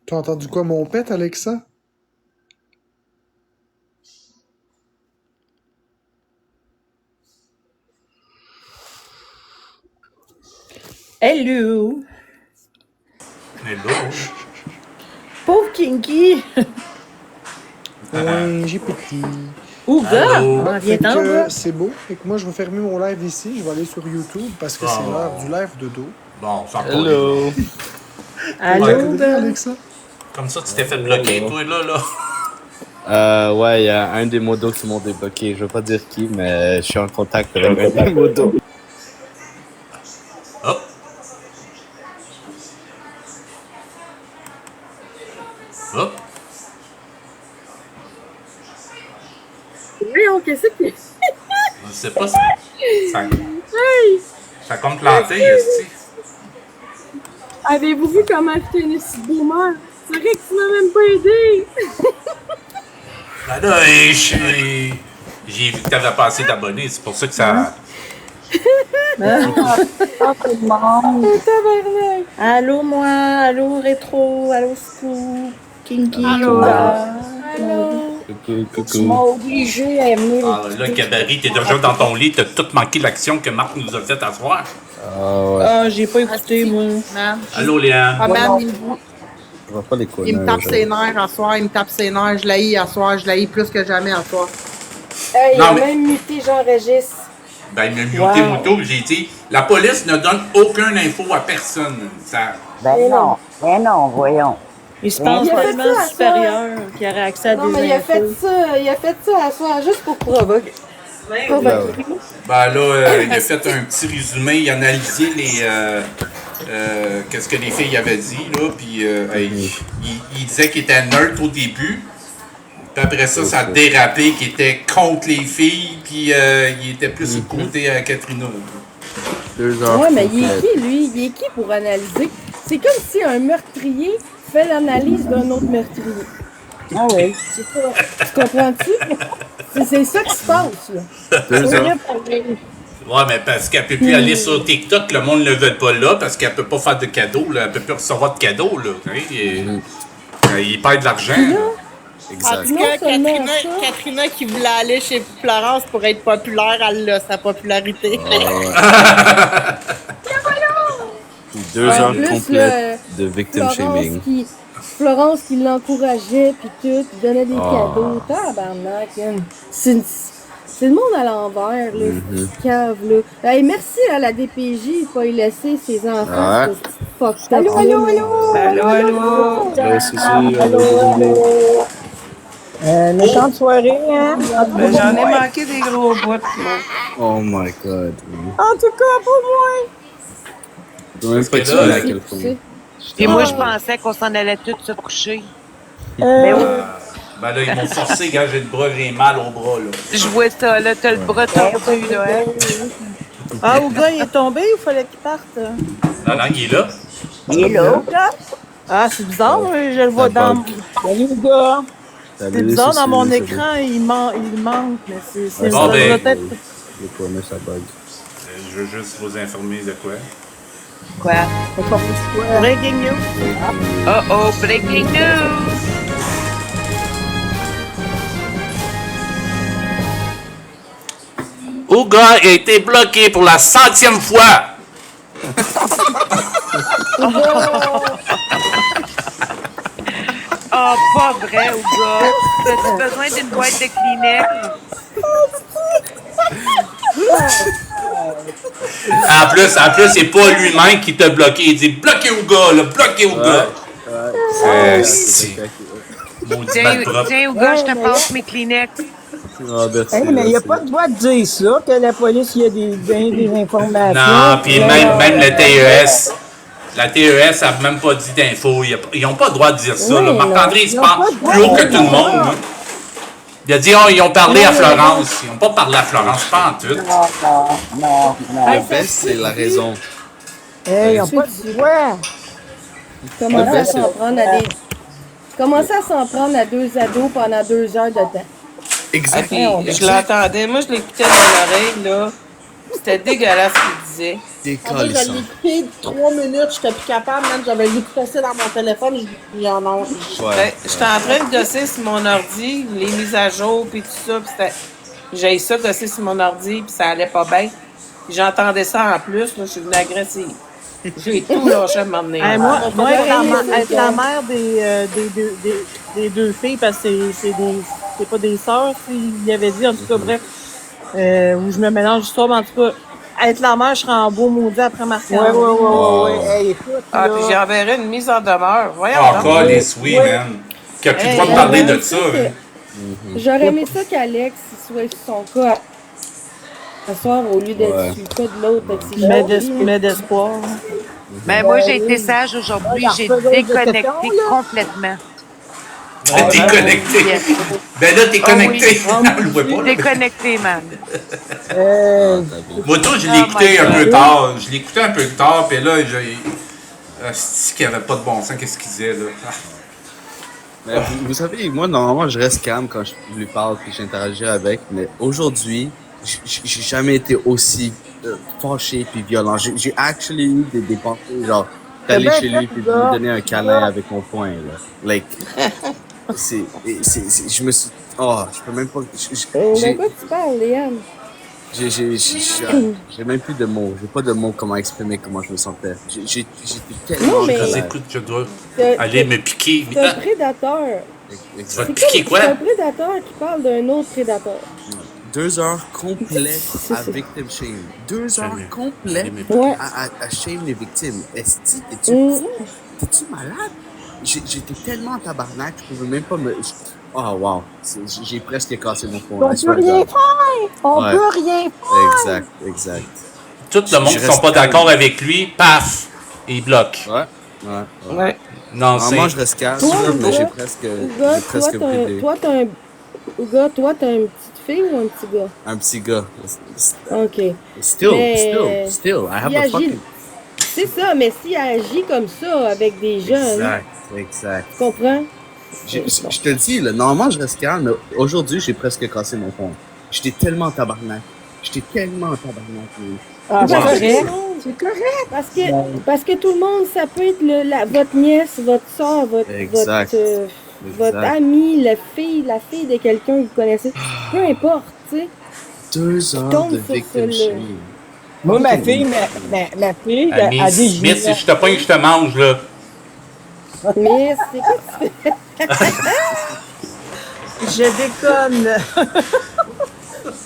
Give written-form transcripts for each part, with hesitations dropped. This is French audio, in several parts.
T'as entendu quoi, mon pet, Alexa? Hello! Hello! Pauvre Kinky! Ouais, j'ai petit. Ouga! Allô? Ah, Fait viens-t'en, que va! c'est beau. Fait que moi, je vais fermer mon live ici. Je vais aller sur YouTube parce que c'est l'heure du Oh. live de dos. Bon, c'est encore Hello. Allô, T'as dit, Ouga! Alexa? Comme ça, tu t'es fait bloquer, toi, là. Ouais, il y a un des modos qui m'ont débloqué. Je veux pas dire qui, mais je suis en contact avec un des modos. Hop! Hop! Voyons, qu'est-ce que c'est? Je sais pas, ça a comme planté, esti. Avez-vous vu comment j'étais une si boomer? C'est vrai que tu m'as même pas aidé! Ben là, j'ai vu que t'avais pas assez d'abonnés, c'est pour ça que ça... Tabarnak! Allô, moi! Allô, Rétro! Allô, Scoop! Kinky! Allô? Ouga! Allô? Coucou, Tu m'as coucou. obligé à amener Ah, là, Cabaret, t'es déjà dans ton lit, t'as tout manqué l'action que Marc nous a fait à soir. Ah ouais, Ah, j'ai pas écouté, moi. Man. Allô, Léa? Ah, man, je vois pas les coins. il me tape ses nerfs à soir, il me tape ses nerfs. Je l'haïs à soir, je l'haïs plus que jamais à soir. Hey, il Non, a mais- même muté Jean-Régis. Ben, il m'a muté moto, j'ai dit, la police ne donne aucune info à personne. Ça... Mais non. Voyons. Il se pense Il a fait tellement ça à supérieur qu'il aurait accès à Non, des mais il a infos. fait ça à soir juste pour provoquer. Ben là, il a fait un petit résumé, il a analysé qu'est-ce que les filles avaient dit, là, puis il disait qu'il était neutre au début, puis après ça, ça a dérapé, qu'il était contre les filles, puis il était plus du côté à Katrina. 2 heures. Ouais, mais il est complètes. qui, lui? Il est qui pour analyser? C'est comme si un meurtrier fait l'analyse d'un autre meurtrier. Ah oui. C'est pas... Tu comprends-tu? C'est ça qui se passe, là. 2 heures. Ouais, mais parce qu'elle peut plus aller sur TikTok, le monde ne le veut pas là, parce qu'elle peut pas faire de cadeaux, là, elle peut plus recevoir de cadeaux, là. Il perd de l'argent. là. En Exact. tout Non cas, seulement Katrina qui voulait aller chez Florence pour être populaire, elle a sa popularité. 2 En heures plus, complètes là, de victim shaming. Florence qui l'encourageait, puis tout, qui donnait des Ah. cadeaux. Tabarnak, hein. C'est le monde à l'envers, là. Cette cave, là. Hey, merci à la DPJ de pas y laisser ses enfants. Ouais. cette fuck allô, allô, allô! Allô! Allô, Suzy. Allô. Méchante soirée, hein? Ben, j'en ai manqué des gros bouts, moi. Oh my god. En tout cas, pour moi. Je peux même pas Parce que là, expliquer à quel Tu point. sais. Puis moi, je pensais qu'on s'en allait tous se coucher. Euh, Ben là, ils m'ont forcé, gars, j'ai le bras, j'ai mal au bras, là. Je vois ça, là, t'as le bras tordu, là, hein? Ah, Ouga, il est tombé ou fallait qu'il parte? Non, non, il est là. il est là. Ah, c'est bizarre, je le vois Ça dans... bug. Salut, gars. Salut, C'est bizarre, Suzy, dans mon salut. écran, il manque, mais c'est Bon, ça ben, doit être... Le poignet, ça bug. Je veux juste vous informer de quoi. Quoi? Breaking news. Oh, breaking news! Ouga a été bloqué pour la 100e fois. Oh, pas vrai, Ouga! T'as-tu besoin d'une boîte de Kleenex? En plus, c'est pas lui-même qui t'a bloqué. Il dit bloquez Ouga, là, bloquez Ouga. Si. Maudit Tiens, malpropre. tiens, Ouga, je te passe mes Kleenex. Ah, merci. Hey, mais il n'y a merci. pas le droit de dire ça, que la police, il y a des informations. Non, puis même le TES. La TES a même pas dit d'infos. Ils n'ont pas le droit de dire ça. là. Oui, Marc-André, il se ils ont pense pas le droit plus haut de que dire tout le monde. ça. là. Il a dit, ils ont parlé à Florence. Ils n'ont pas parlé à Florence, pas en tout. Non. Le best, c'est la raison. Hey, ils n'ont pas le droit. Commencer à s'en prendre à des... Commencer à s'en prendre à deux ados pendant 2 heures de temps. Ah, puis je l'entendais, moi je l'écoutais dans l'oreille, là. C'était dégueulasse ce qu'il disait. En fait, je Décalissant. l'ai écouté 3 minutes, j'étais plus capable, même j'avais l'écouté dans mon téléphone, je dis, non, Ouais. J'étais en train de gosser sur mon ordi, les mises à jour, puis tout ça, puis j'ai ça gosser sur mon ordi, puis ça allait pas bien. Puis j'entendais ça en plus, là, je suis venue agressive. J'ai tout lâché à m'emmener. Moi, j'aurais être la mère des deux filles, parce que c'est pas des sœurs, s'il y avait dit, en tout cas, bref, où je me mélange l'histoire, mais en tout cas, être la mère, je serais en beau maudit après Martial. Ouais. Hey, écoute, Ah, là, puis j'enverrai une mise en demeure. Voyons Encore donc. les sweets, man. Qui a plus le droit de parler de ça. Hein. j'aurais aimé ça qu'Alex il soit sur son cas ce soir au lieu d'être Ouais. sur le cas de l'autre. avec ses Mais d'espoir. Mais moi, j'ai été sage aujourd'hui. J'ai déconnecté complètement. T'es déconnecté. Ben là, t'es connecté. Ah On le voit pas, là. Déconnecté, man. Moi, tout, je l'ai écouté un peu tard. Je l'ai écouté un peu tard, puis là, j'ai. C'est qu'il n'y avait pas de bon sens, qu'est-ce qu'il disait, là. Ah. Mais vous savez, moi, normalement, je reste calme quand je lui parle puis j'interagis avec, mais aujourd'hui, j'ai jamais été aussi fâché puis violent. J'ai actually eu des pensées, genre, d'aller chez lui puis de lui donner un câlin avec mon poing, là. Like, je me suis, je peux même pas, De quoi tu parles, Léane? j'ai même plus de mots. J'ai pas de mots comment exprimer comment je me sentais. J'étais tellement Non, mais- en colère. Écoute, je dois C'est aller me piquer. c'est un prédateur. Tu vas Exact. te piquer quoi? C'est un prédateur qui parle d'un autre prédateur. 2 heures complètes C'est à ça. victim shame. 2 heures Jamais. complètes Ouais. à shame les victimes. Est-ce que t'es-tu malade? J'étais tellement en tabarnak, je pouvais même pas me... Oh wow, j'ai presque cassé mon fond. On peut rien faire! On Ouais. peut rien faire! Exact. Tout le monde qui Je ne sont reste pas calme. d'accord avec lui, paf, il bloque. Ouais. Ouais. Non, c'est. Normalement, je reste calme, Toi, mais j'ai Ouga, presque Ouga, bridé. toi, t'as une petite fille ou un petit gars? Un petit gars. OK. Still, Mais- I have Il a agit... fucking... C'est ça, mais s'il agit comme ça avec des jeunes, Exact. tu comprends? Je te le dis, là, normalement, je reste calme, mais aujourd'hui, j'ai presque cassé mon fond. J'étais tellement en tabarnak. Oui. Ah, c'est Parce que correct. tout le monde- Parce que tout le monde, ça peut être votre nièce, votre soeur, Exact. votre amie, la fille de quelqu'un que vous connaissez. Peu importe, tu sais. 2 heures tombe de sur victim ce- shame. Moi, ma fille, Ami a dit Smith, si je te pogne, je te mange, là. Mais c'est quoi que tu fais? je déconne.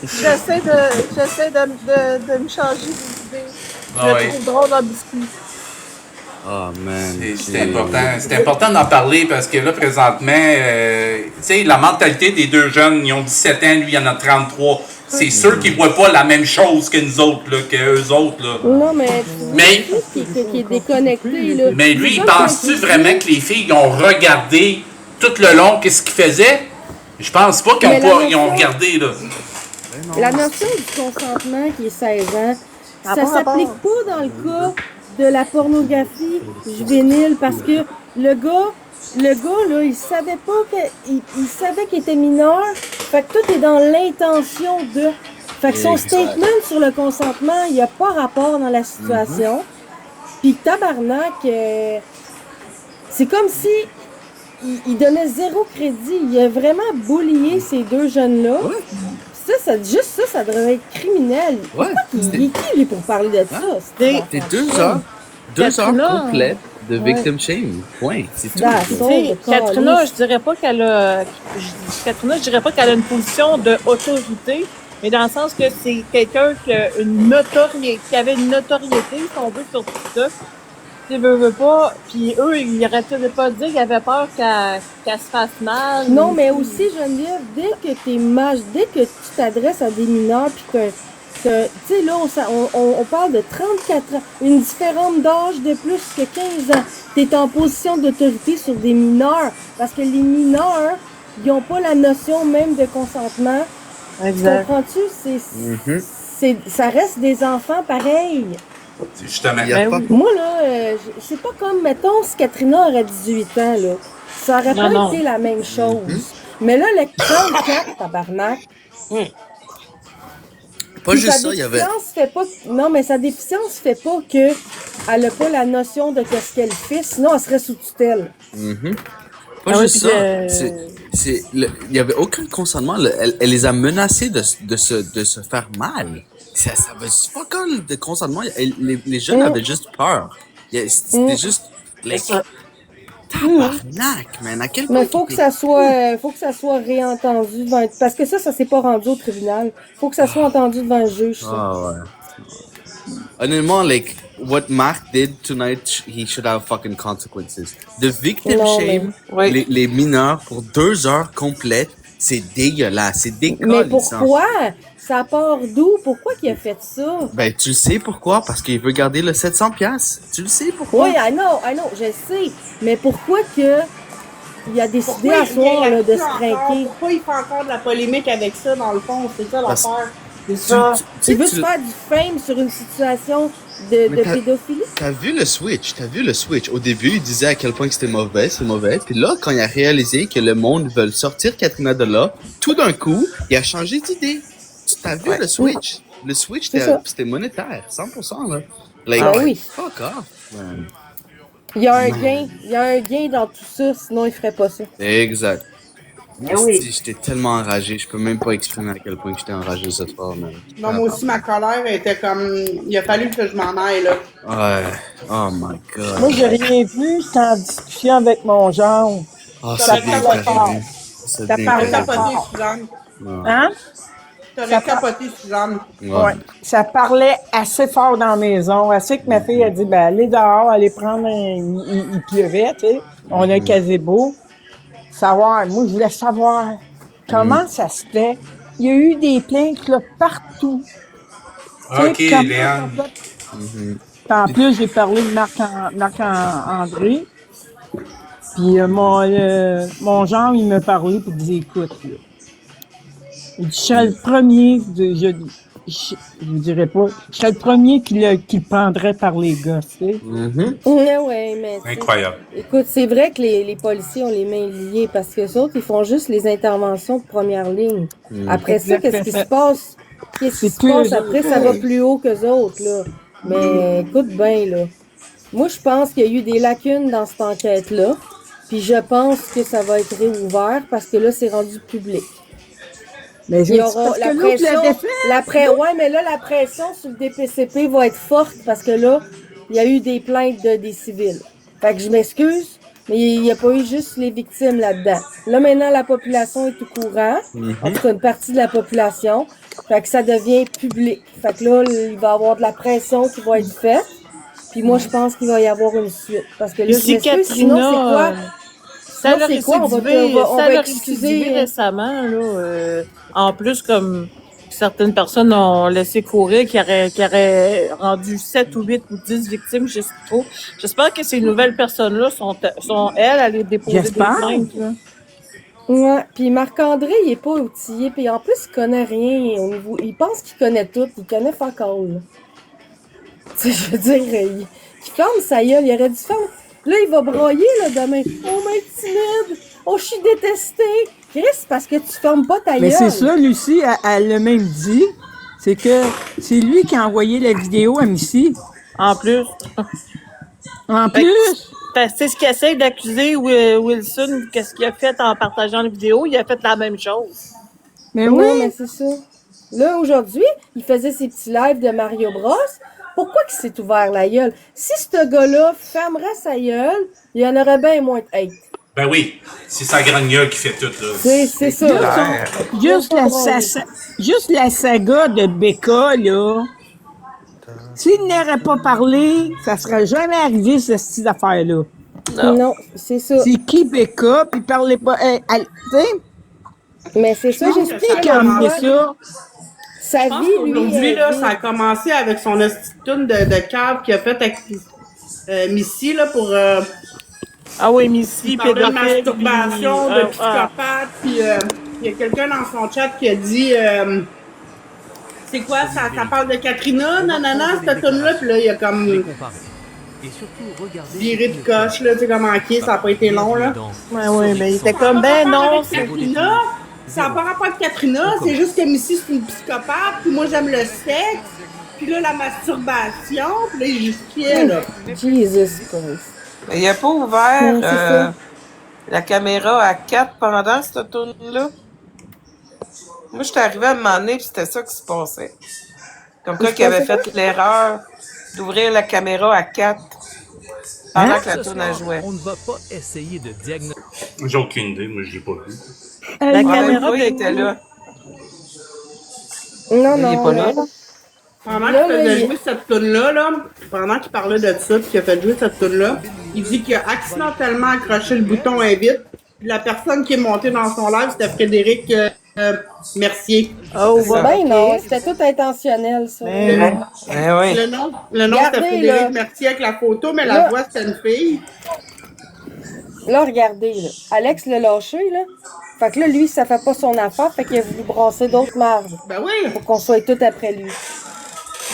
J'essaie de me changer d'idée. Je Ah le ouais. trouve drôle en biscuit. Oh man. C'est important d'en parler parce que là, présentement, tu sais, la mentalité des deux jeunes, ils ont 17 ans, lui, il en a 33. C'est sûr qu'ils voient pas la même chose que nous autres, là, que eux autres, là. Non, mais tu vois, Mais- qui est déconnecté, là. Mais lui, C'est il comme pense-tu quand vraiment que les filles ont regardé tout le long qu'est-ce qu'ils faisaient? Je pense pas qu'ils Mais la ils ont notion- regardé, là. La notion du consentement qui est 16 ans, Ça ça n'a pas s'applique rapport. pas dans le cas de la pornographie juvénile parce que le gars, là, il savait pas il savait qu'il était mineur. Fait que tout est dans l'intention de. Fait que son Exact. statement sur le consentement, il n'y a pas rapport dans la situation. Puis tabarnak, c'est comme si il donnait zéro crédit. Il a vraiment bullié ces deux jeunes-là. Juste ça devrait être criminel. Ouais. Il est qui, lui, pour parler de ça? T'es- T'es 2 heures. 2 heures Katrina. complètes de victim shame. Point. C'est tout. That's Tu all, sais, le Katrina, calice. je dirais pas qu'elle a. Katrina, je dirais pas qu'elle a une position d'autorité, mais dans le sens que c'est quelqu'un qui avait une notoriété, si on veut, sur TikTok. Tu veux pas. Puis eux, ils arrêtaient de pas dire qu'ils avaient peur qu'elle se fasse mal. Non, mais aussi, Geneviève, dès que tu t'adresses à des mineurs, puis tu sais, là, on parle de 34 ans, une différence d'âge de plus que 15 ans. Tu es en position d'autorité sur des mineurs, parce que les mineurs, ils n'ont pas la notion même de consentement. Exact. Comprends-tu? Ça reste des enfants pareils. Justement. Il y a Ben pas... oui. Moi, là, c'est pas comme, mettons, si Katrina aurait 18 ans, là. Ça aurait pas Non. été la même chose. Mais là, le 34, tabarnak, pas Puis juste sa ça, il y avait. déficience fait pas... Non, mais sa déficience fait pas que elle a pas la notion de qu'est-ce qu'elle fait, sinon elle serait sous tutelle. Mhm. Pas Ah ouais, juste puis ça. Il y avait aucun consentement. Elle les a menacés de se faire mal. Ça veut fuck all de consentement. Les jeunes avaient juste peur. C'était juste. Like, tabarnak, man. À quel point. Mais faut que ça soit réentendu devant... Parce que ça s'est pas rendu au tribunal. Faut que ça soit entendu devant le juge, ça. Ah ouais. Honnêtement, like, what Mark did tonight, he should have fucking consequences. The victim Non, shame, mais- Oui. les mineurs pour 2 heures complètes, c'est dégueulasse, c'est Mais dégueulassant. pourquoi? Ça part d'où? Pourquoi qu'il a fait ça? Ben, tu le sais pourquoi? Parce qu'il veut garder le 700 $. Tu le sais pourquoi? Oui, I know, je sais. Mais pourquoi que il a décidé Pourquoi à il soir là, de se encore? trinquer? Pourquoi il fait encore de la polémique avec ça, dans le fond? C'est ça Parce- l'affaire. C'est Tu- ça. tu- Il veut tu- se faire du fame sur une situation de Mais pédophilie? T'as vu le switch. Au début, il disait à quel point que c'était mauvais, c'est mauvais. Puis là, quand il a réalisé que le monde veut sortir Katrina de là, tout d'un coup, il a changé d'idée. T'as vu le switch? Le switch, C'est ça. c'était monétaire, 100%, là. Like, Ah oui. fuck off, man. Il y a un gain dans tout ça, sinon il ferait pas ça. Exact. Mais oui. J'étais tellement enragé, je peux même pas exprimer à quel point que j'étais enragé cette fois, man. Non, moi aussi, ma colère était comme... Il a fallu que je m'en aille, là. Ouais. Oh my god. Moi, j'ai rien vu, j'étais en discussion avec mon genre. Oh, Ça c'est bien parle que fort. j'ai vu. C'est Ça bien parle que j'ai T'aurais vu. capoté, Suzanne. Hein? T'aurais capoté, Suzanne. Ouais. Ça parlait assez fort dans la maison, assez que ma fille a dit, ben, allez dehors, allez prendre il pleuvait, tu sais. On a un gazebo. Savoir, moi, je voulais savoir comment ça se fait. Il y a eu des plaintes, là, partout. Ok, Tu sais, comment Léane. ça fait? Puis en plus, j'ai parlé de Marc-André. Puis mon genre, il m'a parlé puis il dit, écoute, là. Il dit, je serais le premier, je vous dirais pas, je serais le premier qui le prendrait par les gosses, tu sais. Mais tu sais, Incroyable. écoute, c'est vrai que les policiers ont les mains liées parce que les autres, ils font juste les interventions de première ligne. Après ça, qu'est-ce qui se passe? Qu'est-ce qui C'est se passe plus- après? Ça va plus haut qu'eux autres, là. Mais écoute bien, là. Moi, je pense qu'il y a eu des lacunes dans cette enquête-là. Puis je pense que ça va être réouvert parce que là, c'est rendu public. Mais Il y aura la pression. Ouais, mais là, la pression sur le DPCP va être forte parce que là, il y a eu des plaintes des civils. Fait que je m'excuse, mais il n'y a pas eu juste les victimes là-dedans. Là, maintenant, la population est au courant. En tout cas, une partie de la population. Fait que ça devient public. Fait que là, il va y avoir de la pression qui va être faite. Puis moi, je pense qu'il va y avoir une suite. Parce que là, je Si m'excuse, sinon, c'est quoi? Ça Sinon, l'a c'est quoi? On va récidivé excuser. récemment, là. En plus, comme certaines personnes ont laissé courir, qui auraient rendu 7 ou 8 ou 10 victimes, je sais pas trop. J'espère que ces nouvelles personnes-là sont elles, allées déposer des J'espère. plaintes, là. Ouais, puis Marc-André, il est pas outillé, puis en plus, il connaît rien au niveau... Il pense qu'il connaît tout, il connaît fuck all, là. Tu sais, je veux dire, il ferme sa gueule, il aurait dû faire... Là, il va broyer, là, demain. Oh, mais timide! Oh, je suis détestée! Chris, parce que tu fermes pas ta Mais gueule. c'est ça, Lucie, elle l'a même dit. C'est que c'est lui qui a envoyé la vidéo à Missy. En plus. En Fait que- plus, C'est ce qu'il essaie d'accuser Wilson, qu'est-ce qu'il a fait en partageant la vidéo, il a fait la même chose. mais Non, oui. mais c'est ça. Là, aujourd'hui, il faisait ses petits lives de Mario Bros. Pourquoi qu'il s'est ouvert la gueule? Si ce gars-là fermerait sa gueule, il y en aurait bien moins de hate. Ben oui, c'est sa grande gueule qui fait tout, là. C'est ça. Juste la saga de Becca, là. S'il n'aurait pas parlé, ça serait jamais arrivé, cette petite affaire-là. Non, c'est ça. C'est qui Becca, puis parlait pas. Tu sais, Mais c'est ça, j'explique qui a amené ça? Sa Je pense vie, lui. qu'aujourd'hui, est là, vie. ça a commencé avec son tune de cave qu'il a fait avec Missy, là, pour Ah oui, Missy, parler de pédophile, masturbation, puis, de psychopathe, puis il y a quelqu'un dans son chat qui a dit c'est quoi, ça parle de Katrina, nanana, cette tune-là, puis là, il y a comme viré de coche, là, tu sais, comme ok, ça n'a pas été long, là. Ouais, mais il était comme, ben non, c'est Katrina, Ça n'a pas rapport avec Katrina, c'est juste que Missy, c'est une psychopathe, puis moi, j'aime le sexe, puis là, la masturbation, puis là, il justifiait, là. Jesus Christ. Mais il n'a pas ouvert Ouais, c'est ça. la caméra à 4 pendant cette tourne-là. Moi, j'étais arrivée à un moment donné, puis c'était ça qui se passait. Comme quoi qu'il avait fait l'erreur d'ouvrir la caméra à 4 pendant que la tourne a joué. On ne va pas essayer de diagnostiquer. J'ai aucune idée, moi je l'ai pas vu. La caméra il était là. Non, Il est non. pas là. Pendant Là, qu'il là, faisait il- jouer cette toune-là, là, pendant qu'il parlait de ça, puis qu'il a fait jouer cette toune-là, il dit qu'il a accidentellement accroché le bouton invite. Puis la personne qui est montée dans son live, c'était Frédéric Mercier. Oh, ça. ben non, c'était tout intentionnel, ça. Eh oui. Le nom c'était Regardez, Frédéric là. Mercier avec la photo, mais Là. la voix, c'était une fille. Là, regardez, là. Alex l'a lâché, là. Fait que là, lui, ça fait pas son affaire, fait qu'il a voulu brasser d'autres mardes. Ben oui. Pour qu'on soit tous après lui.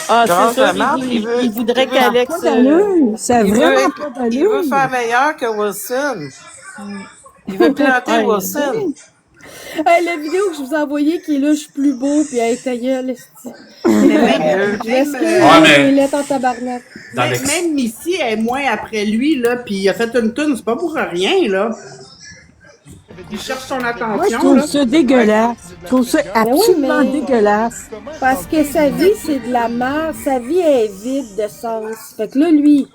Ah, Genre, c'est ça. la marde, Il voudrait il veut- qu'Alex. Pas d'allure. Ça a Il vraiment veut, pas il veut d'allure. faire meilleur que Wilson. Il veut planter Ouais. Wilson. Hey, la vidéo que je vous ai envoyée, qui est là, je suis plus beau, puis elle ta gueule, esti. Je m'excuse, Ouais, mais- il est en tabarnak. Dans l'ex- Même Missy est moins après lui, là, puis il a fait une toune, c'est pas pour rien, là. Il cherche son Moi, je attention, trouve là. ça dégueulasse. Je trouve ça absolument mais- dégueulasse. Parce que sa vie, c'est de la merde. Sa vie est vide de sens. Fait que là, lui,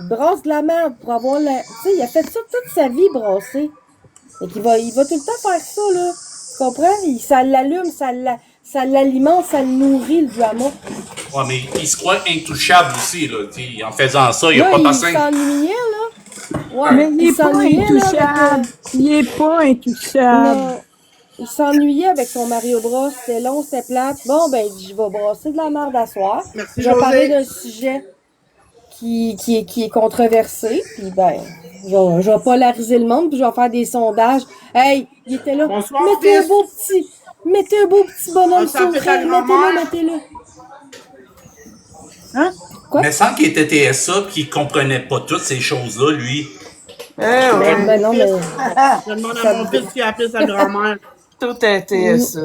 il brasse de la merde pour avoir la... Tu sais, il a fait ça toute sa vie, brasser. Fait qu'il il va tout le temps faire ça, là. Tu comprends? Ça l'allume, ça l'alimente, ça le nourrit, le drama. Ouais, mais il se croit intouchable aussi, là. T'sais, en faisant ça, il a Là, pas il passé. s'ennuyait, là. Ouais, Mais il est pas s'ennuyait, là, avec, intouchable. Il est pas intouchable. non. Il s'ennuyait avec son Mario Bros. C'était long, c'était plate. Bon, ben, il dit, je vais brasser de la merde à soir. Merci, Je vais parler José. d'un sujet qui est controversé. Puis, ben, je vais polariser le monde, puis je vais faire des sondages. Hey, il était là. Bonsoir, Mettez un fils. beau petit... Mettez un beau petit bonhomme Ça fait ta sourire. grand-mère. Mettez-le. Mais sans qu'il était TSA pis qu'il comprenait pas toutes ces choses-là, lui. Eh oui. Ben non, mais... Je demande à mon fils qui a appelé sa grand-mère. Tout a été ça.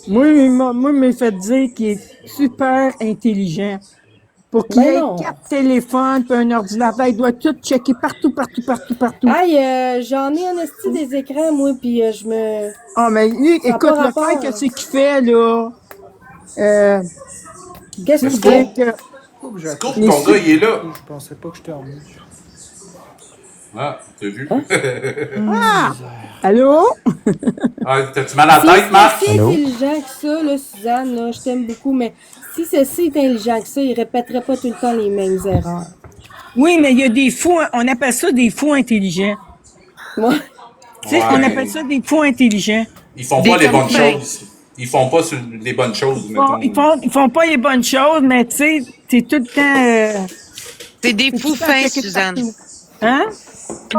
Moi, il m'a fait dire qu'il est super intelligent. Pour qu'il Ben ait non. 4 téléphones puis un ordinateur, il doit tout checker partout. Hey, j'en ai un esti des écrans, moi, puis je me... Ah, mais lui, Ça a écoute, pas le rapport, fait hein. que c'est qu'il fait, là. Qu'est-ce que tu c'est fais? que- Scoop, ton gars, il est là. Je pensais pas que j'étais en mute. Ah, t'as vu? Ah! Allô? Ah, t'as-tu mal à la tête, Marc? Si c'est intelligent que ça, là, Suzanne, là, je t'aime beaucoup, mais si c'est si intelligent que ça, il répéterait pas tout le temps les mêmes erreurs. Oui, mais il y a des fous, on appelle ça des fous intelligents. Moi, Tu sais, Ouais. on appelle ça des fous intelligents. Ils font Des pas les bonnes campagnes. choses. Ils font pas les bonnes choses, Bon, mettons. ils font pas les bonnes choses, mais tu sais, t'es tout le temps... C'est des t'es tout fous le temps fins, quelque Suzanne. partout. Hein?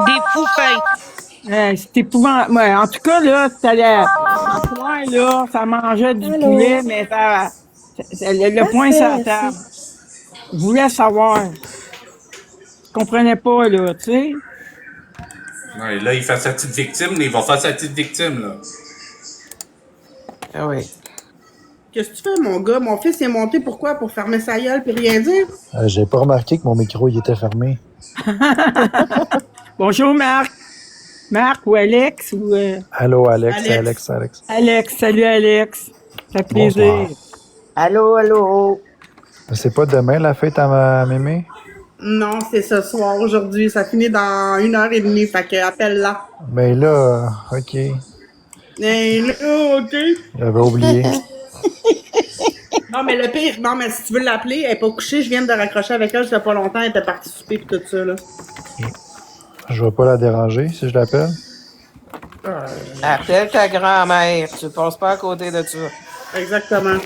Des fous fins. C'est épouvantable. Ouais, en tout cas, là, t'allais... Ouais, là, ça mangeait du Allô? poulet, mais le point sur la table. Je voulais savoir. Je comprenais pas, là, tu sais. Ouais, là, il fait sa petite victime, mais il va faire sa petite victime, là. Ah oui. Qu'est-ce que tu fais, mon gars? Mon fils est monté, pourquoi? Pour fermer sa gueule puis rien dire? J'ai pas remarqué que mon micro il était fermé. Bonjour, Marc. Marc ou Alex ou... Allô, Alex, Alex. Alex. Alex, salut Alex. Ça fait plaisir. Bonsoir. Allô? C'est pas demain la fête à Mémé? Non, c'est ce soir, aujourd'hui. Ça finit dans 1h30, fait que appelle-la. Mais là, ok. Hey, là, OK. J'avais oublié. Non, mais le pire, non, mais si tu veux l'appeler, elle est pas couchée, je viens de raccrocher avec elle, ça fait pas longtemps, elle était partie souper pis tout ça, là. Je vais pas la déranger si je l'appelle. Appelle ta grand-mère. Tu passes pas à côté de ça. Exactement.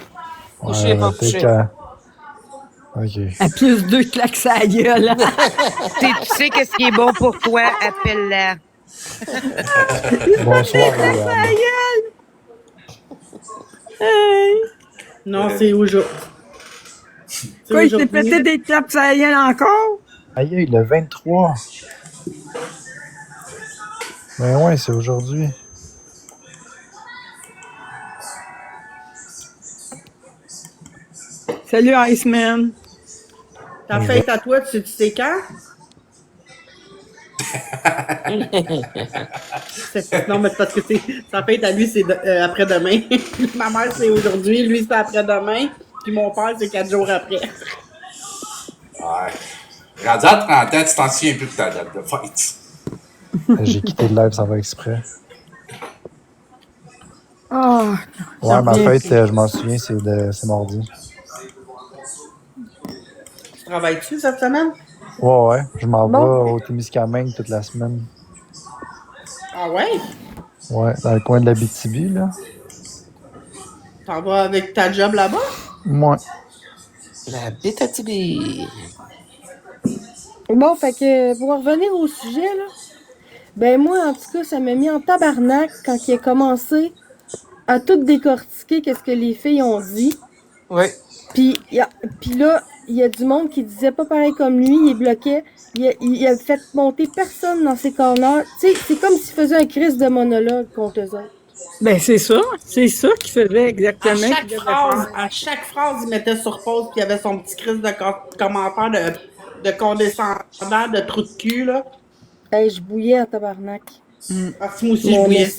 Couché, pas peut-être couché. Ok. À plus deux claques sa gueule. Hein? Tu sais qu'est-ce qui est bon pour toi, appelle-la. Bonsoir, Non, c'est aujourd'hui. Quoi, il s'est pété des claques sa gueule encore? Aïe, aïe, le 23. Ben ouais, c'est aujourd'hui. Salut, Iceman. Ta fête à toi, tu sais quand? Non, mais c'est parce que sa fête à lui, c'est après-demain. Ma mère, c'est aujourd'hui. Lui, c'est après-demain. Puis mon père, c'est 4 jours après. Ouais. Rendu à 30 ans, tu t'en souviens plus de ta date de fête. J'ai quitté le live, ça va exprès. Ah, Ouais, ma fête, je m'en souviens, c'est mardi. Tu travailles-tu cette semaine? Ouais, je m'en vais au Témiscamingue toute la semaine. Ah ouais? Ouais, dans le coin de l'Abitibi, là. T'en vas avec ta job là-bas? Ouais. La Bétatibi. Bon, fait que pour revenir au sujet, là, ben moi, en tout cas, ça m'a mis en tabarnak quand il a commencé à tout décortiquer qu'est-ce que les filles ont dit. Oui. Puis là, il y a du monde qui disait pas pareil comme lui, il bloquait. Il a fait monter personne dans ses corners. Tu sais, c'est comme s'il faisait un crise de monologue contre eux autres. Ben, c'est ça qu'il faisait exactement. À chaque phrase, il mettait sur pause, puis il y avait son petit crise de commentaire de condescendant, de trou de cul, là. Hey, je bouillais en tabarnak. Ah, moi aussi, je bouillais.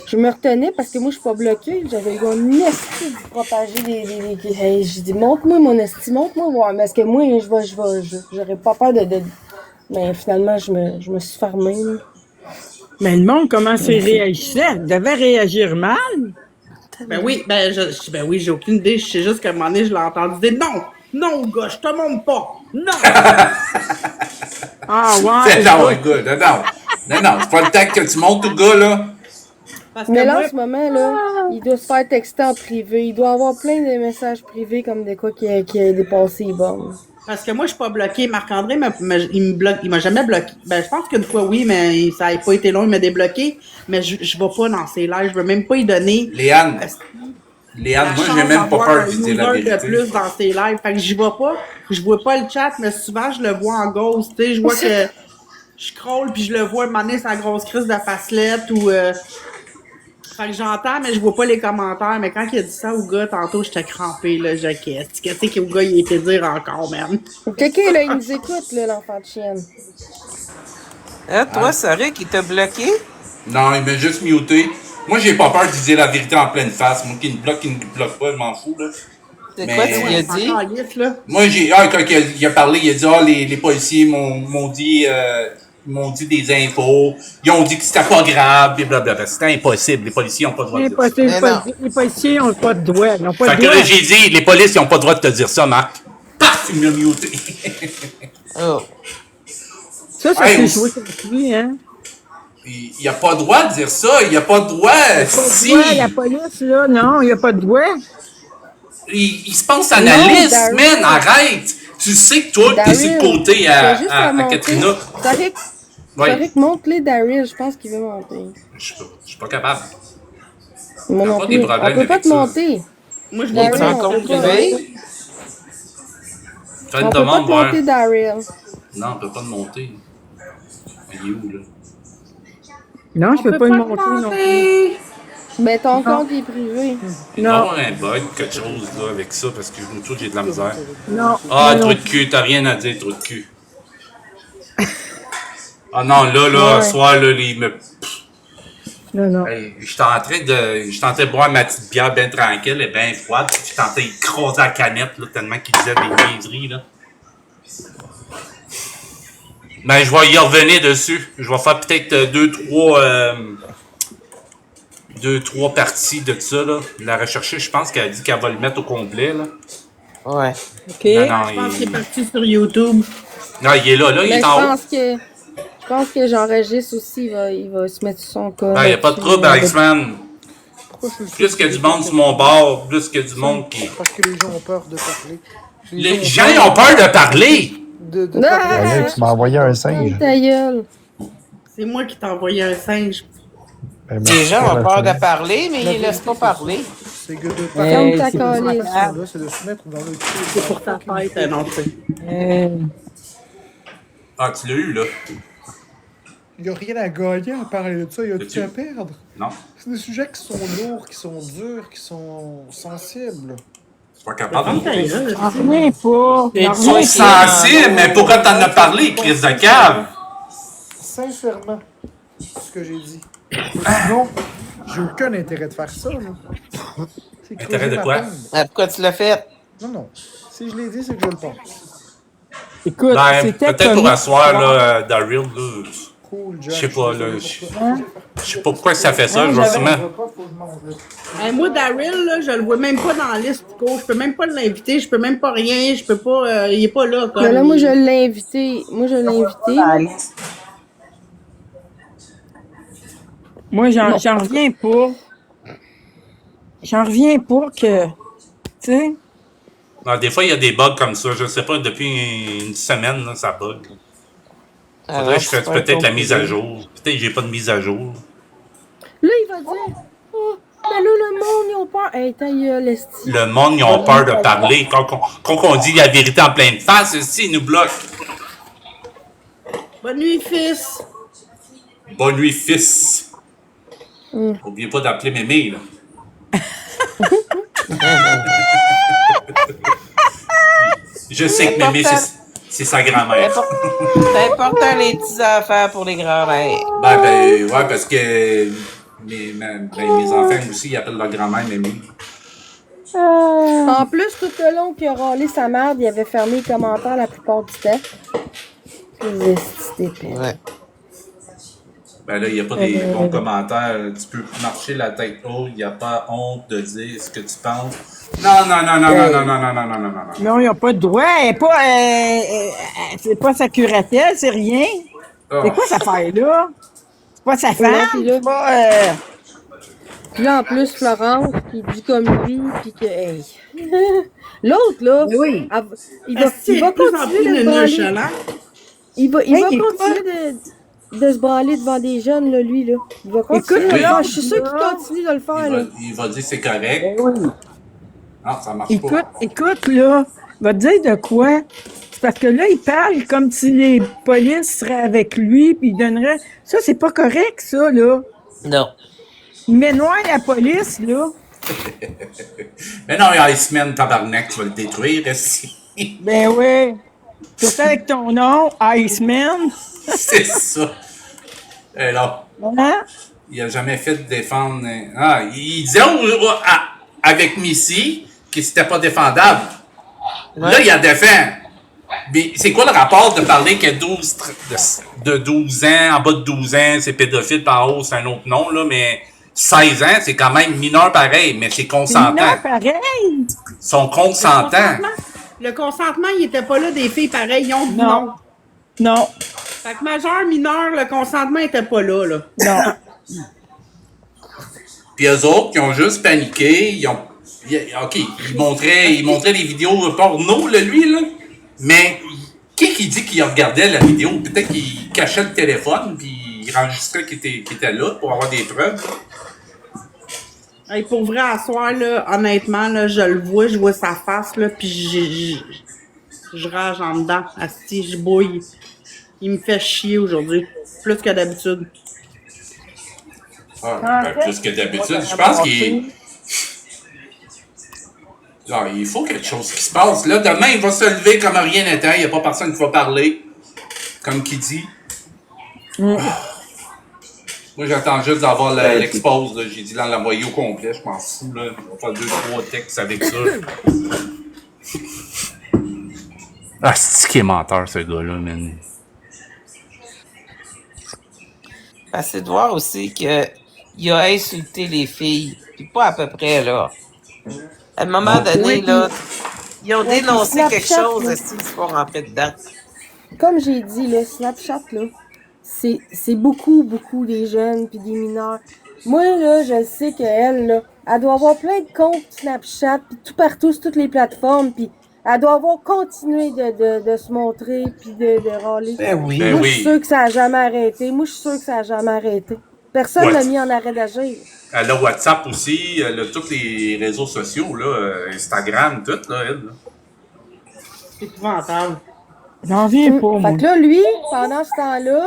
Je me retenais parce que moi, je suis pas bloquée. J'avais mon esti de propager des... Hey, j'ai dit, montre-moi mon esti, montre-moi voir. Parce que moi, j'aurais pas peur de... Mais finalement, je me suis fermée. Mais le monde, comment c'est réagissait? Il devait réagir mal. Ben oui, j'ai aucune idée. Je sais juste qu'à un moment donné, je l'ai entendu dire non, gars, je te montre pas. Non! Ah ouais. Non, gars, non, c'est pas le temps que tu montes au gars, là. Mais là, en ce moment, là, il doit se faire texter en privé. Il doit avoir plein de messages privés comme de quoi qui a dépassé les bornes. Parce que moi, je suis pas bloqué. Marc-André, il me bloque. Il m'a jamais bloqué. Ben, je pense qu'une fois, oui, mais ça n'a pas été long, il m'a débloqué. Mais je vais pas dans ses lives. Je veux même pas y donner. Léane, moi, j'ai même pas peur de dire la vérité. De plus dans ses lives. Fait que j'y vais pas. Je vois pas le chat, mais souvent, je le vois en ghost. Tu sais, je vois que je scroll puis je le vois maner sa grosse crise de facelette ou. Fait que j'entends, mais je vois pas les commentaires. Mais quand il a dit ça au gars, tantôt, j'étais crampé, là. Qu'est-ce que le gars, il était dire encore, même? Quelqu'un, là, il nous écoute, là, l'enfant de chienne. Hein, toi, Saric, il t'a bloqué? Non, il m'a juste muté. Moi, j'ai pas peur de dire la vérité en pleine face. Moi, qu'il me bloque, qu'il me bloque pas, je m'en fous, là. C'est quoi tu lui as dit? Moi, quand il a parlé, il a dit, les policiers m'ont dit des infos. Ils ont dit que c'était pas grave, et blablabla. C'était impossible. Les policiers n'ont pas le droit de dire ça. Les policiers n'ont pas de doigts. Fait que là, j'ai dit, les policiers n'ont pas le droit de te dire ça, Marc. Paf, il m'a muté. Oh. Ça s'est joué contre lui, hein? Il n'y a pas le droit de dire ça. Il n'y a pas le droit. Si. La police, là, non, il n'y a pas de doigt. Il se pense analyste, man, arrête! Tu sais que toi, t'es sur le côté à Katrina. Tariq, monte-les Daryl, je pense qu'il veut monter. Je suis pas capable. Moi non plus. On peut pas te monter. Moi, je l'ai dit en compte privé. Fais une on demande, peut pas te monter Daryl. Non, on peut pas te monter. Il est où, là? Non, je peux pas le monter non plus. Mais ton compte est privé. Il doit y avoir un bug, quelque chose là, avec ça, parce que moi, j'ai de la misère. Non. Ah, trou de cul, t'as rien à dire, trou de cul. Ah non, là, ce soir, là, il me... Non. Hey, j'étais en train de boire ma petite bière bien tranquille et bien froide. J'étais en train d'écraser la canette, là, tellement qu'il disait des niaiseries, là. Ben, je vais y revenir dessus. Je vais faire peut-être 2-3 parties de ça, là. La rechercher, je pense qu'elle a dit qu'elle va le mettre au complet, là. Ouais. OK. Non, je pense qu'il est parti sur YouTube. Non, il est là, il est en haut. Je pense que j'enregistre aussi, il va se mettre sur son cas. Ben, il n'y a pas de trouble, Iceman. Plus qu'il y a du monde sur mon bord, plus qu'il y a du monde qui... Parce que les gens ont peur de parler. Les gens ont peur de parler! Ouais, tu m'as envoyé un singe. Ta gueule. C'est moi qui t'ai envoyé un singe. Les gens ont peur de parler, mais ils ne laissent pas parler. C'est que de Ferme ta calisse. C'est de se mettre dans le cul. C'est pour ta fête, non, Ah, tu l'as eu, là? Il n'y a rien à gagner à parler de ça. Il y a tout à perdre. Non. C'est des sujets qui sont lourds, qui sont durs, qui sont sensibles. Pas capable. J'en reviens pas. Ils sont sensibles, mais pourquoi t'en as parlé, Chris de cave? Sincèrement, ce que j'ai dit. Sinon, j'ai aucun intérêt de faire ça. Là. C'est creuser Intérêt de ma quoi? tombe. Pourquoi tu l'as fait? Non. Si je l'ai dit, c'est que je le pense. Écoute, Ben, c'était peut-être pour comme- asseoir, là, Daryl, là. Cool, Je sais pas, là. Hein? Je sais pas pourquoi ça fait ça, je vais sûrement. Moi, Daryl, là, je le vois même pas dans la liste Pico. Je peux même pas l'inviter, je peux même pas rien, je peux pas. Il est pas là. Comme Mais là, moi, je l'ai invité. Là. Moi, j'en reviens pas. J'en reviens pas que. Tu sais. Non, des fois, il y a des bugs comme ça. Je sais pas, depuis une semaine, là, ça bug. Faudrait que je fasse peut-être la mise à jour. Peut-être que j'ai pas de mise à jour. Là, il va dire, oh, mais là, le monde, ils ont peur. Hey, ta gueule, esti. Le monde, ils ont peur de parler. Quand on dit la vérité en pleine face, ici, ils nous bloquent. Bonne nuit, fils. Bonne nuit, fils. N'oubliez pas d'appeler Mémé, là. Je sais que Mémé, c'est sa grand-mère. C'est important les petits affaires pour les grands-mères. Ouais, parce que mes enfants aussi, ils appellent leur grand-mère Mémé. En plus, tout le long qu'il a râlé sa merde, il avait fermé les commentaires la plupart du temps. Ouais. Ben là, il n'y a pas des bons commentaires. Tu peux marcher la tête haute, il n'y a pas honte de dire ce que tu penses. Non. Non, ils n'ont pas de droit. C'est pas sa curatelle, c'est rien. Oh. C'est quoi cette affaire-là? C'est pas sa femme? Puis là, c'est pas, Puis là, en plus, Florence, qui dit comme lui, puis que, hey. L'autre, là, oui. il va continuer de se branler. Il va continuer de se branler devant des jeunes, là, lui, là. Il va continuer de le faire. Je suis sûre qu'il continue de le faire, là. Il va dire que c'est correct. Non, ça marche pas. Écoute, là, va te dire de quoi? C'est parce que là, il parle comme si les polices seraient avec lui, puis il donnerait... Ça, c'est pas correct, ça, là. Non. Il met noir la police, là. Mais non, Iceman, tabarnak, tu vas le détruire, ici. Ben oui. Surtout avec ton nom, Iceman. C'est ça. Et là, Hein? il a jamais fait de défendre... Ah, il disait avec Missy que c'était pas défendable. Ouais. Là, il a défend. Mais c'est quoi le rapport de parler que de 12 ans, en bas de 12 ans, c'est pédophile, par en haut, c'est un autre nom, là, mais 16 ans, c'est quand même mineur pareil, mais c'est consentant. Mineur pareil. Ils sont consentants. Le consentement, il était pas là des filles pareilles. Ils ont dit non. Non. Fait que majeur, mineur, le consentement était pas là, là. Non. Puis eux autres, ils ont juste paniqué, OK, ils montraient des vidéos porno, là, lui, là. Mais qui dit qu'il regardait la vidéo? Peut-être qu'il cachait le téléphone, puis il enregistrait qu'il était là pour avoir des preuves. Hey, pour vrai, à soir, là, honnêtement, là, je vois sa face, là, puis je rage en dedans. Asti, je bouille. Il me fait chier aujourd'hui, plus que d'habitude. Plus que d'habitude. Je pense il faut quelque chose qui se passe. Là, demain, il va se lever comme rien n'était. Il n'y a pas personne qui va parler. Comme qui dit. Moi, j'attends juste d'avoir l'expose. J'ai dit l'envoyer au complet. Je m'en fous. Là. On va faire 2-3 textes avec ça. Ah, c'est qui est menteur, ce gars-là, man. C'est de voir aussi qu'il a insulté les filles. Puis pas à peu près, là. À un moment donné, là, ils ont dénoncé quelque chose, s'ils se font rentrer dedans. Comme j'ai dit, le Snapchat, là, c'est beaucoup des jeunes puis des mineurs. Moi, là, je sais qu'elle, là, elle doit avoir plein de comptes Snapchat, puis tout partout, sur toutes les plateformes, puis elle doit avoir continué de se montrer, puis de râler. Ben oui. Moi, je suis sûre que ça a jamais arrêté. Personne n'a mis en arrêt d'agir. Elle a WhatsApp aussi, elle a tous les réseaux sociaux, là, Instagram, tout, là, elle. Là. C'est épouvantable. J'en viens pas, moi. Fait que là, lui, pendant ce temps-là,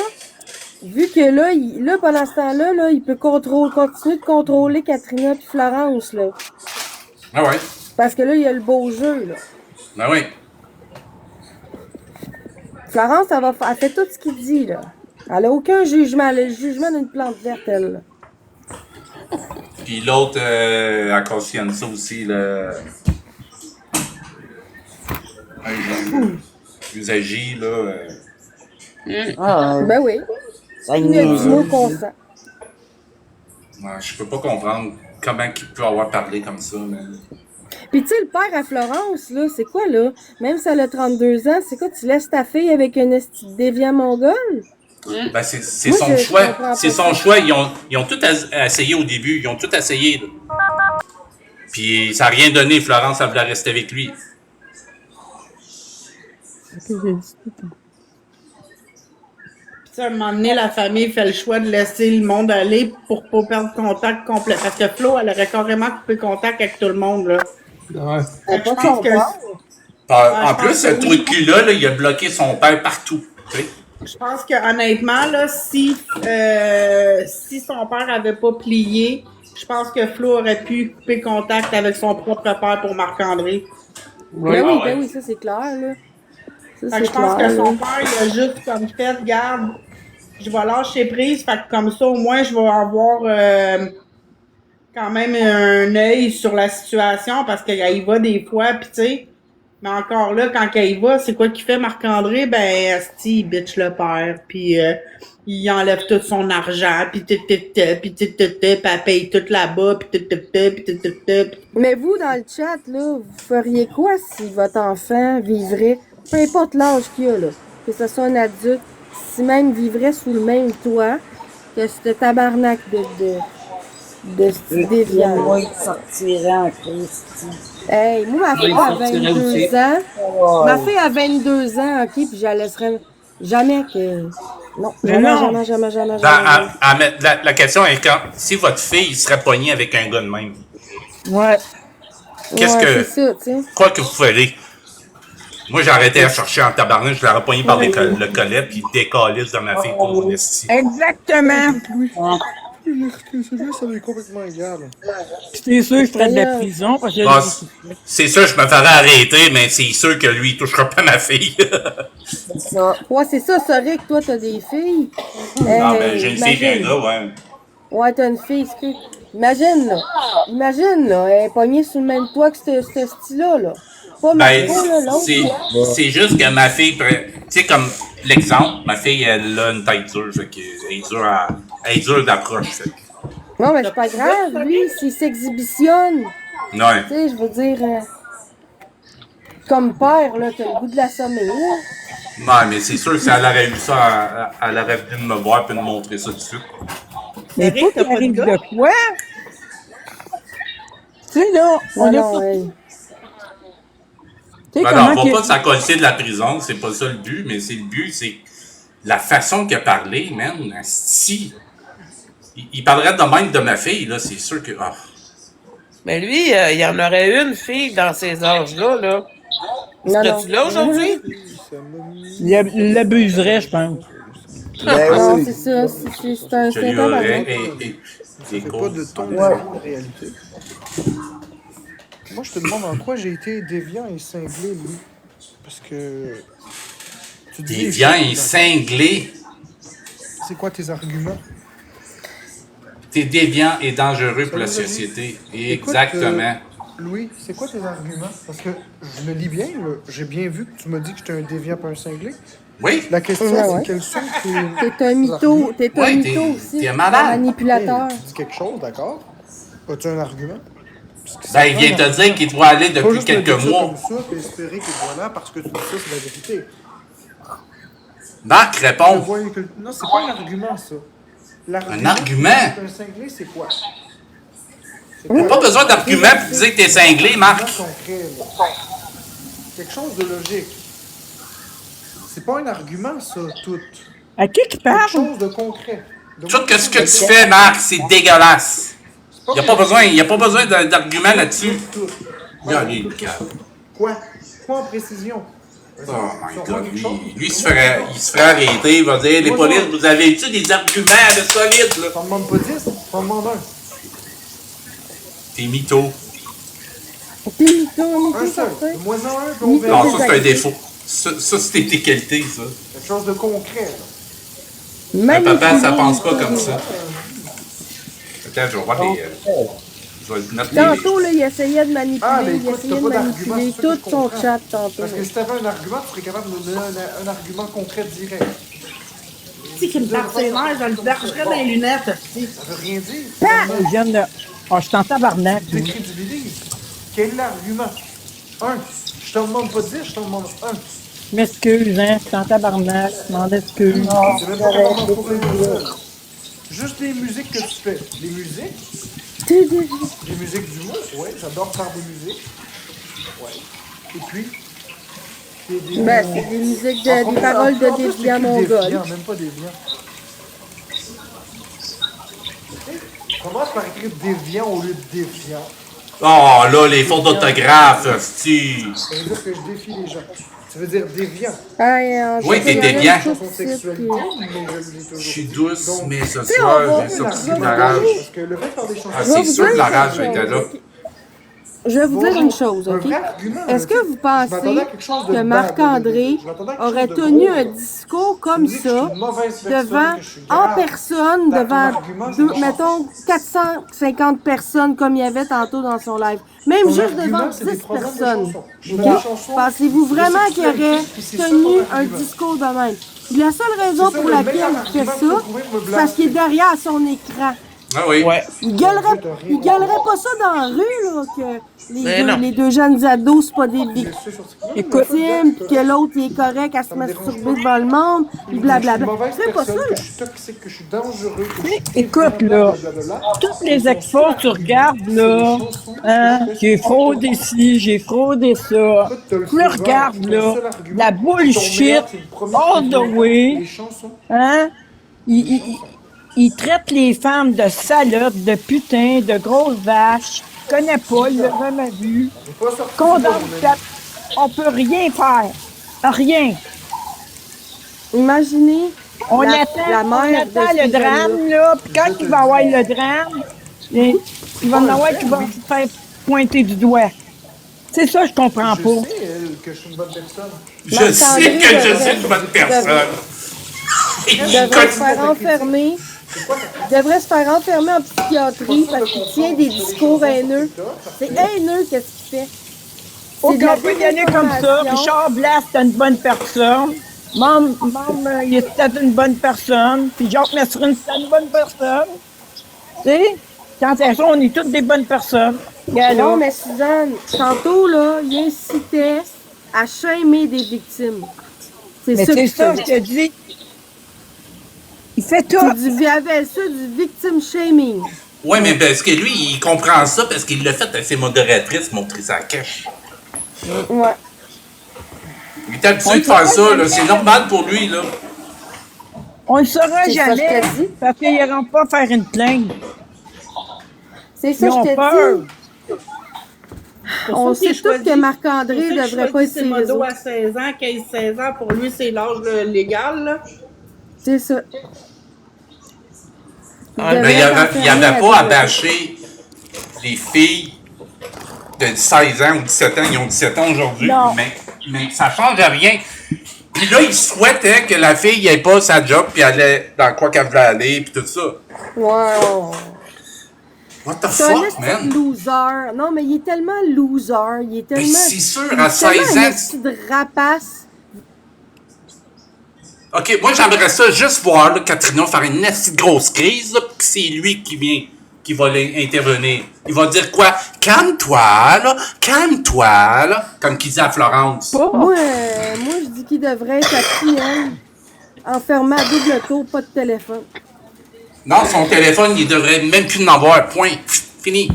vu que là, pendant ce temps-là, là, il peut continuer de contrôler Katrina puis Florence, là. Ah ouais. Parce que là, il y a le beau jeu, là. Ben oui. Florence, elle fait tout ce qu'il dit, là. Elle a aucun jugement. Elle a le jugement d'une plante verte, elle. Là. Puis l'autre, elle cautionne ça aussi, là. Usagie, là. Ben oui. Il y a du mot consent. Ouais, je peux pas comprendre comment il peut avoir parlé comme ça, mais... Puis tu sais, le père à Florence, là, c'est quoi, là? Même si elle a 32 ans, c'est quoi? Tu laisses ta fille avec un esti de déviant mongol? Ben, c'est Moi, son je choix. comprends C'est pas son ça. choix. Ils ont tout essayé au début. Ils ont tout essayé, là. Puis ça n'a rien donné. Florence, elle voulait rester avec lui. Puis, à un moment donné, la famille fait le choix de laisser le monde aller pour pas perdre contact complet. Parce que Flo, elle aurait carrément coupé contact avec tout le monde, là. Fait que je pense que... En plus, ce truc-là, il a bloqué son père partout. Tu sais. Je pense que honnêtement, là, si son père avait pas plié, je pense que Flo aurait pu couper contact avec son propre père pour Marc-André. Ben oui, ça c'est clair, là. Ça, Fait que je pense que son père, il a juste comme fait, regarde, je vais lâcher prise, fait que comme ça, au moins, je vais avoir quand même un œil sur la situation, parce qu'elle y va des fois, pis tu sais, mais encore là, quand elle y va, c'est quoi qu'il fait, Marc-André? Ben, asti, il bitch le père, puis il enlève tout son argent, puis puis elle paye tout là-bas, puis Mais vous, dans le chat, là, vous feriez quoi si votre enfant vivrait, peu importe l'âge qu'il a, là, que ce soit un adulte, si même vivrait sous le même toit que ce tabarnak de déviant. Moi, il sortirait en Christ. Hey, moi, ma fille a 22 ans. Ma fille a 22 ans, OK, puis je la laisserais jamais que... Non, jamais. La question est quand, si votre fille serait pognée avec un gars de même, Ouais. qu'est-ce que... c'est ça, tu sais. Quoi que vous ferez? Moi, j'ai arrêté à chercher en tabarnak, je l'aurais pogné par le collet, puis décalisse de ma fille pour mon esti. Exactement. Celui-là, ça lui est complètement égal. Puis c'est sûr que je ferais de la prison parce que... Bon, c'est sûr, je me ferais arrêter, mais c'est sûr que lui, il touchera pas ma fille. C'est ça. Ouais, c'est ça, c'est vrai que toi, t'as des filles. Non, ben, j'ai une fille et un gars, ouais. Ouais, t'as une fille, excuse. Imagine, là, elle est pognée sur le même toit que ce style-là, là. Pas Ben, Marco, là, l'autre. c'est juste que ma fille, tu sais, comme l'exemple, ma fille, elle a une tête dure, fait qu'elle est dure d'approche, fait que... Non, mais c'est pas grave, lui, s'il s'exhibitionne, Ouais. tu sais, je veux dire, comme père, là, t'as le goût de l'assommer, là. Non, mais c'est sûr que si elle aurait eu ça, elle aurait venu me voir et me montrer ça tout de suite. Mais pas qu'il arrive de quoi? Tu sais, là, on a pas... Tu sais, Ben comment non, on va que... pas s'accoler de la prison, c'est pas ça le but, mais c'est le but, c'est la façon qu'il a parlé, man, si... Il parlerait de même de ma fille, là, c'est sûr que... Oh. Mais lui, il y en aurait une fille dans ces âges-là, là. Serais-tu là aujourd'hui? Il l'abuserait, je pense. Non, c'est ça, c'est un tabarnak. C'est pas de ton de réalité. Moi, je te demande en quoi j'ai été déviant et cinglé, lui. Parce que... Tu dis Déviant et cinglé. C'est quoi tes arguments? T'es déviant et dangereux pour la société. Exactement. Louis, c'est quoi tes arguments? Parce que je le lis bien, là. J'ai bien vu que tu m'as dit que j'étais un déviant pas un cinglé. Oui. La question, Ouais, c'est ouais. quels sont T'es un mytho, aussi. T'es un malade. Manipulateur. Tu dis quelque chose, d'accord? As-tu un argument? Ben, il vient te dire qu'il doit aller depuis quelques mois. Comme ça, puis espérer qu'il soit là parce que tu dis ça, c'est la vérité. Marc, réponds. Non, c'est pas un argument, ça. Un argument? Un cinglé, c'est quoi? Il n'y a pas besoin d'argument pour dire que t'es cinglé, Marc. Quelque chose de logique. C'est pas un argument, ça, tout. À qui parle? Quelque chose de concret. Tout ce que tu fais, Marc, c'est dégueulasse. Il n'y a pas besoin d'argument là-dessus. Quoi? Quoi en précision? Oh my God, lui il se ferait arrêter, il va dire, les polices, vous avez-tu des arguments de solides, là? T'en demandes pas 10, t'en demandes un. T'es mytho. Puis Mito, Un seul. certain. Moins un, puis on verra. Non, ça, c'est un défaut. Ça, c'est tes qualités, ça. Quelque chose de concret, là. Mais papa, ça pense pas comme ça. Attends, je vais voir les... je vais mettre les... Tantôt, là, il essayait de manipuler, Ah, mais il écoute, essayait t'as de pas d'argument, manipuler c'est ça que tout je son comprends. chat tantôt. Parce que si t'avais un argument, tu serais capable de nous donner un argument concret direct. Si qu'il me tape ses nerfs, je le bergerais dans les lunettes. Si. Ça veut rien dire. Je viens de... Oh, je suis en tabarnak. Tu décrédibilises. Quel est l'argument? Un. Je te demande pas 10, je te demande un. Je m'excuse, hein, je suis en tabarnak, je m'en excuse. C'est même pas vraiment pour un seul. Juste les musiques que tu fais. Les musiques? Les musiques d'humour, ouais, j'adore faire des musiques. Ouais. Et puis? Ben, c'est des musiques, des paroles de déviants mongols. Même pas déviants. Commence par écrire déviant au lieu de défiant. Oh, là, les fautes d'orthographe, hostie. Ça veut dire que je défie les gens. Ça veut dire déviant. Oui, t'es déviant. Son sexualité, mais je l'ai toujours. Je suis douce, mais ce on soir, va- j'ai sorti on de va- la rage. Parce que le fait de faire des chansons... Ah, c'est sûr que la rage était là. Je vais vous dire une chose, OK? Est-ce que vous pensez que Marc-André aurait tenu un discours comme ça devant, en personne, devant, mettons, 450 personnes comme il y avait tantôt dans son live? Même juste devant 10 personnes. OK? Pensez-vous vraiment qu'il aurait tenu un discours de même? La seule raison pour laquelle il fait ça, c'est parce qu'il est derrière son écran. Ah oui. Ouais. Il gueulerait pas ça dans la rue, là, que Mais non. les deux jeunes ados, c'est pas des victimes, puis que l'autre, il est correct à se masturber devant le monde, puis blablabla. C'est pas ça, là. Que je suis toxique, que je suis dangereux. Écoute, là, toutes les expos, tu regardes, là, hein, j'ai fraudé ici, j'ai fraudé ça. Tu le regardes, là, la bullshit, all the way, hein, il traite les femmes de salopes, de putains, de grosses vaches, il connaît pas, il l'a jamais vu. Condamne, on peut rien faire, rien. Imaginez On la attend mère de le ces drame, jeunes-là. là, puis quand il va avoir le drame, il va en avoir qui vont se faire pointer du doigt. C'est ça, je comprends pas. Je sais, elle, que je suis une bonne personne. Je sais que je suis une bonne personne. Il devrait se faire enfermer. Il devrait se faire enfermer en psychiatrie parce qu'il tient des discours haineux. C'est haineux, qu'est-ce qu'il fait? Ok, on peut y aller comme ça. désinformation. Richard Blas, c'est une bonne personne. Mam, il est peut-être une bonne personne. Puis Jacques Mesrine, c'est une bonne personne. Tu sais, quand c'est ça, on est toutes des bonnes personnes. Regarde, Non, là. mais Suzanne, tantôt, là, il incitait à shamer des victimes. Mais C'est ça c'est qu'il ça, je faisait. te dis. Il fait tout. Il y avait ça du victim shaming. Ouais, mais parce que lui, il comprend ça parce qu'il l'a fait avec ses modératrices, montrer sa cache. Ouais. Il est habitué de faire ça, là. C'est normal pour lui, là. On le saura C'est ça, jamais. je te dis. Parce qu'ils n'iront pas faire une plainte. C'est ça, Ils je ont te peur. dis. On sait tous que Marc-André ne devrait pas être ses ses modos réseaux. à 16 ans, 15-16 ans, pour lui, c'est l'âge légal, là. C'est ça. Mais il n'y avait pas à bâcher les filles de 16 ans ou 17 ans, ils ont 17 ans aujourd'hui, Non. mais ça change rien. Puis là, il souhaitait que la fille n'ait pas sa job, puis allait dans quoi qu'elle voulait aller, puis tout ça. Wow. What the C'est un fuck, esti man? de loser. Non, mais il est tellement loser. Il est tellement. c'est sûr, il à est tellement 16 un ans, esti de rapace. OK, moi, j'aimerais ça juste voir là, Katrina faire une assez grosse crise, là, puis c'est lui qui va intervenir. Il va dire quoi? Calme-toi, là, comme qu'il dit à Florence. Moi, je dis qu'il devrait être assis, hein, enfermé à double tour, pas de téléphone. Non, son téléphone, il devrait même plus en avoir. Point. Fini.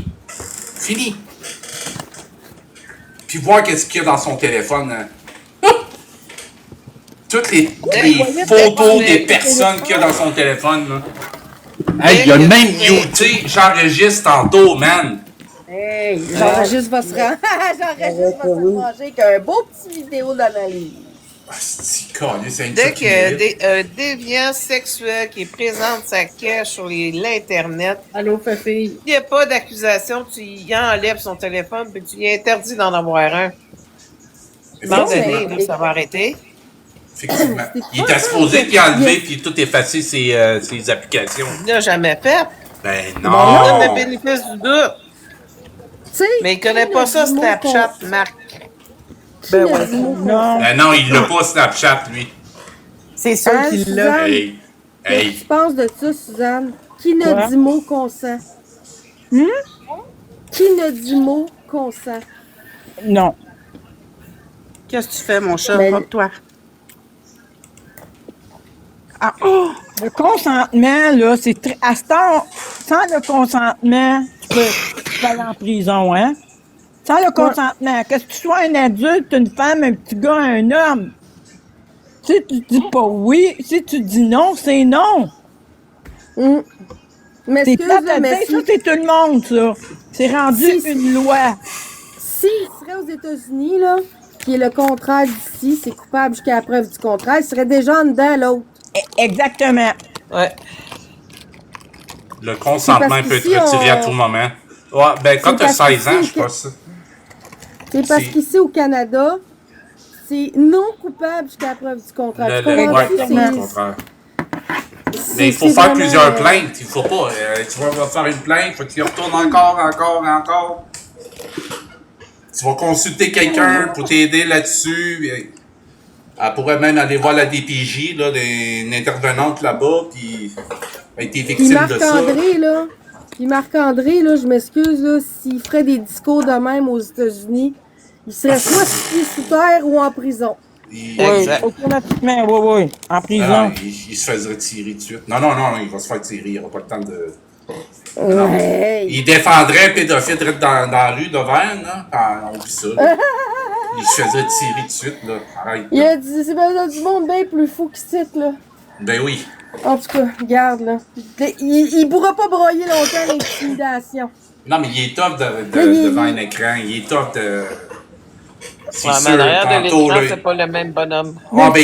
Puis voir qu'est-ce qu'il y a dans son téléphone. Hein. Toutes les photos des personnes qu'il y a dans son téléphone. Là. Hey, il a même muté. J'enregistre tantôt, man. Hey, Jean-Régis va se rendre. Jean-Régis va se manger avec un beau petit vidéo d'analyse. C'est Dès qu'un déviant sexuel qui présente sa cache sur l'Internet, allô, Fafi, il n'y a pas d'accusation, tu y enlèves son téléphone puis tu lui interdis d'en avoir un. Ça va arrêter. Effectivement. Il était supposé puis enlever puis tout effacer ses applications. Il l'a jamais fait. Ben On non! donne le bénéfice du doute. Mais il connaît pas ça, Snapchat, Marc. Ben ouais. Non. Ben non, il l'a pas Snapchat, lui. C'est sûr qu'il l'a. Hey. Qu'est-ce que tu penses de ça, Suzanne? Qui ne Quoi? dit mot consent? Qui ne dit mot consent? Non. Qu'est-ce que tu fais, mon chat? Ben, Hop-toi. Ah, oh, le consentement, là, c'est très. À ce temps, sans le consentement, tu peux aller en prison, hein? Sans le consentement, que tu sois un adulte, une femme, un petit gars, un homme. Si tu dis pas oui, si tu dis non, c'est non. Mais c'est plate à dire, ça, c'est tout le monde, ça. C'est rendu une loi. S'il serait aux États-Unis, là, qui est le contraire d'ici, c'est coupable jusqu'à la preuve du contraire, il serait déjà en dedans, l'autre. Exactement. Ouais. Le consentement peut être retiré à tout moment. Ouais, ben quand tu as 16 ans, je pense. C'est parce qu'ici, au Canada, c'est non coupable jusqu'à la preuve du contraire. Le contraire. Mais il faut faire plusieurs plaintes. Il faut pas. Tu vas faire une plainte, faut que tu y retournes encore. Tu vas consulter quelqu'un pour t'aider là-dessus. Elle pourrait même aller voir la DPJ, là, une intervenante là-bas, puis elle a été victime de ça. Puis Marc-André, là, je m'excuse, là, s'il ferait des discours de même aux États-Unis, il serait soit sous terre ou en prison. Exact. Automatiquement, oui, en prison. Il se faisait tirer tout de suite. Non, il va se faire tirer, il n'aura pas le temps de... Ouais. Il défendrait un pédophile dans la rue d'Auvergne, là. On vit ça, là. Il se faisait tirer tout de suite, là. Arrête. Il a dit, c'est pas du monde bien plus fou qu'il cite, là. Ben oui. En tout cas, regarde, là. Il pourra pas broyer longtemps l'intimidation. Non, mais il est top devant un écran. Il est top de... C'est mais sûr, en arrière de tantôt, l'écran, là... c'est pas le même bonhomme. Ah, ben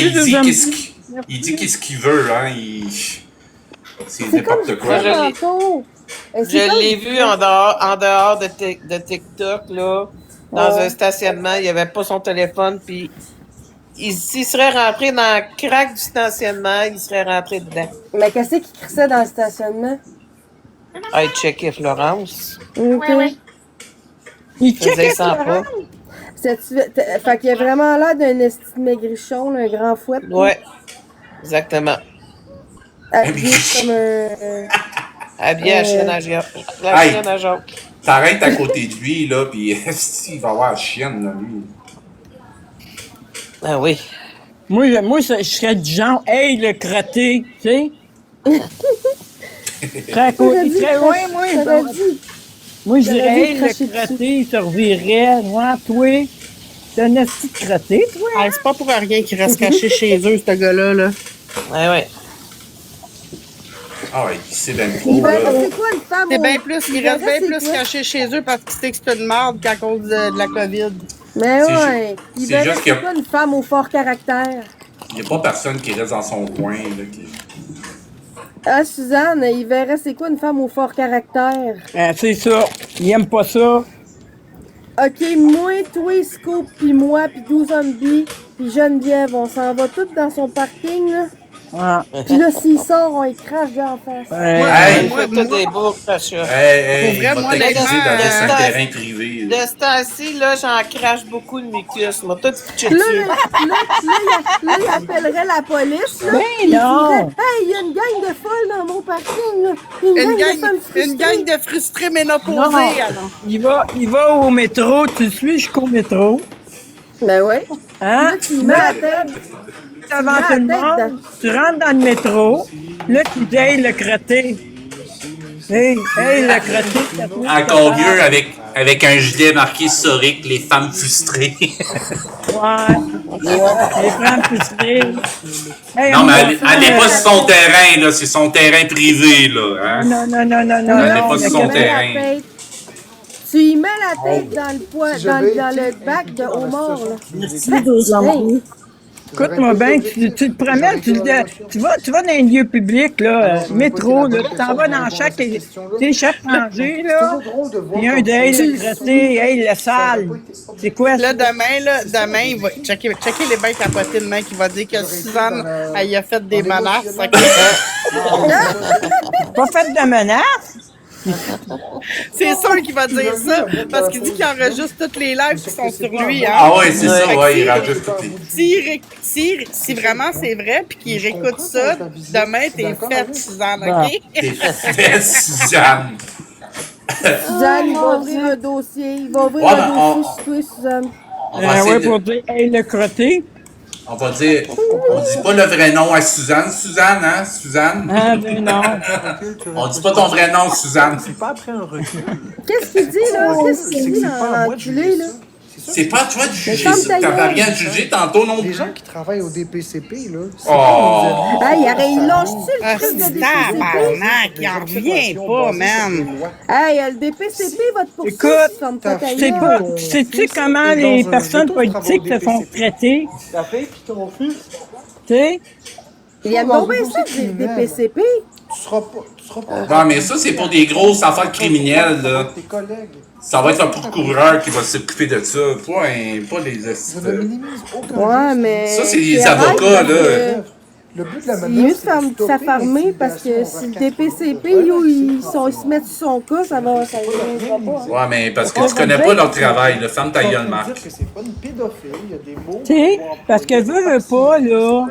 il dit qu'est-ce qu'il veut, hein. C'est n'importe quoi. Je l'ai vu en dehors de TikTok, là. Dans un stationnement, il n'y avait pas son téléphone, puis s'il serait rentré dans le crack du stationnement, il serait rentré dedans. Mais qu'est-ce qu'il crissait dans le stationnement? Ah, il checkait Florence. Oui. Il checkait Florence? Fait qu'il a vraiment l'air d'un esti de maigrichon, là, un grand fouet. Ouais, exactement. Habillé comme un... Habillé à chienne à Jacques. T'arrêtes à côté de lui, là, pis il va avoir la chienne, là, lui. Ah oui. Moi, je serais du genre, hey, le crotté, tu sais? Très loin, moi. Moi, je dirais, hey, le crotté, il se revirait. Moi, toi, t'es un esti de crotté, toi. Ah, c'est pas pour rien qu'il reste caché chez eux, ce gars-là, là. Ouais. Ah ouais, c'est bien trop, là. C'est quoi une femme? C'est bien plus, il reste bien plus caché chez eux parce qu'il sait que c'est une merde qu'à cause de la COVID. Mais ouais, il verrait juste qu'il y a... c'est quoi une femme au fort caractère? Il n'y a pas personne qui reste dans son coin, là, Ah, Suzanne, il verrait c'est quoi une femme au fort caractère? C'est ça. Il aime pas ça. Ok, moi, toi, Scoop, puis moi, puis 12 zombies, puis Geneviève, on s'en va toutes dans son parking, là. Puis là, s'il sort, on y crache d'en face. Moi, tout est beau, ça. Il va t'accuser d'aller sur un terrain privé. De ce temps-ci, là, j'en crache beaucoup de mucus. Moi, tout là, il appellerait la police, là. Mais non! Hey, il y a une gang de folles dans mon parking, là. Une gang de frustrés ménopausés, alors. Il va au métro, tu le suis jusqu'au métro. Ben ouais. Hein? Là, tu mets la tête. Avant tout le monde, tu rentres dans le métro, là, tu dis, hey, le crotté. Hey, le crotté. Encore mieux avec un gilet marqué historique, les femmes frustrées. Les femmes frustrées. Hey, non, mais elle n'est pas sur son terrain, là, c'est son terrain privé, là. Hein? Non. Elle n'est pas sur son terrain. Tu y mets la tête dans le poids, dans le bac de homard, là. Écoute-moi bien, tu te promènes, tu vas dans un lieu public, là, métro, là, tu t'en vas dans chaque rangée, là, il y a un d'œil, le crotté, hey, la salle. C'est quoi ça? Là, demain, il va checker les bains capotés demain, qui va dire que Suzanne, elle y a fait des menaces. Pas fait de menaces? C'est sûr qu'il va dire ça, parce qu'il dit qu'il enregistre toutes les lives qui sont sur lui. Hein? Ah ouais, c'est ça, ouais, il enregistre toutes les... Si vraiment c'est vrai, puis qu'il réécoute ça, demain, t'es faite, Suzanne, OK? T'es faite, Suzanne. Suzanne, il va ouvrir un dossier. Il va ouvrir Ouais, un dossier sur toi, Suzanne. On va essayer pour dire, hey, le crotté. On va dire, on dit pas le vrai nom à Suzanne. Suzanne, hein? Suzanne? Ah, ben non. On dit pas ton vrai nom, Suzanne. C'est pas après un recul. Qu'est-ce qu'il dit, là? Qu'est-ce qu'il dit dans l'enculé, là? C'est pas à toi de juger ça. T'avais rien à juger tantôt non plus. Les gens qui travaillent au DPCP, là, c'est Oh! Hey, il lâche-tu le truc de DPCP? Tabarnak, il en revient pas, man. Hey, le DPCP va te poursuivre. Écoute, sais-tu comment les personnes politiques se font traiter? Ta fille pis ton fils, Tu sais? Il y a bien ça, des DPCP. tu seras pas. Non, mais ça, c'est pour des grosses affaires criminelles, là. Tes collègues. Ça va être un procureur qui va s'occuper de ça. Pas les Je ne minimise aucun Ouais, mais. Ça, c'est les avocats, là. Le but de la Il est mieux de s'affarmer parce que si le DPCP, ils se mettent sur son cas, ça va pas. Ouais, mais parce que tu connais pas leur travail, là. Ferme ta gueule, Marc. dire que c'est pas une pédophile, il y a des mots. Tu sais? Parce que veux pas, là.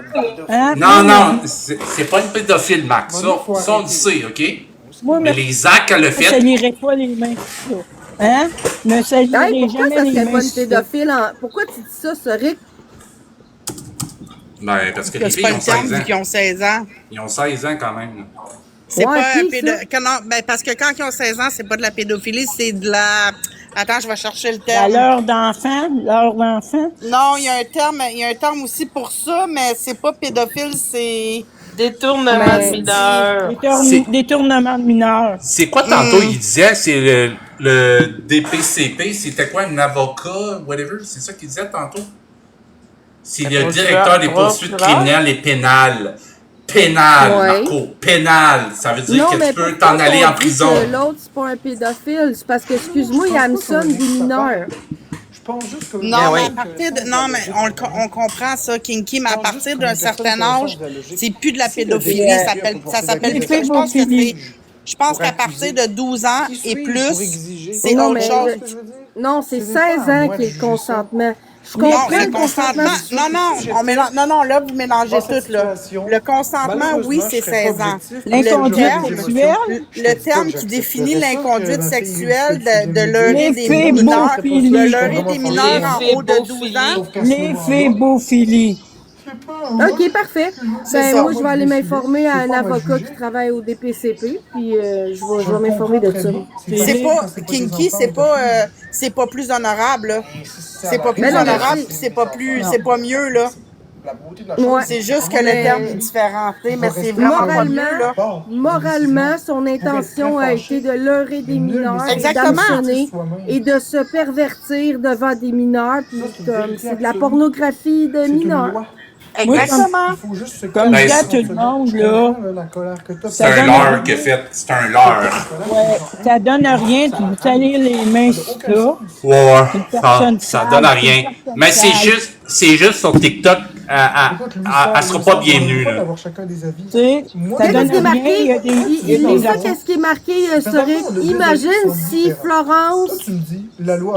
Hein? Non, c'est pas une pédophile, Marc. Ça, on le sait, OK? Moi, Mais les actes qu'elle a je fait. salirais pas les mains. Hein? Ne salirais Hey, pourquoi jamais ça les serait mains. pas une pédophile? Pourquoi tu dis ça, Rick? Ben, parce que les C'est filles pas ont une terme 16 ans. vu qu'ils ont 16 ans. Ils ont 16 ans quand même. Là. C'est Ouais, pas puis parce que quand ils ont 16 ans, c'est pas de la pédophilie, c'est de la... Attends, je vais chercher le terme. L'heure d'enfant? Non, il y a un terme aussi pour ça, mais c'est pas pédophile, c'est... Détournement de mineurs. Détournement de mineurs. C'est quoi tantôt, il disait, c'est le DPCP, c'était quoi, un avocat, whatever, c'est ça qu'il disait tantôt? C'est le directeur des poursuites criminelles et pénales. Pénal, Ouais. Marco, pénal. Ça veut dire que tu peux t'en aller en prison. L'autre, c'est pas un pédophile. C'est parce que, excuse-moi, il hameçonne des mineurs. Je pense juste que... Non, mais à partir de... Non, mais on comprend ça, Kinky, mais à partir d'un certain âge, c'est plus de la pédophilie, ça s'appelle... Je pense qu'à partir de 12 ans et plus, c'est Non, autre mais chose. Non, c'est 16 ans qui est le consentement. Je Non, comprends le consentement. Non, là, vous mélangez tout, là. Le consentement, oui, c'est 16 ans. L'inconduite sexuelle? Le terme qui définit l'inconduite sexuelle de leurrer des L'éphébophile. mineurs, de leurrer des mineurs en haut de 12 ans. L'éphébophie. OK, parfait. C'est Ben, ça. moi, je vais aller m'informer à un avocat qui travaille au DPCP, puis je vais m'informer de ça. C'est pas, Kinky, c'est pas plus honorable, là. C'est pas plus Mais non, mais honorable, puis c'est pas mieux, là. Ouais. C'est juste que le terme est différent, tu sais, mais c'est vraiment pas mieux, là. Moralement, son intention a été de leurrer des mineurs, Exactement. d'hameçonner et de se pervertir devant des mineurs, puis comme c'est de la pornographie de mineurs. Exactement. Comme je dis à tout le monde, là. C'est un leurre qu'il a fait. C'est un leurre. Ouais, ça donne rien, tu veux salir les mains sur ça. Ouais, ça donne à rien. Mais c'est juste sur TikTok, elle sera pas bienvenue, là. Tu sais, ça donne rien, il y a des Qu'est-ce qui est marqué, Soric? Imagine si Florence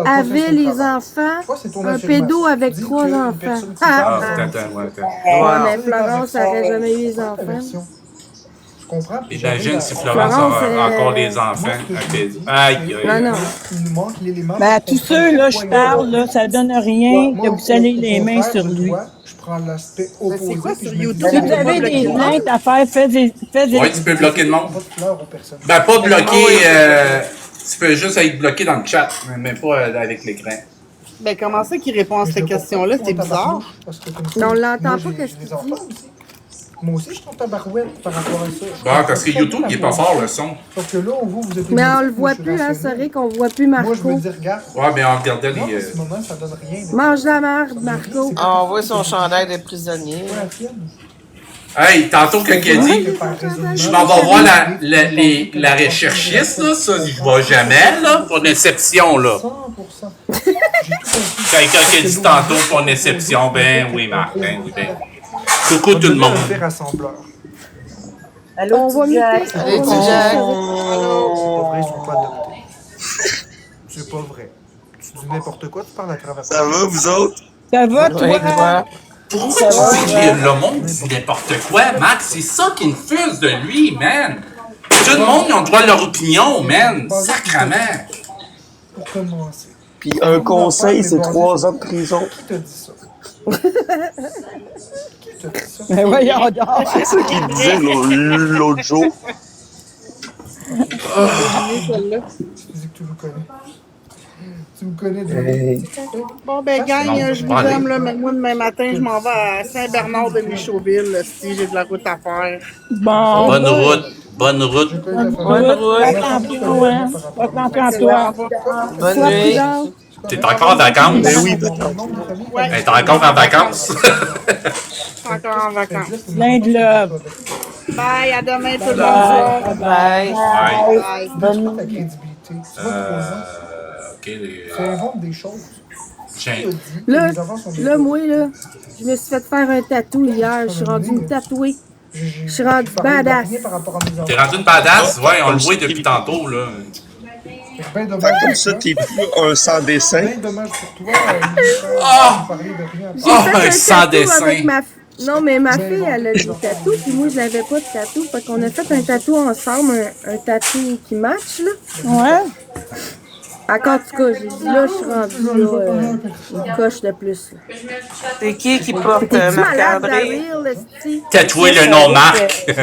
avait les enfants, un pédo avec 3 enfants. Ah, attends, ouais, attends. Ouais, mais Florence n'aurait jamais eu les enfants. Je comprends. Imagine si Florence a encore des enfants. Aïe, aïe. Non. Ben, tous ceux, là, je parle, là, ça donne rien de vous salir les mains sur lui. Je prends l'aspect opposé. C'est quoi sur YouTube? Si vous avez des plaintes à faire, faites des... Ouais, tu peux bloquer le monde. Ben, pas bloquer, tu peux juste être bloqué dans le chat, mais pas avec l'écran. Ben, comment ça qu'il répond à cette question-là? C'est bizarre. Non, on l'entend pas, qu'est-ce qu'il dit? Moi aussi, je suis en tabarouette par rapport à ça. Bon, parce que YouTube, il est pas fort, le son. Sauf que là, vous êtes... Mais on le voit plus, hein, c'est vrai qu'on voit plus Marco. Moi, je me dis, regarde. Ouais, mais on regardait Non, les... mais ce moment, ça donne rien. Mange la merde, Marco. On voit son chandail de prisonnier. Hey, tantôt, quand il a dit, je m'en vais voir la recherchiste, là, ça, je vois jamais, là, pour une exception, là. 100%. Quelqu'un qui a dit tantôt pour une exception, ben oui, Marc, ben oui, ben. Coucou tout le monde. Allô, On va Jack. muter. Allez, petit Jack. C'est pas vrai, ils sont pas adoptés. C'est pas vrai. Tu dis n'importe quoi, tu parles à travers. Ça va, vous autres? Ça va, toi? Ouais, toi. Pourquoi tu dis que le monde dit n'importe quoi, Max? C'est ça qui me fuse de lui, man. Tout le monde a le droit à leur opinion, man. Sacrement. Pour commencer. Puis un conseil, c'est 3 ans de prison. Qui t'a dit ça? Qui t'a dit ça? Mais voyons donc. C'est ça qu'il disait l'autre jour. Tu dis que tu me connais. Tu me connais de... Bon, ben, gang, Non, je vous pas aller. aime, là, mais moi, demain matin, je m'en vais à Saint-Bernard-de-Michauville, si j'ai de la route à faire. Bon. Bonne route. Bonne route. Bonne route. Fais attention, hein. Fais attention à toi. Bonne nuit. T'es encore en vacances? Ben oui, Hey, t'es encore en vacances? Encore en vacances. Plein de love. Bye, à demain, tout le Bye. monde. Bye. Bye. Bonne ta crédibilité. Tu vois, Ok, les... tu inventes des choses. Tiens. Là, moi, là, je me suis fait faire un tatou hier. Je suis rendue une tatouée. Je suis rendue badass. T'es rendu une badass? Ouais, on le voit depuis tantôt, là. Ben Fait dommage. que comme ça, t'es plus un sans dessin. Ben dommage pour toi. Parler de rien. J'ai fait un sans tatou dessin. avec ma Non, mais ma fille, elle a des tatous, puis moi, je n'avais pas de tatou. Fait qu'on a fait un tatou ensemble, un tatou qui match, là. Ouais. En tout cas, j'ai dit, là, je suis rendue, là, une coche de plus, là. C'est qui porte T'es-tu malade Marc-André? d'arrire, le style? Tatouer le nom Marc. Qui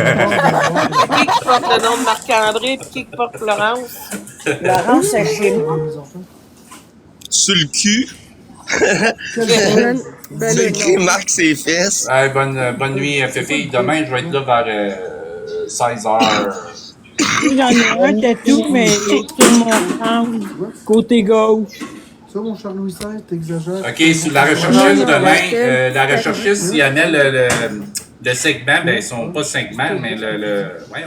porte le nom de Marc-André puis qui porte Florence? Laurence, c'est chez nous. Sur le cul. Ben, C'est écrit Marc ses fesses. Hey, bonne nuit, Fifi. Demain, je vais être là vers 16h. J'en ai un tatou, mais sur mon crâne, côté gauche. Ça, mon cher Louis XVI, t'exagères. OK, sur la recherchiste demain, la recherchiste, si elle met le segment, ben, ils sont pas segments, mais voyons.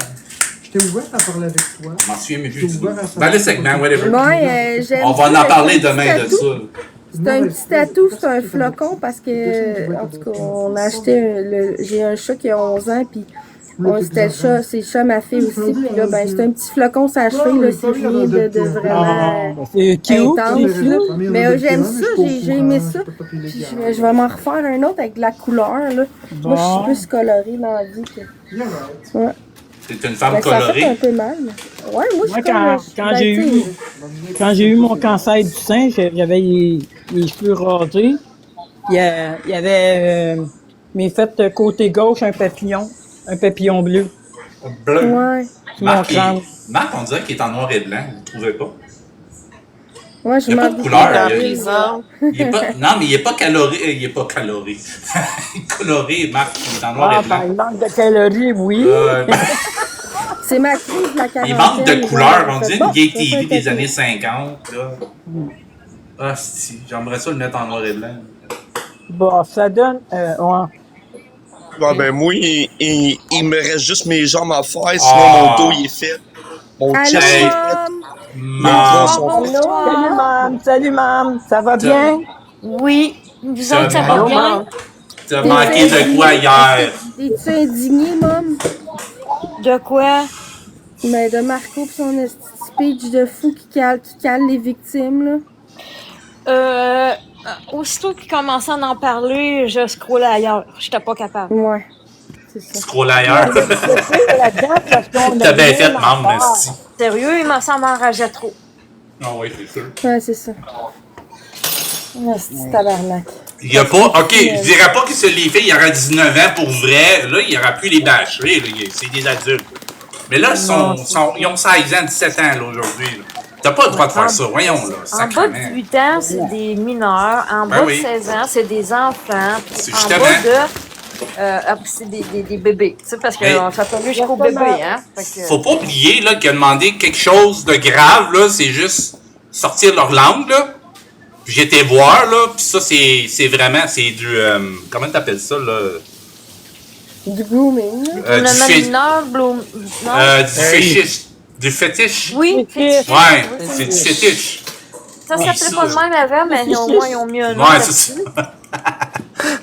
J'étais ouvert à parler avec toi. Je m'en souviens, mais plus du tout. Ben, le segment, whatever. Ouais, j'aime On va ça, en parler le petit demain de tatou. ça. C'est un petit tatou, c'est un flocon parce que, en tout cas, on a acheté, j'ai un chat qui a 11 ans, puis c'était le chat, c'est le chat ma fille aussi, puis là, ben, c'est un petit flocon sur la cheville, là, c'est rien de vraiment C'est cute. intense, c'est là. cute. Mais j'aime ça, j'ai aimé ça. Puis je vais m'en refaire un autre avec de la couleur, là. Moi, je suis plus colorée dans la vie que... Ouais. C'est une femme Ben, ça fait un colorée. peu mal. Ouais, moi, je suis Moi, quand j'ai eu mon cancer du sein, j'avais les cheveux rasés. Il y avait mes fêtes côté gauche un papillon bleu. Bleu. Ouais. Sur mon Marc, crâne. Marc, on dirait qu'il est en noir et blanc. Vous ne trouvez pas? Ouais, je Il n'y a pas m'en de couleur. Prison. Non, mais il n'est pas caloré. Il n'est pas caloré. Il est coloré, Marc. Il est en noir Ah, et blanc. ben, il manque de calories, oui. C'est ma crise de la quarantaine. Il manque de couleurs. On Fait dirait bon, une vieille ça fait un TV des tatou. années 50. Là. Ah, si. J'aimerais ça le mettre en noir et blanc. Bon, ça donne... ouais. Bon, ben moi, il me reste juste mes jambes à faire, sinon Ah. mon dos il est fait. Mon Allô, chest est fait. Mom? Mes bras sont faits. Salut, mam. Salut, mam. Ça va bien? Oui. Vous Ça autres, ça va va bien? T'as manqué de quoi hier? Es-tu indigné, Mom? De quoi? Mais de Marco pis son esti de speech de fou qui cale les victimes, là. Aussitôt qu'il commençait à en parler, je scrollais ailleurs. J'étais pas capable. Ouais. C'est ça. Scroll ailleurs. T'as bien fait, maman, merci. Sérieux, ça m'enrageait trop. Ah oui, c'est sûr. Ouais, c'est ça. Esti tabarnak. Il y a pas. OK, je dirais pas que c'est les filles, il y aura 19 ans pour vrai. Là, il n'y aura plus les bâcheries. C'est des adultes. Mais là, ils ont 16 ans, 17 ans là, aujourd'hui. Là. T'as pas le droit de faire ça. Voyons, là. En bas Sacrément. de 18 ans, c'est des mineurs. En Ben bas oui. de 16 ans, c'est des enfants. Puis C'est en justement. bas c'est des bébés. Tu sais, parce Mais- qu'on s'attend jusqu'au bébé, hein. Fait que- Faut pas oublier là, qu'il a demandé quelque chose de grave, là, c'est juste sortir leur langue, là. Puis j'étais voir, là, puis ça, c'est vraiment, c'est du... comment t'appelles ça, là? Du grooming. Du fait- mineur, Bloom. Non? du fétiche. Du fétiche? Oui, fétiche. Ouais, Oui, c'est du fétiche. Ça Oui, s'appelait ça. pas de même avant, mais au moins, ils ont mis un nom. Ouais, c'est ça.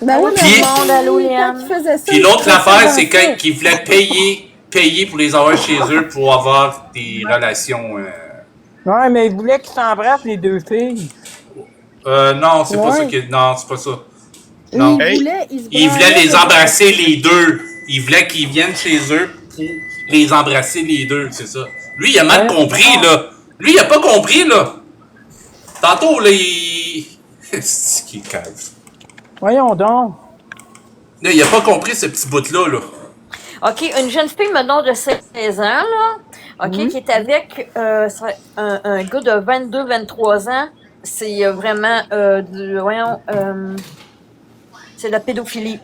Ben oui, Puis- mais Monde, allô, quand Léane. il faisait ça, Puis il l'autre faisait affaire, ça c'est dans ça. qu'ils voulaient payer pour les avoir chez eux pour avoir des relations... Ouais, mais il voulait qu'ils s'embrassent, les deux filles. non, c'est pas Ouais. ça que... Non, c'est pas ça. Il Non. voulait, il se Il voulait branlait les de- embrasser les deux. Il voulait qu'ils viennent chez eux pour les embrasser les deux, c'est ça. Lui, il a mal compris, là. Lui, il a pas compris, là. Tantôt, là, il... C'est qui est cave. Voyons donc. Là, il a pas compris ce petit bout-là, là. OK, une jeune fille menant de 16 ans, là, OK, qui est avec un gars de 22-23 ans. C'est vraiment c'est la pédophilie.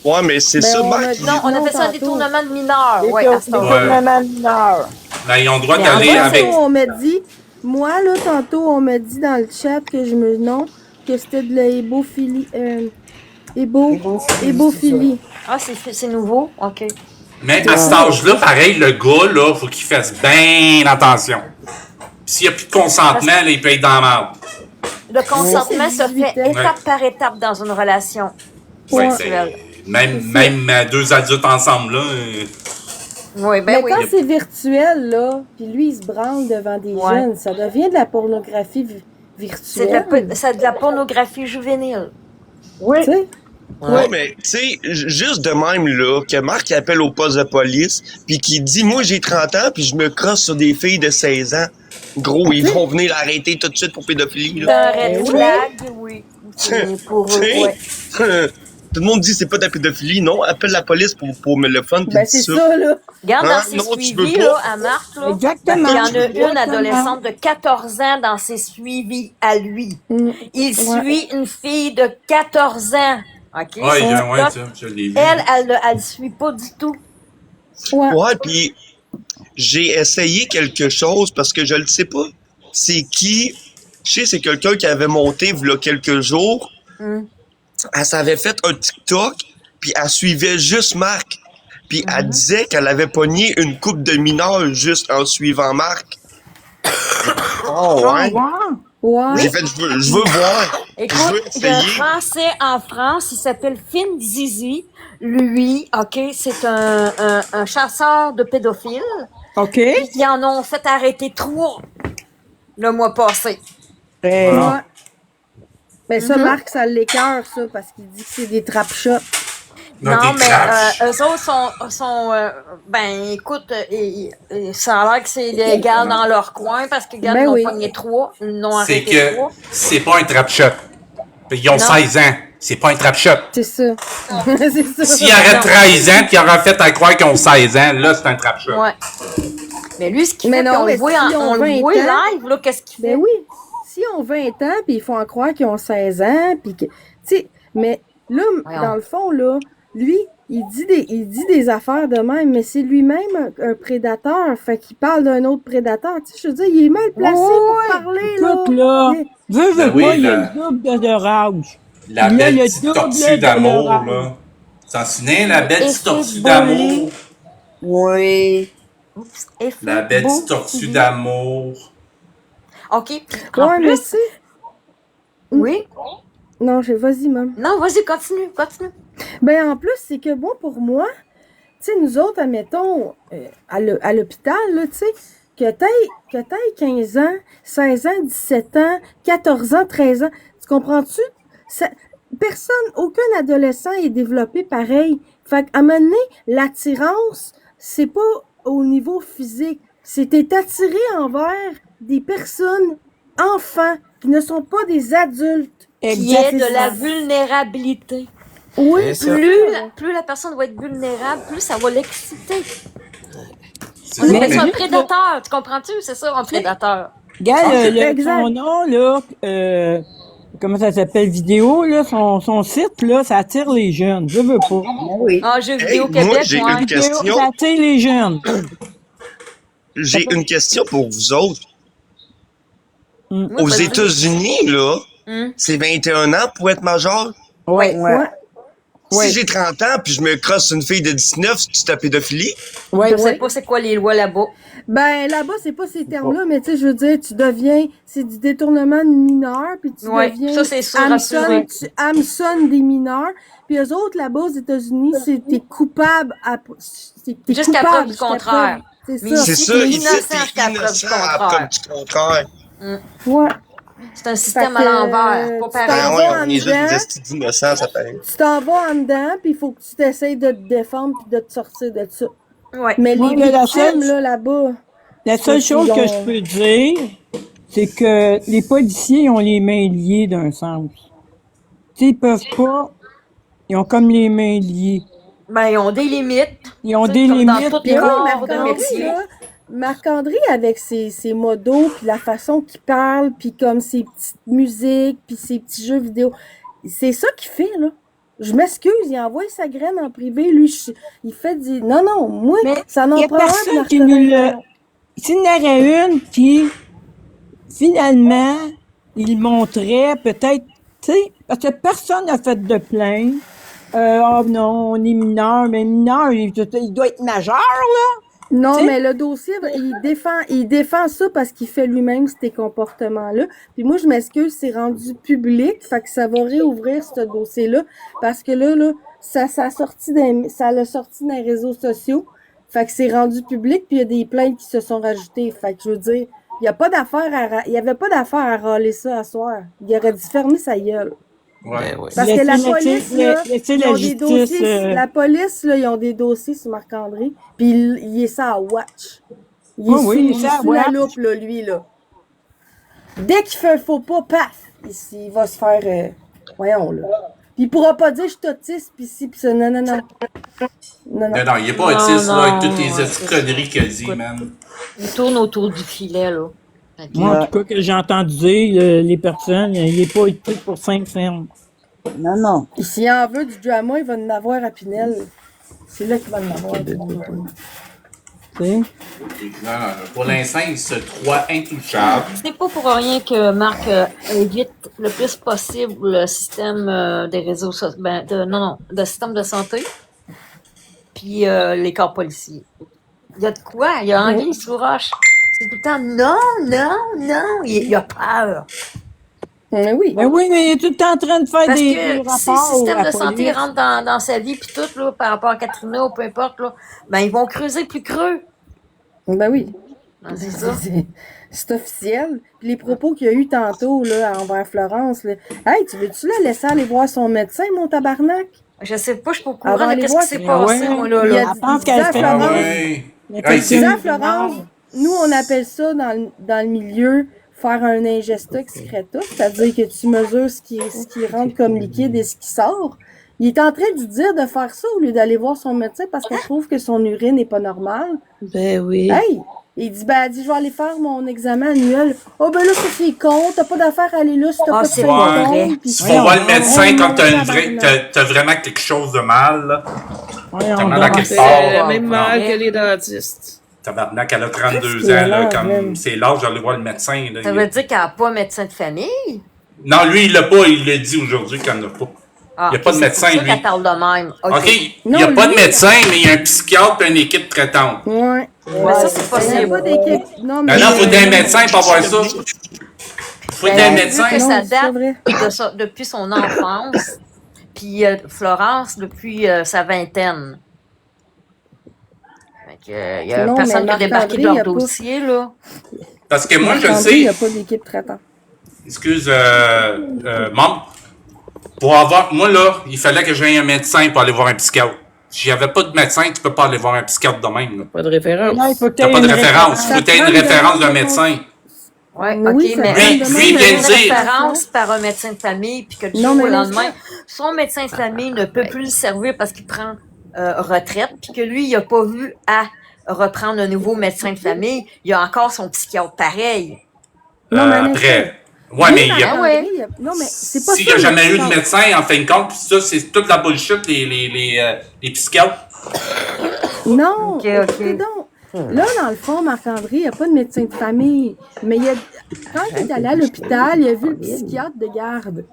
Ouais, mais c'est Ben, ça, on Marc. a- Non, on appelle ça un tantôt. détournement de mineurs. Des Ouais, à ce temps-là. tournements mineurs. Là, ils ont le droit Mais d'aller en avec... tantôt, on m'a dit, moi, là, tantôt, on m'a dit dans le chat que je me. Non, que c'était de la ébophilie. Ébophilie. Ah, c'est nouveau? OK. Mais à cet âge-là, pareil, le gars, là, faut qu'il fasse bien attention. Puis s'il n'y a plus de consentement, là, il peut être dans la merde. Le consentement c'est se fait 18 ans. étape par étape dans une relation Ouais, sexuelle. même deux adultes ensemble, là... Oui, Mais ben oui. quand c'est virtuel, là, puis lui, il se branle devant des Ouais. jeunes, ça devient de la pornographie C'est virtuelle. de la pornographie juvénile. Oui. Tu sais? Ouais, mais tu sais, juste de même, là, que Marc il appelle au poste de police, puis qu'il dit, moi j'ai 30 ans, puis je me crosse sur des filles de 16 ans. Gros, ils vont venir l'arrêter tout de suite pour pédophilie, C'est là. un red oui. flag, oui. C'est pour eux, T'sais, ouais. Tout le monde dit c'est pas de la pédophilie. Non, appelle la police pour me le fun, puis Ben, dis c'est ça. ça, là. Regarde Hein? dans ses Non, tu suivis, peux pas. là, à Marc, là, Exactement. il y en a une Exactement. adolescente de 14 ans dans ses suivis à lui. Mm. Il Ouais. suit une fille de 14 ans. OK? Ouais, Son ouais, pote, ça, je l'ai vu. elle suit pas du tout. Ouais. Ouais, puis j'ai essayé quelque chose parce que je le sais pas. C'est qui? Je sais, c'est quelqu'un qui avait monté il y a quelques jours. Hum. Elle s'avait fait un TikTok, puis elle suivait juste Marc. Puis elle disait qu'elle avait pogné une coupe de mineurs juste en suivant Marc. Oh ouais. Ouais. J'ai fait, je veux voir. Je veux Écoute, il y a un essayer. Français en France, il s'appelle Finn Zizi. Lui, OK, c'est un chasseur de pédophiles. OK. Puis ils en ont fait arrêter 3 le mois passé. Eh, Ouais. Mais ça, Mhm. Marc, ça l'écœure, ça, parce qu'il dit que c'est des trap shots. Non, Non, des mais trash. eux autres sont ben, écoute, ça a l'air que c'est légal dans leur coin parce que, regarde, Ben ils ont oui. pogné 3, ils n'ont C'est arrêté que 3. c'est pas un trap shot. Ils ont Non. 16 ans. C'est pas un trap shot. C'est ça. c'est ça. S'ils auraient 13 ans puis ils auraient fait à croire qu'ils ont 16 ans, là, c'est un trap shot. Ouais. Mais lui, ce qu'il Mais fait, non, puis on mais le voit, si on on le 20 voit ans, live, là, qu'est-ce qu'il fait? Ben oui. Si on 20 ans, puis ils font en croire qu'ils ont 16 ans, puis que... Tu sais, mais là, Voyons. dans le fond, là, lui, il dit des affaires de même, mais c'est lui-même un prédateur. Fait qu'il parle d'un autre prédateur. Tu sais, je veux dire, il est mal placé pour parler, là. Écoute, là, Mais- veux Ben oui, pas, il y a la- le double de rage. La Là, belle le petite double tortue de d'amour, l'orage. là. Tu t'en souviens, la belle Et petite c'est tortue beau, d'amour? Oui. Oups. Effet La belle beau. petite tortue d'amour. OK. Puis, en Ouais, mais plus, tu sais... oui. Non, vas-y, maman. Non, vas-y, continue. Ben, en plus, c'est que bon, pour moi, tu sais, nous autres, admettons, à l'hôpital, là, tu sais, que t'aies 15 ans, 16 ans, 17 ans, 14 ans, 13 ans, tu comprends-tu? Aucun adolescent est développé pareil. Fait qu'à un moment donné, l'attirance, c'est pas au niveau physique. C'est t'es attiré envers des personnes, enfants, qui ne sont pas des adultes. Qui est de la vulnérabilité. Oui, Plus la personne va être vulnérable, plus ça va l'exciter. C'est On ça, appelle ça un mais- prédateur, tu comprends-tu? C'est ça, un prédateur. Regarde, exact. son nom, là, comment ça s'appelle, vidéo, là, son site, là, ça attire les jeunes. Je veux pas. Oui. Ah, Jeux vidéo Hey, moi, Québec, j'ai ouais. une question. Ça attire les jeunes. J'ai une question pour vous autres. Mm. Oui, Aux vas-y. États-Unis, là, Hum. c'est 21 ans pour être majeur. Ouais. Ouais. Si j'ai 30 ans puis je me crosse une fille de 19, c'est la pédophilie? Ouais. Je sais pas c'est quoi les lois là-bas. Ben, là-bas, c'est pas ces termes-là, mais tu sais, je veux dire, tu deviens, c'est du détournement de mineurs, puis tu Ouais, deviens ça, c'est sûr, rassuré. tu hameçonnes des mineurs, puis eux autres, là-bas, aux États-Unis, c'est t'es coupable t'es Jusqu'à coupable preuve du jusqu'à contraire. preuve. Mais C'est ça. C'est ici, ça, t'es ici, innocent t'es jusqu'à preuve du innocent à contraire. preuve du contraire. Ouais. C'est un système Fait à que, l'envers, pas tu pareil. Ben t'en ouais, vas on en est juste dedans, des estis d'innocents, ça paraît. tu t'en vas en dedans, puis il faut que tu t'essayes de te défendre puis de te sortir de ça. Ouais. Mais Ouais, les mais la victimes, seule- là-bas, La seule c'est chose que qu'ils je ont- peux dire, c'est que les policiers ont les mains liées d'un sens. Tu sais, ils peuvent pas. Ils ont comme les mains liées. Ben, ils ont des limites. Ils ont Tu sais, des comme limites. dans tous Puis les oui, corps de Marc-André, métier. là, Marc-André avec ses modos, puis la façon qu'il parle, puis comme ses petites musiques, puis ses petits jeux vidéo, c'est ça qu'il fait, là. Je m'excuse, il envoie sa graine en privé, lui, il fait du... Non, non, moi, Mais ça il n'en y a prend un personne pour qui leur nous donner le... un nom. S'il y en aurait une qui, finalement, il montrait peut-être, tu sais, parce que personne n'a fait de plainte. Oh non, on est mineur, mais mineur, il doit être majeur, là. Non, T'sais? mais le dossier, il défend ça parce qu'il fait lui-même ces comportements-là. Puis moi, je m'excuse, c'est rendu public, fait que ça va réouvrir ce dossier-là, parce que là, ça l'a sorti dans les réseaux sociaux, fait que c'est rendu public, puis il y a des plaintes qui se sont rajoutées. Fait que je veux dire, il y avait pas d'affaire à râler ça à soir. Il aurait dû fermer sa gueule. Ouais. Parce que la police, là, laissez ils la ont des justice, dossiers, la police, là, ils ont des dossiers sur Marc-André, puis il est ça à watch. Il est oui, il est sous, ça à sous la watch. loupe, là, lui, là. Dès qu'il fait un faux pas, paf, il va se faire, voyons, là. Puis il pourra pas dire je suis autiste, puis ci, puis ça, non. Non, non, il est pas autiste, là, avec toutes les conneries qu'il a dit, man. Il tourne autour du filet, là. Fait que- Moi, en tout cas, que j'ai entendu dire, les personnes, il n'est pas écrit pour 5 fermes. Non, non. Et s'il en veut du drama, il va en avoir à Pinel. C'est là qu'il va en avoir. Tu sais? Non, non, pour l'instant, il se croit intouchable. C'est pas pour rien que Marc évite le plus possible le système des réseaux sociaux, le système de santé, puis les corps policiers. Il y a de quoi? Il y a anguille sous roche. C'est tout le temps non. Il a peur. Mais oui. Ben oui, mais il est tout le temps en train de faire Parce des que si rapports le système à la de santé police. rentre dans sa vie, puis tout, là, par rapport à Katrina ou peu importe, là, ben ils vont creuser plus creux. Ben oui. Ben, c'est ça. C'est officiel. Puis les propos qu'il y a eu tantôt là, envers Florence, là. Hey, tu veux-tu la laisser aller voir son médecin, mon tabarnak? Je sais pas, je suis pas au Avant courant de d'aller qu'est-ce voir, qui s'est c'est- passé, ouais. moi, là. Il là. a Elle dit- pense il qu'elle disait à fait Florence, Ouais. Il y a Hey, il c'est- disait à Florence, nous, on appelle ça dans le milieu faire un ingesta excreta, c'est-à-dire que tu mesures ce qui rentre comme liquide et ce qui sort. Il est en train de dire de faire ça au lieu d'aller voir son médecin parce qu'elle trouve que son urine n'est pas normale. Ben oui. Hey! Il dit, elle dit, je vais aller faire mon examen annuel. Oh, ben là, ça, c'est con. T'as pas d'affaire à aller là si t'as Ah, pas de c'est symptômes. pas vrai. Puis- Tu vas voir le médecin quand t'as tabarnak. t'as vraiment quelque chose de mal, là. Voyons T'as mal donc. à quelque C'est part. le même Non. mal que les dentistes. Tabarnak, elle a 32 C'est ans, là, malade, comme même. c'est l'âge d'aller voir le médecin. Là. Ça veut dire qu'elle n'a pas médecin de famille? Non, lui, il l'a pas, il l'a dit aujourd'hui qu'il n'en a pas. Ah, Il y a pas de c'est médecin, pour ça lui. qu'elle parle de même. OK, il Non, n'y a pas de lui- médecin, mais il y a un psychiatre et une équipe traitante. Ouais. Mais ça, c'est Il y a possible. pas d'équipe. Non, mais. Non, faut un médecin pour voir ça. Faut Ben, un vu médecin. que Non, ça c'est date vrai. depuis son enfance, puis Florence depuis sa vingtaine. Fait que, il y a Non, personne mais qui a débarqué de Marc-André, il y leur a pas- dossier, là. Parce que moi, je Marc-André, Il n'y sais, a pas d'équipe traitante. excuse, membre, pour avoir, moi là, il fallait que j'aie un médecin pour aller voir un psychiatre. Si j'avais pas de médecin, tu peux pas aller voir un psychiatre de même. Là. Pas de référence. Non, il faut que T'as t'aies pas de une référence. Faut que t'aies une référence d'un médecin. Ouais, Oui, ok, ça mais prend Lui- de lui, même il vient une de dire- référence par un médecin de famille, puis que du Non, jour mais au là, lendemain, son médecin de famille ne peut plus le servir parce qu'il prend retraite, puis que lui, il n'a pas vu à reprendre un nouveau médecin de famille. Il a encore son psychiatre pareil. Non, mais Après. Ouais, mais il y a... Marc-André, non, mais c'est pas S'il ça. n'y a jamais eu de non. médecin, en fin de compte, puis ça, c'est toute la bullshit, les psychiatres. Non, Ok, écoutez ok. donc. Là, dans le fond, Marc-André, il n'y a pas de médecin de famille. Mais quand il est allé à l'hôpital, il a vu le psychiatre de garde.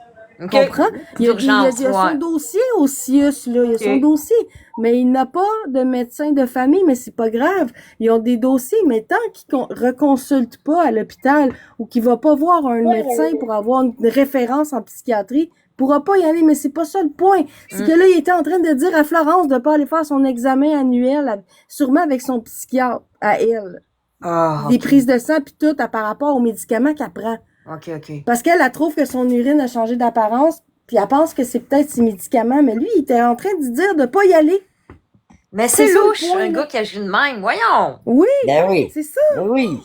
Ok. Comprends? Il y a D'urgence, son ouais. dossier au CIUS, là. Il y a son Ok. dossier. Mais il n'a pas de médecin de famille, mais c'est pas grave. Ils ont des dossiers, mais tant qu'ils reconsultent pas à l'hôpital ou qu'il va pas voir un médecin pour avoir une référence en psychiatrie, il pourra pas y aller. Mais c'est pas ça le point. C'est que là, il était en train de dire à Florence de pas aller faire son examen annuel, sûrement avec son psychiatre à elle. Ah, Des ok. prises de sang puis tout par rapport aux médicaments qu'elle prend. Ok, ok. Parce qu'elle trouve que son urine a changé d'apparence, puis elle pense que c'est peut-être ses médicaments, mais lui, il était en train de dire de pas y aller. Mais c'est ça le louche, point, un là. gars qui agit de même, voyons. Oui, Ben oui. c'est ça. Ben oui.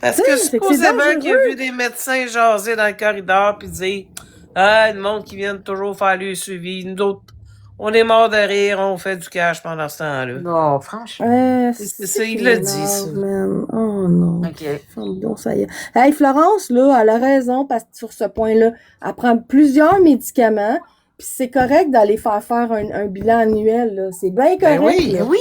Parce Oui, que c'est que c'est supposément dangereux. qu'il a vu des médecins jaser dans le corridor puis dire ah, le monde qui vient toujours faire le suivi. Nous autres, on est morts de rire, on fait du cash pendant ce temps-là. Non, franchement. C'est ça, il l'a dit, ça. Man. Oh non. Ok. Ferme donc, ça y est. Hey, Florence, là, elle a raison, parce que sur ce point-là, elle prend plusieurs médicaments, puis c'est correct d'aller faire un bilan annuel, là. C'est bien correct. oui, là. Mais oui.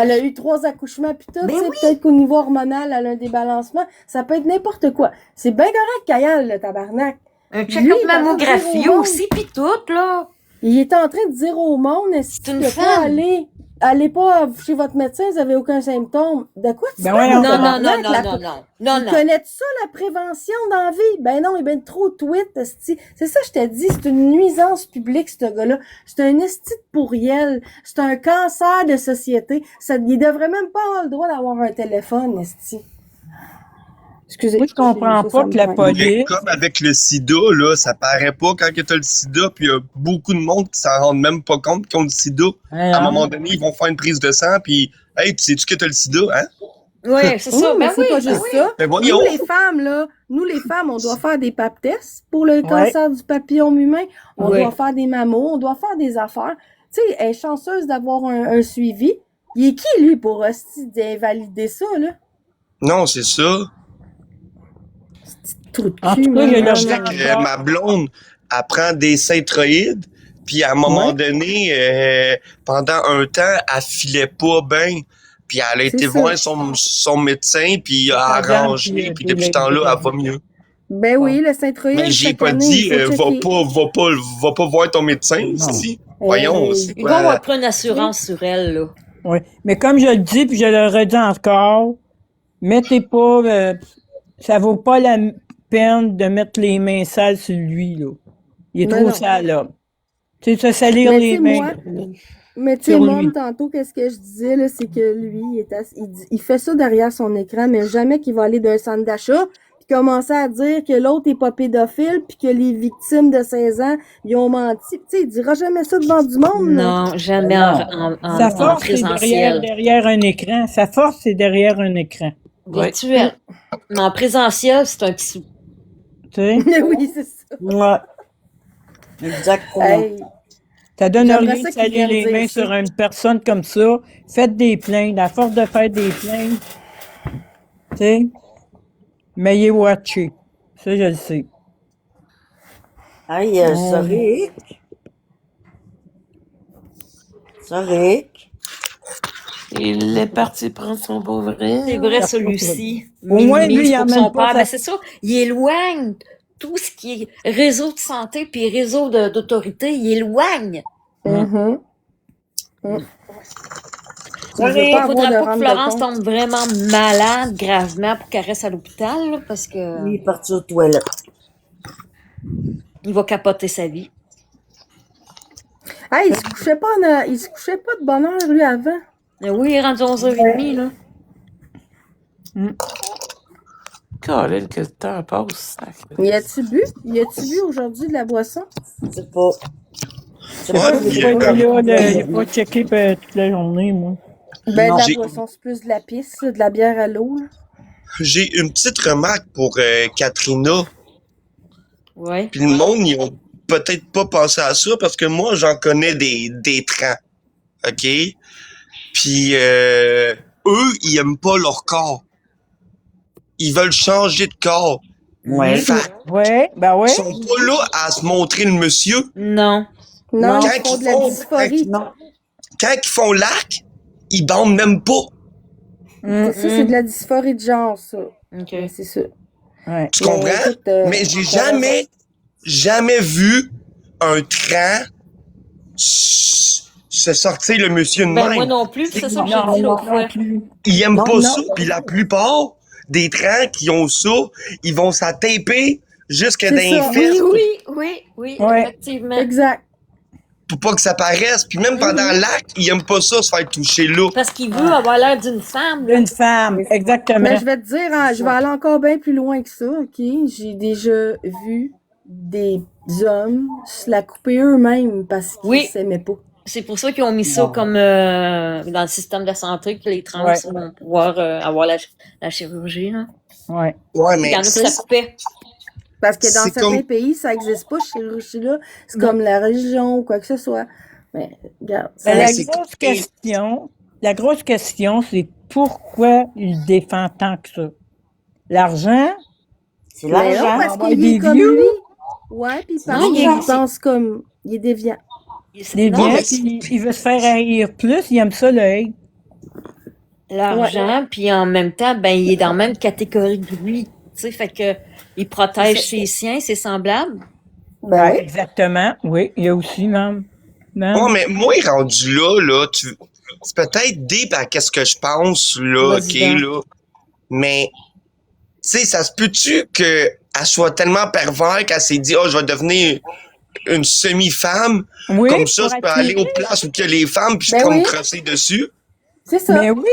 Elle a eu 3 accouchements puis tout, Mais tu sais, oui. peut-être qu'au niveau hormonal, elle a un débalancement. Ça peut être n'importe quoi. C'est bien correct qu'elle y aille, le tabarnak. Un Lui, check-up il est en train de mammographie dire au monde- aussi, pis tout, là. Il est en train de dire au monde, est-ce C'est une que pas femme. allez pas chez votre médecin, vous avez aucun symptôme. De quoi tu Ben parles? voyons. Non, non, non, tabarnak? non, La- non, non. Non, Tu non. connais ça, la prévention dans la vie? Ben non, il est ben trop tweet, esti. C'est ça, je t'ai dit, c'est une nuisance publique, ce gars-là. C'est un esti de pourriel. C'est un cancer de société. Il devrait même pas avoir le droit d'avoir un téléphone, esti. Excusez. Moi, je comprends pas que la Mais police. comme avec le sida, là, ça paraît pas quand tu as le sida, puis il y a beaucoup de monde qui s'en rendent même pas compte qu'ils ont le sida. À un moment donné, ils vont faire une prise de sang, puis hey, tu sais-tu que tu as le sida, hein? Oui, c'est ça. mais Ben c'est oui, pas ben juste oui. ça. Ben Nous, voyons. les femmes, là, on doit faire des pap tests pour le cancer du papillome humain. On Oui. doit faire des mammos, on doit faire des affaires. Tu sais, elle est chanceuse d'avoir un suivi. Il est qui, lui, pour invalider ça, là? Non, c'est ça. Trou de En cul, tout cas, man. il y a Je le sais que ma blonde, elle prend des synthroïdes, puis à un moment donné, pendant un temps, elle filait pas bien. Puis elle a été C'est voir ça. son médecin, puis il a Madame, arrangé, puis, puis depuis ce temps-là, elle va mieux. Ben oui, le Synthroïde, Mais j'ai chaque pas année, dit, il faut checker. va pas voir ton médecin, ici. Voyons, c'est Ils vont avoir quoi? pris une assurance sur elle, là. Oui. Mais comme je le dis, puis je le redis encore, mettez pas. Ça vaut pas la peine de mettre les mains sales sur lui, là. Il est Ben trop non. sale, là. Tu sais, se salir Mais les tu sais, mains. Mais tu sais, Sur moi, lui. tantôt, qu'est-ce que je disais, là, c'est que lui, il fait ça derrière son écran, mais jamais qu'il va aller d'un centre d'achat, puis commencer à dire que l'autre est pas pédophile, puis que les victimes de 16 ans, ils ont menti. Tu sais, il dira jamais ça devant du monde, là. Non, jamais Sa en force, c'est présentiel. derrière un écran. Sa force, c'est derrière un écran. Virtuel. Mais en présentiel, c'est un petit sou. Tu sais? Oui, c'est ça. Ouais. Exactement. Hey, Ça donne J'aimerais rien ça de qu'il salir vienne les dire mains ça. sur une personne comme ça. Faites des plaintes. À force de faire des plaintes, tu sais, mais il est watché. Ça, je le sais. Hey, Zoric. Zoric. Il est parti prendre son beau vrai. C'est vrai, celui-ci. Au moins, lui, il pour emmène son pas père. sa- Ben, c'est ça. Il éloigne tout ce qui est réseau de santé puis réseau d'autorité. Il éloigne. Mhm. Il veut pas ne avoir faudra de pas que rendre Florence de compte. tombe vraiment malade gravement pour qu'elle reste à l'hôpital, là, parce que Il est parti aux toilettes. il va capoter sa vie. Hey, il se couchait pas de bonne heure, lui, avant. Mais oui, il est rendu 11h30, là. Colin, que le temps passe. Y a-tu bu? Y a-tu bu aujourd'hui de la boisson? Je sais pas. Ouais, Il n'a pas checké toute la journée, moi. Ben, de la J'ai- boisson, c'est plus de la pisse, là, de la bière à l'eau, là. J'ai une petite remarque pour Katrina. Ouais. Puis le monde, ils ont peut-être pas pensé à ça parce que moi, j'en connais des trans. OK? Puis eux, ils aiment pas leur corps. ils veulent changer de corps. Ouais. Ouais, ben ouais. Ils sont pas là à se montrer le monsieur. Non. Non, Quand ils font ils de la font- dysphorie. Quand ils font l'arc, ils bandent même pas. Ça, c'est de la dysphorie de genre, ça. OK. Ouais, c'est ça. Ouais. Tu comprends? écoute, Mais j'ai ça- jamais vu un train se sortir le monsieur de Ben, même. moi non plus, puis c'est ça que j'ai Non, dit l'autre non fois. plus. Ils aiment Non, pas non. ça, puis la plupart des trains qui ont ça, ils vont s'attaper jusque dans C'est les ça. fesses Oui, Ouais. effectivement. Exact. pour pas que ça paraisse. Puis même pendant l'acte, ils aiment pas ça, se faire toucher là. Parce qu'il veut avoir l'air d'une femme. là. Une femme, exactement. Mais je vais te dire, hein, je vais aller encore bien plus loin que ça, OK? J'ai déjà vu des hommes se la couper eux-mêmes parce qu'ils Oui. s'aimaient pas. C'est pour ça qu'ils ont mis ça comme dans le système de santé, que les trans Ouais. vont pouvoir avoir la chirurgie. Là. Ouais. Ouais, Il mais y en a qui ça coupait. Parce que dans C'est certains comme- pays, ça n'existe pas, cette chirurgie-là. C'est comme la religion ou quoi que ce soit. Mais regarde, ça Mais Ouais, la c'est- grosse question, c'est pourquoi il défend tant que ça? L'argent? C'est Mais non, l'argent. parce avoir qu'il des est comme views. lui. Ouais, puis parce Non, qu'il pense comme... Il est déviant. Les Non, biens, mais puis il veut se faire haïr plus, il aime ça, l'œil. l'argent, puis en même temps, ben il est dans la même catégorie que lui. Tu sais, fait que il protège ses siens, ses semblables. Ben Ouais, oui. exactement. Oui, il y a aussi, même. Ouais, mais moi, rendu là, c'est peut-être deep à qu'est-ce que je pense, là, Vas-y ok, donc. là. Mais, tu sais, ça se peut-tu qu'elle soit tellement pervers qu'elle s'est dit, oh, je vais devenir une semi-femme. Oui, Comme ça, pour je peux attirer. aller aux places où il y a les femmes, puis je Ben peux me oui. crosser dessus. C'est ça. Mais oui,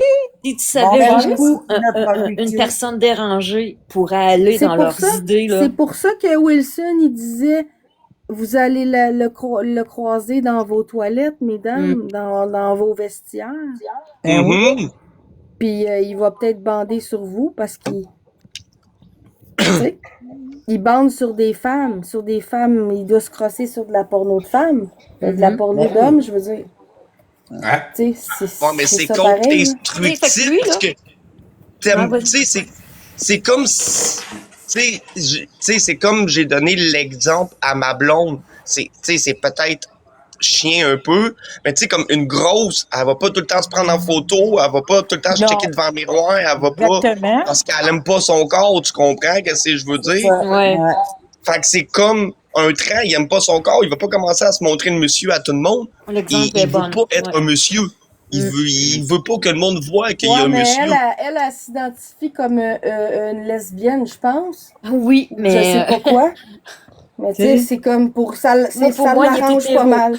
Si tu savais ben, juste oui, n'a pas vu une que- personne dérangée pourrait aller C'est dans pour leurs ça- idées, là. C'est pour ça que Wilson, il disait, vous allez le croiser dans vos toilettes, mesdames, dans vos vestiaires. ben oui. Mhm. Puis il va peut-être bander sur vous parce qu'il... Tu sais, il bande sur des femmes. Il doit se crosser sur de la porno de femmes. De la porno d'hommes, je veux dire. Hein? Tu sais, c'est Ouais, mais c'est ça pareil, là. contre-instructif lui, là- parce que Ah, vas-y. tu sais, c'est comme c'est comme j'ai donné l'exemple à ma blonde. Tu sais, c'est peut-être chien un peu, mais tu sais, comme une grosse, elle va pas tout le temps se prendre en photo, elle va pas tout le temps se Non. checker devant le miroir, elle va pas Exactement. parce qu'elle aime pas son corps, tu comprends qu'est-ce que je veux dire? Ouais. Fait que c'est comme un train, il aime pas son corps, il va pas commencer à se montrer le monsieur à tout le monde. L'exemple Il est veut bon. pas être un monsieur. Il veut pas que le monde voit qu'il y a Ouais, un mais monsieur. elle s'identifie comme une lesbienne, je pense. Oui, Je sais mais pas quoi. Mais tu sais, Si. c'est comme pour ça, Moi, pour ça moi, il est l'arrange hétéro. pas mal.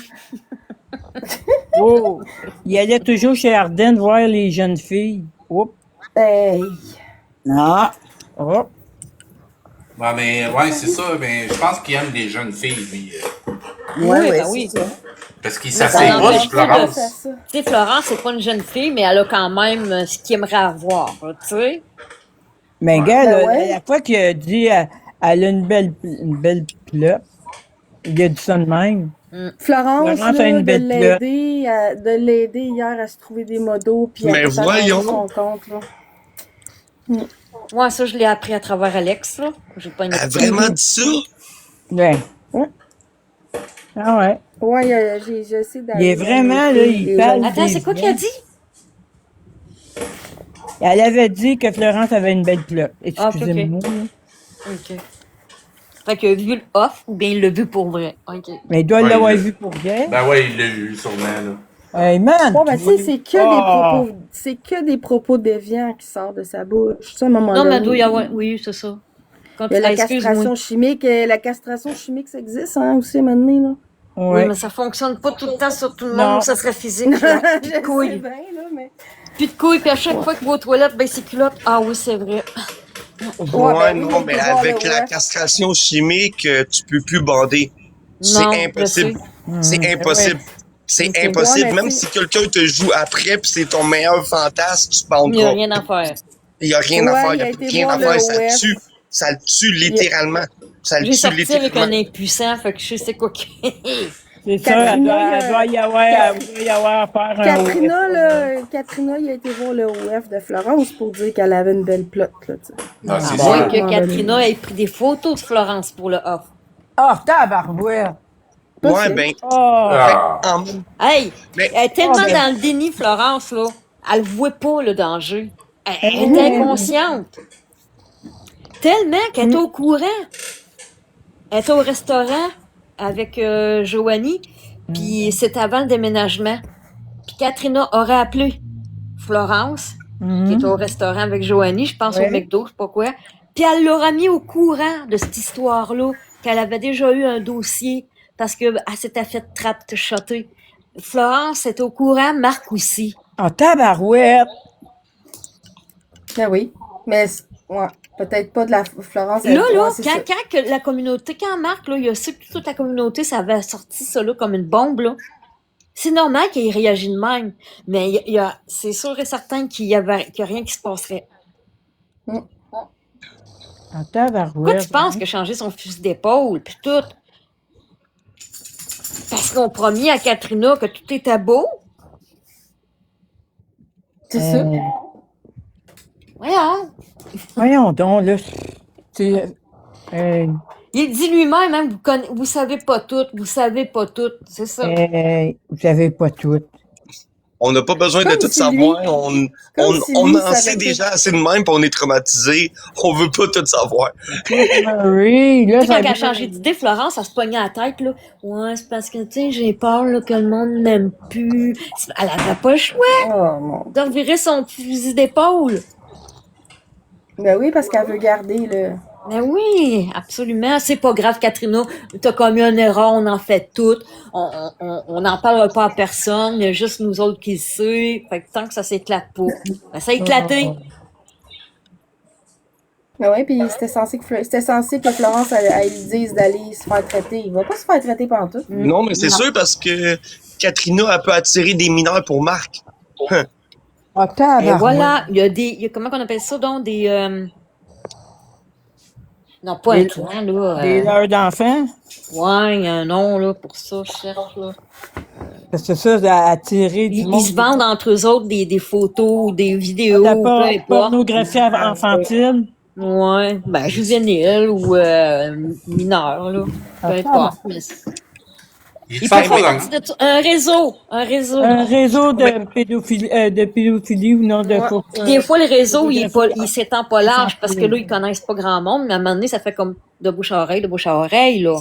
Oh. Il allait toujours chez Ardennes voir les jeunes filles. Oups. Hey. Non. Oh. Ouais, mais ouais, c'est ça. Mais je pense qu'il aime les jeunes filles, lui. Ouais, ben c'est oui. ça. Parce qu'il Mais s'asseye ça pas n'empêche sur pas de Florence. faire ça. tu sais, Florence, c'est pas une jeune fille, mais elle a quand même ce qu'il aimerait avoir, tu sais. Mais gars, Ben là, ouais. la fois qu'il a dit elle a une belle plot, il a dit ça de même. Florence, Florence là, a une belle de l'aider hier à se trouver des modos puis Mais à faire voyons. son compte. Là. Moi, ça, je l'ai appris à travers Alex, là. J'ai pas une Elle a vraiment dit ça? Ouais. Ah ouais. Ouais, j'essaie d'aller. Il est vraiment, là, il parle. Attends, c'est quoi qu'il a dit? Elle avait dit que Florence avait une belle plot. Ah, ok, Excusez-moi. ok. là. OK. Fait qu'il a vu le off ou bien il l'a vu pour vrai. OK. Mais il doit Ouais, l'avoir il- vu pour vrai. Ben ouais, il l'a eu, sûrement, là. Hey man! Bon, ben, tu sais, c'est que Ah. c'est que des propos déviants qui sortent de sa bouche. Ça, à un moment Non, mais donné. elle doit y avoir... Oui, c'est ça. Quand Il y a la excuse-moi. castration chimique. La castration chimique, ça existe, hein, aussi, maintenant, là. Oui, Ouais. mais ça fonctionne pas tout le temps sur tout le Non. monde. Ça serait physique. là. Plus de Je couilles. sais bien, là, mais... Plus de couilles, puis à chaque fois qu'il va aux toilettes, ben ses culottes. Ah oui, c'est vrai. Ouais, ben oui, non, mais faut voir avec le la ouais. castration chimique, tu peux plus bander. C'est Non, impossible. je C'est impossible. C'est Ok. impossible. Ouais, mais Même tu- si quelqu'un te joue après puis c'est ton meilleur fantasme, tu bandes Il n'y a pas. rien à faire. Il y a rien à Ouais, faire. il Il a y a été rien voir à faire. le Ça OF. tue. Ça le tue littéralement. Ça le J'ai tue sorti avec un littéralement. impuissant, fait que je sais quoi que... C'est ça, elle doit y avoir à faire un Katrina, là, Katrina, il a été voir le OF de Florence pour dire qu'elle avait une belle plot, là, tu sais. Non, c'est Ah, ça. que Katrina ait pris des photos de Florence pour le off. Ah, tabarouette! Ouais, ben. Ah. Hey, Mais- elle est tellement ben- dans le déni, Florence, là. Elle ne voit pas le danger. Elle est inconsciente. Tellement qu'elle est au courant. Elle est au restaurant avec Joanie, puis c'est avant le déménagement. Puis Katrina aurait appelé Florence, qui est au restaurant avec Joanie, je pense au McDo, je sais pas quoi. Puis elle l'aura mis au courant de cette histoire-là, qu'elle avait déjà eu un dossier parce qu'elle s'était fait trap-shotter. Florence est au courant, Marc aussi. Ah, tabarouette! Ben oui, mais ouais, peut-être pas de la Florence. Là, ouais, c'est ça. quand que la communauté, quand Marc, là, il a su que toute la communauté, ça avait sorti ça là comme une bombe, là. C'est normal qu'il réagisse de même, mais c'est sûr et certain qu'il y a rien qui se passerait. Ah, Pourquoi tabarouette! tu penses qu'il a changé son fusil d'épaule, puis tout? Parce qu'on promis à Katrina que tout était beau? C'est ça. Voyons. Voyons donc, là. Il dit lui-même, hein, vous savez pas tout, c'est ça. Vous savez pas tout. On n'a pas besoin de Comme tout si savoir. lui- On si en lui savait sait tout. déjà assez de même, puis on est traumatisé. On veut pas tout savoir. Oui, là, Tu sais, ça quand elle a changé d'idée, Florence, elle se poignait la tête, là. Ouais, c'est parce que, tu sais, j'ai peur, là, que le monde m'aime plus. Elle avait pas le choix Oh mon. de revirer son fusil d'épaule. Ben oui, parce qu'elle veut garder le. Mais oui, absolument. C'est pas grave, Katrina. T'as commis une erreur, on en fait toutes. On n'en parlera pas à personne. Il y a juste nous autres qui le savent. Fait que tant que ça s'éclate pas, ben, ça a éclaté. Ben oui, puis c'était censé que Florence, elle lui dise d'aller se faire traiter. Il va pas se faire traiter pendant tout. Non, mais c'est sûr parce que Katrina, elle peut attirer des mineurs pour Marc. Ah, Et tabarouette! voilà, il y a comment qu'on appelle ça, donc, des... Non, pas un Des- clan, là. Des leurs d'enfants? Ouais, il y a un nom, là, pour ça, je cherche, là. Parce que ça, à attirer du Ils monde. se vendent entre eux autres des photos, des vidéos, La peu importe. pornographie enfantine. Ouais, ben, juvénile ou mineur, là. Peu importe. Mais Il ils fait peuvent pas faire dans... partie de un réseau. Un réseau de pédophilie ou non de faux. Des fois, le réseau, il s'étend pas large parce que là, ils connaissent pas grand monde, mais à un moment donné, ça fait comme de bouche à oreille, là.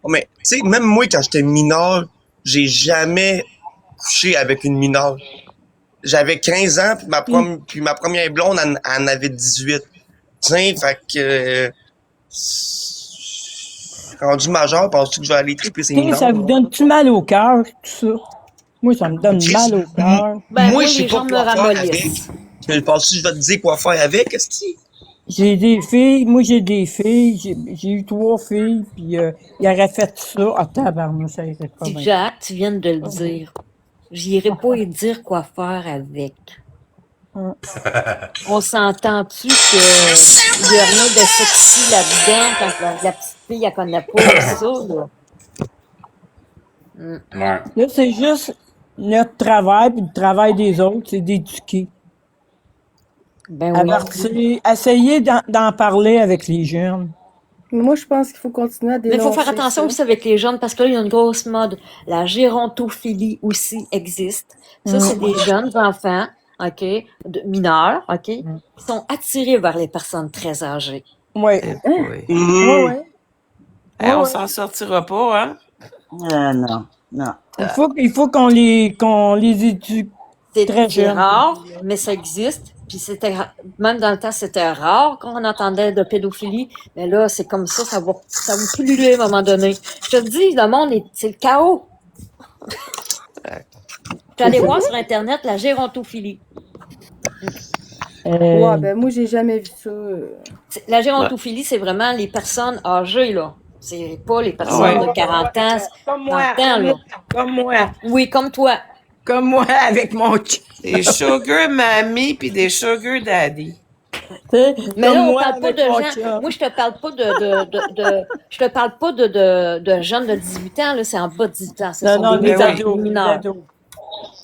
Oh, mais, tu sais, même moi, quand j'étais mineur, j'ai jamais couché avec une mineure. J'avais 15 ans, puis ma première blonde, elle en avait 18. Tiens, fait que... rendu majeur, penses-tu que je vais aller triper ces mineurs? Ça vous donne-tu mal au cœur, tout ça? Moi, ça me donne mal au cœur. Ben, moi, je sais les pas gens me quoi faire avec. ramollissent. Mais penses-tu que je vais te dire quoi faire avec, est-ce que... J'ai des filles, moi j'ai des filles, j'ai eu 3 filles, puis ils auraient fait ça. Ah, tabarnou, ça irait pas bien. Jack, tu viens de le dire. J'irai pas y dire quoi faire avec. On s'entend-tu qu'il y a rien de sexy là-dedans quand la petite fille, elle connaît pas ça, là? Ouais. Là, c'est juste notre travail, puis le travail des autres, c'est d'éduquer. Ben oui. Essayer d'en parler avec les jeunes. Mais moi, je pense qu'il faut continuer à Mais dénoncer. il faut faire attention ça. aussi avec les jeunes parce que là, il y a une grosse mode. La gérontophilie aussi existe. Ça, c'est des jeunes enfants, OK, mineurs, OK, qui sont attirés vers les personnes très âgées. Oui. Ouais. On s'en sortira pas, hein? Non. Il faut qu'on les éduque très C'est jeunes. rare, mais ça existe. Puis même dans le temps, c'était rare qu'on entendait de pédophilie. Mais là, c'est comme ça va pulluler à un moment donné. Je te dis, le monde, c'est le chaos. Tu allé voir sur Internet la gérontophilie. Ouais, ben moi, j'ai jamais vu ça. La gérontophilie, c'est vraiment les personnes âgées, là. C'est pas les personnes de 40 ans, Comme moi, 30 ans, là. comme moi. Oui, comme toi. Comme moi, avec mon chien. Des sugar mammy puis des sugar daddy. sais, Mais comme là, on moi parle pas avec de mon gens. chum. Moi, je te parle pas je te parle pas de jeunes de 18 ans, là, c'est en bas de 18 ans. Ce Non, sont non, des des ados, des mineurs. ados.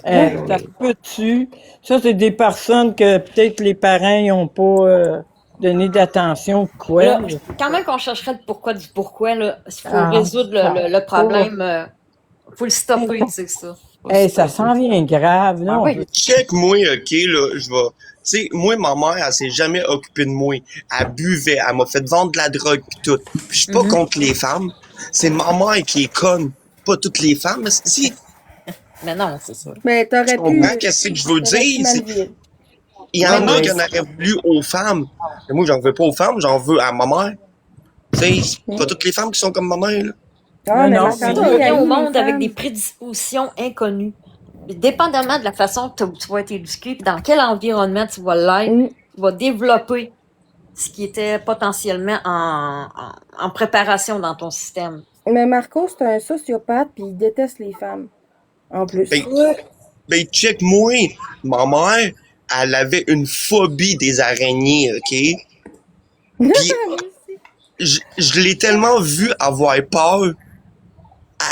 Ça se peut-tu? Ça, c'est des personnes que peut-être les parents n'ont pas donné d'attention. Quoi? Là, quand même qu'on chercherait le pourquoi du pourquoi, là, il faut Ah, résoudre le problème. Faut le stopper, c'est ça. Ça s'en vient grave, là. Ah on oui. peut- Check-moi, OK, là, je vais... Tu sais, moi, ma mère, elle s'est jamais occupée de moi. Elle buvait, elle m'a fait vendre de la drogue pis tout. Puis je suis pas contre les femmes. C'est ma mère qui est conne. Pas toutes les femmes, mais si... Mais non, c'est ça. Mais Tu t'aurais pu. comprends qu'est-ce que je veux t'aurais pu dire? mal C'est- vivre. Il y en Ouais, a mais- qui en auraient voulu aux femmes. Mais moi, j'en veux pas aux femmes, j'en veux à ma mère. Tu sais, c'est pas toutes les femmes qui sont comme ma mère, là. Ah, mais non, Marc-André, On il vient haït au les monde avec femmes. des prédispositions inconnues. Dépendamment de la façon que tu vas être éduqué, puis dans quel environnement tu vas l'être, tu vas développer ce qui était potentiellement en préparation dans ton système. Mais Marco, c'est un sociopathe, puis il déteste les femmes. En plus. Ben, check-moi. Ma mère, elle avait une phobie des araignées, OK? Puis, je l'ai tellement vu avoir peur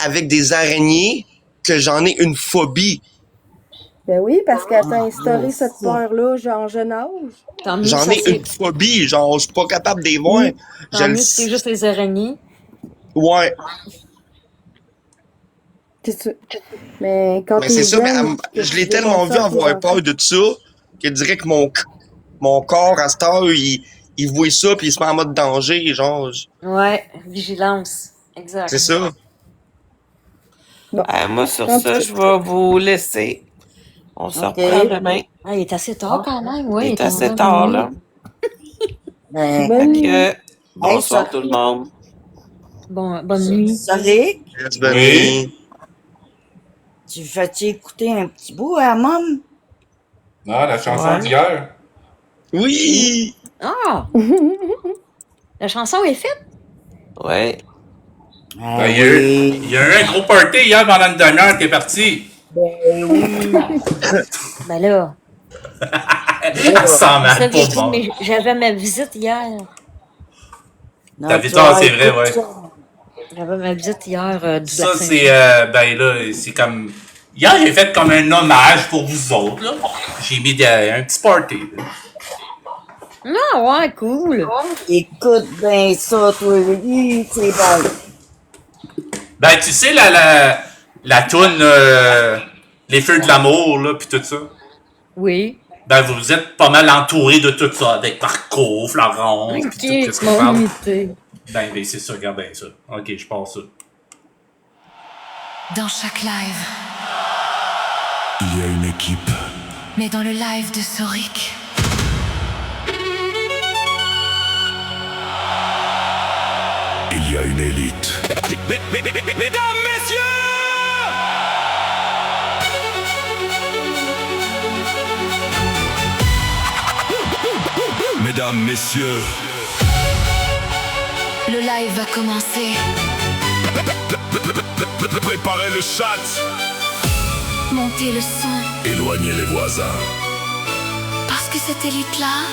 avec des araignées que j'en ai une phobie. Ben oui, parce qu'elle t'a instauré cette peur-là, genre, en jeune âge. J'en ai une phobie, genre, je suis pas capable de les voir. Je Tant le mieux, c'est juste les araignées. Ouais. Mais quand Mais t'es c'est ça, mais jeune, je l'ai tellement vu avoir peur de ça que je dirais que mon corps, à cette heure, il voit ça puis il se met en mode danger, genre. Ouais, vigilance. Exact. C'est ça. Moi, sur ça, je vais vous laisser. On se reprend demain. Ah, il est assez tard quand même, oui. Il est assez tard, là. Ben, Fait que, bonsoir tout le monde. Bonne nuit. Salut. Bonne Oui. nuit. Tu fais-tu écouter un petit bout à Mom? Non, la chanson Ouais. d'hier. Oui! Ah! La chanson est faite? Ouais. Ben, il y a eu un gros party hier pendant une demi-heure, t'es parti. Ben oui. Ben là. Sans mal, Ça, pour j'ai dit, bon. mais j'avais ma visite hier. T'as vu ça, c'est vrai, ouais. J'avais ma visite hier du Ça, lac c'est, Saint-Jean. ben là, c'est comme... Hier, j'ai fait comme un hommage pour vous autres, là. J'ai mis un petit party, là. Ah ouais, cool. Écoute bien ça, toi, oui, c'est bon. Ben, tu sais, la toune Les Feux de l'amour, là, pis tout ça. Oui. Ben, vous êtes pas mal entouré de tout ça, avec Marco, Florence, pis Ok, tout, qu'est-ce tu qu'on m'as parle. imité. Ben, c'est ça, regarde bien ça. Ok, je passe ça. Dans chaque live, Il y a une équipe. mais dans le live de Soric, Il y a une élite. Mesdames, messieurs! Mesdames, messieurs, le live va commencer. préparez le chat. Montez le son, Éloignez les voisins. parce que cette élite-là,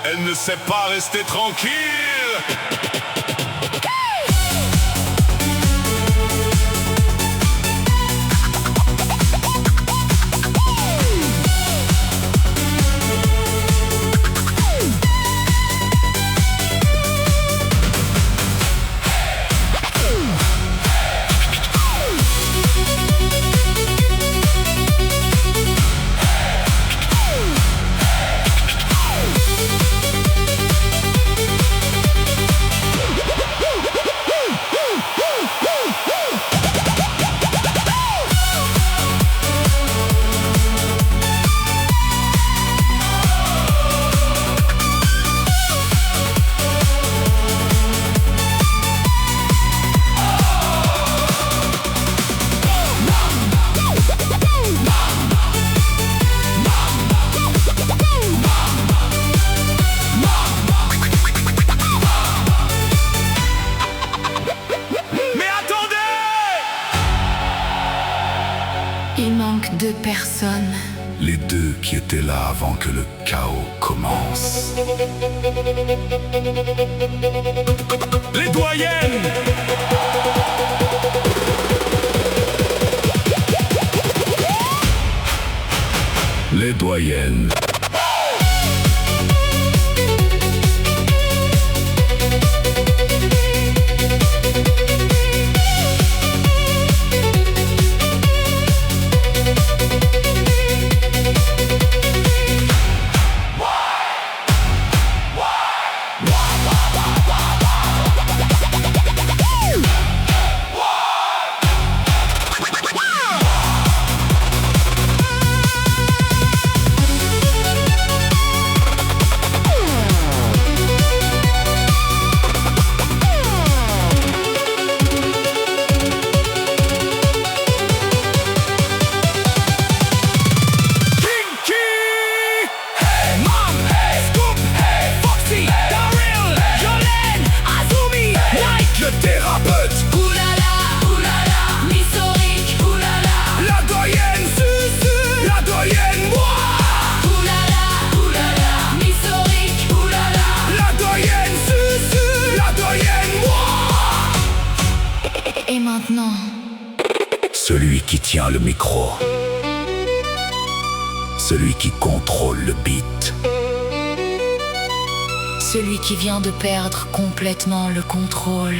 Elle ne sait pas rester tranquille. Mais attendez! il manque 2 personnes. Les deux qui étaient là avant que le chaos commence. Les doyennes. Les doyennes. Et maintenant, Celui qui tient le micro. Celui qui contrôle le beat. celui qui vient de perdre complètement le contrôle.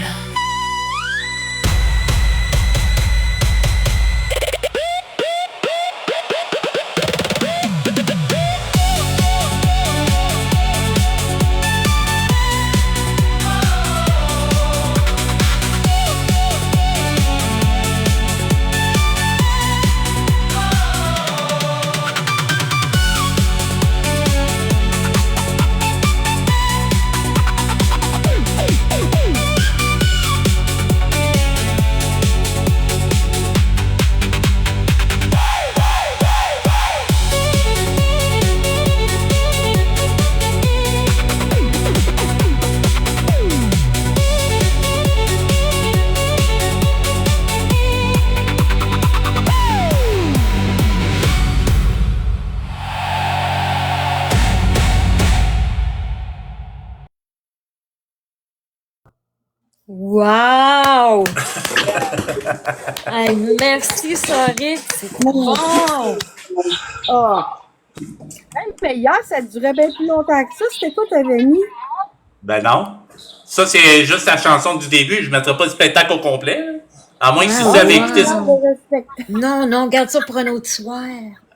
Wow! Hey, merci, Soric, c'est bon! Oh! Hey, mais hier, ça durait bien plus longtemps que ça. C'était quoi t'avais mis? Ben non. Ça, c'est juste la chanson du début. Je ne mettrai pas le spectacle au complet. Là. À moins que si ça avait écouté ça. Non, non, garde ça pour un autre soir.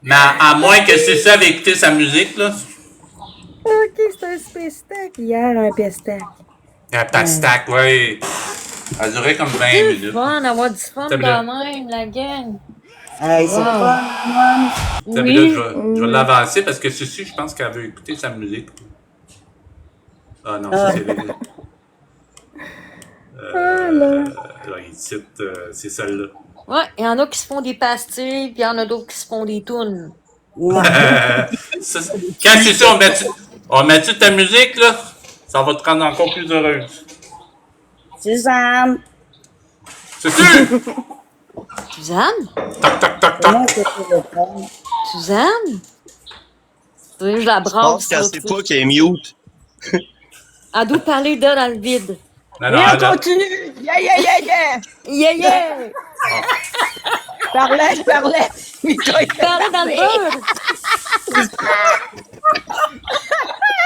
Mais à moins que si ça avait écouté sa musique, là. Ok, c'était un spestack hier, un pestack. Un pat-stack, ouais. Ça durait comme 20 C'est minutes. fun d'avoir du fun T'as quand vu même, la gang. Hey, c'est pas T'as vu, là, je vais l'avancer parce que ceci, je pense qu'elle veut écouter sa musique. Ah non, ça c'est là, il cite, c'est celle-là. Ouais, il y en a qui se font des pastilles, puis il y en a d'autres qui se font des tounes. Quand c'est ça, on met-tu ta musique, là? Ça va te rendre encore plus heureuse. Suzanne! C'est sûr! Suzanne? Toc, toc, toc, toc. Suzanne? Tu veux que je la Je brasse? pense qu'elle sait pas qu'elle est mute. Elle doit parler d'elle dans le vide. Non, non, Et on non. continue! Yeah, yeah, yeah, yeah! Yeah, yeah! Je parlais! Parlais dans le beurre!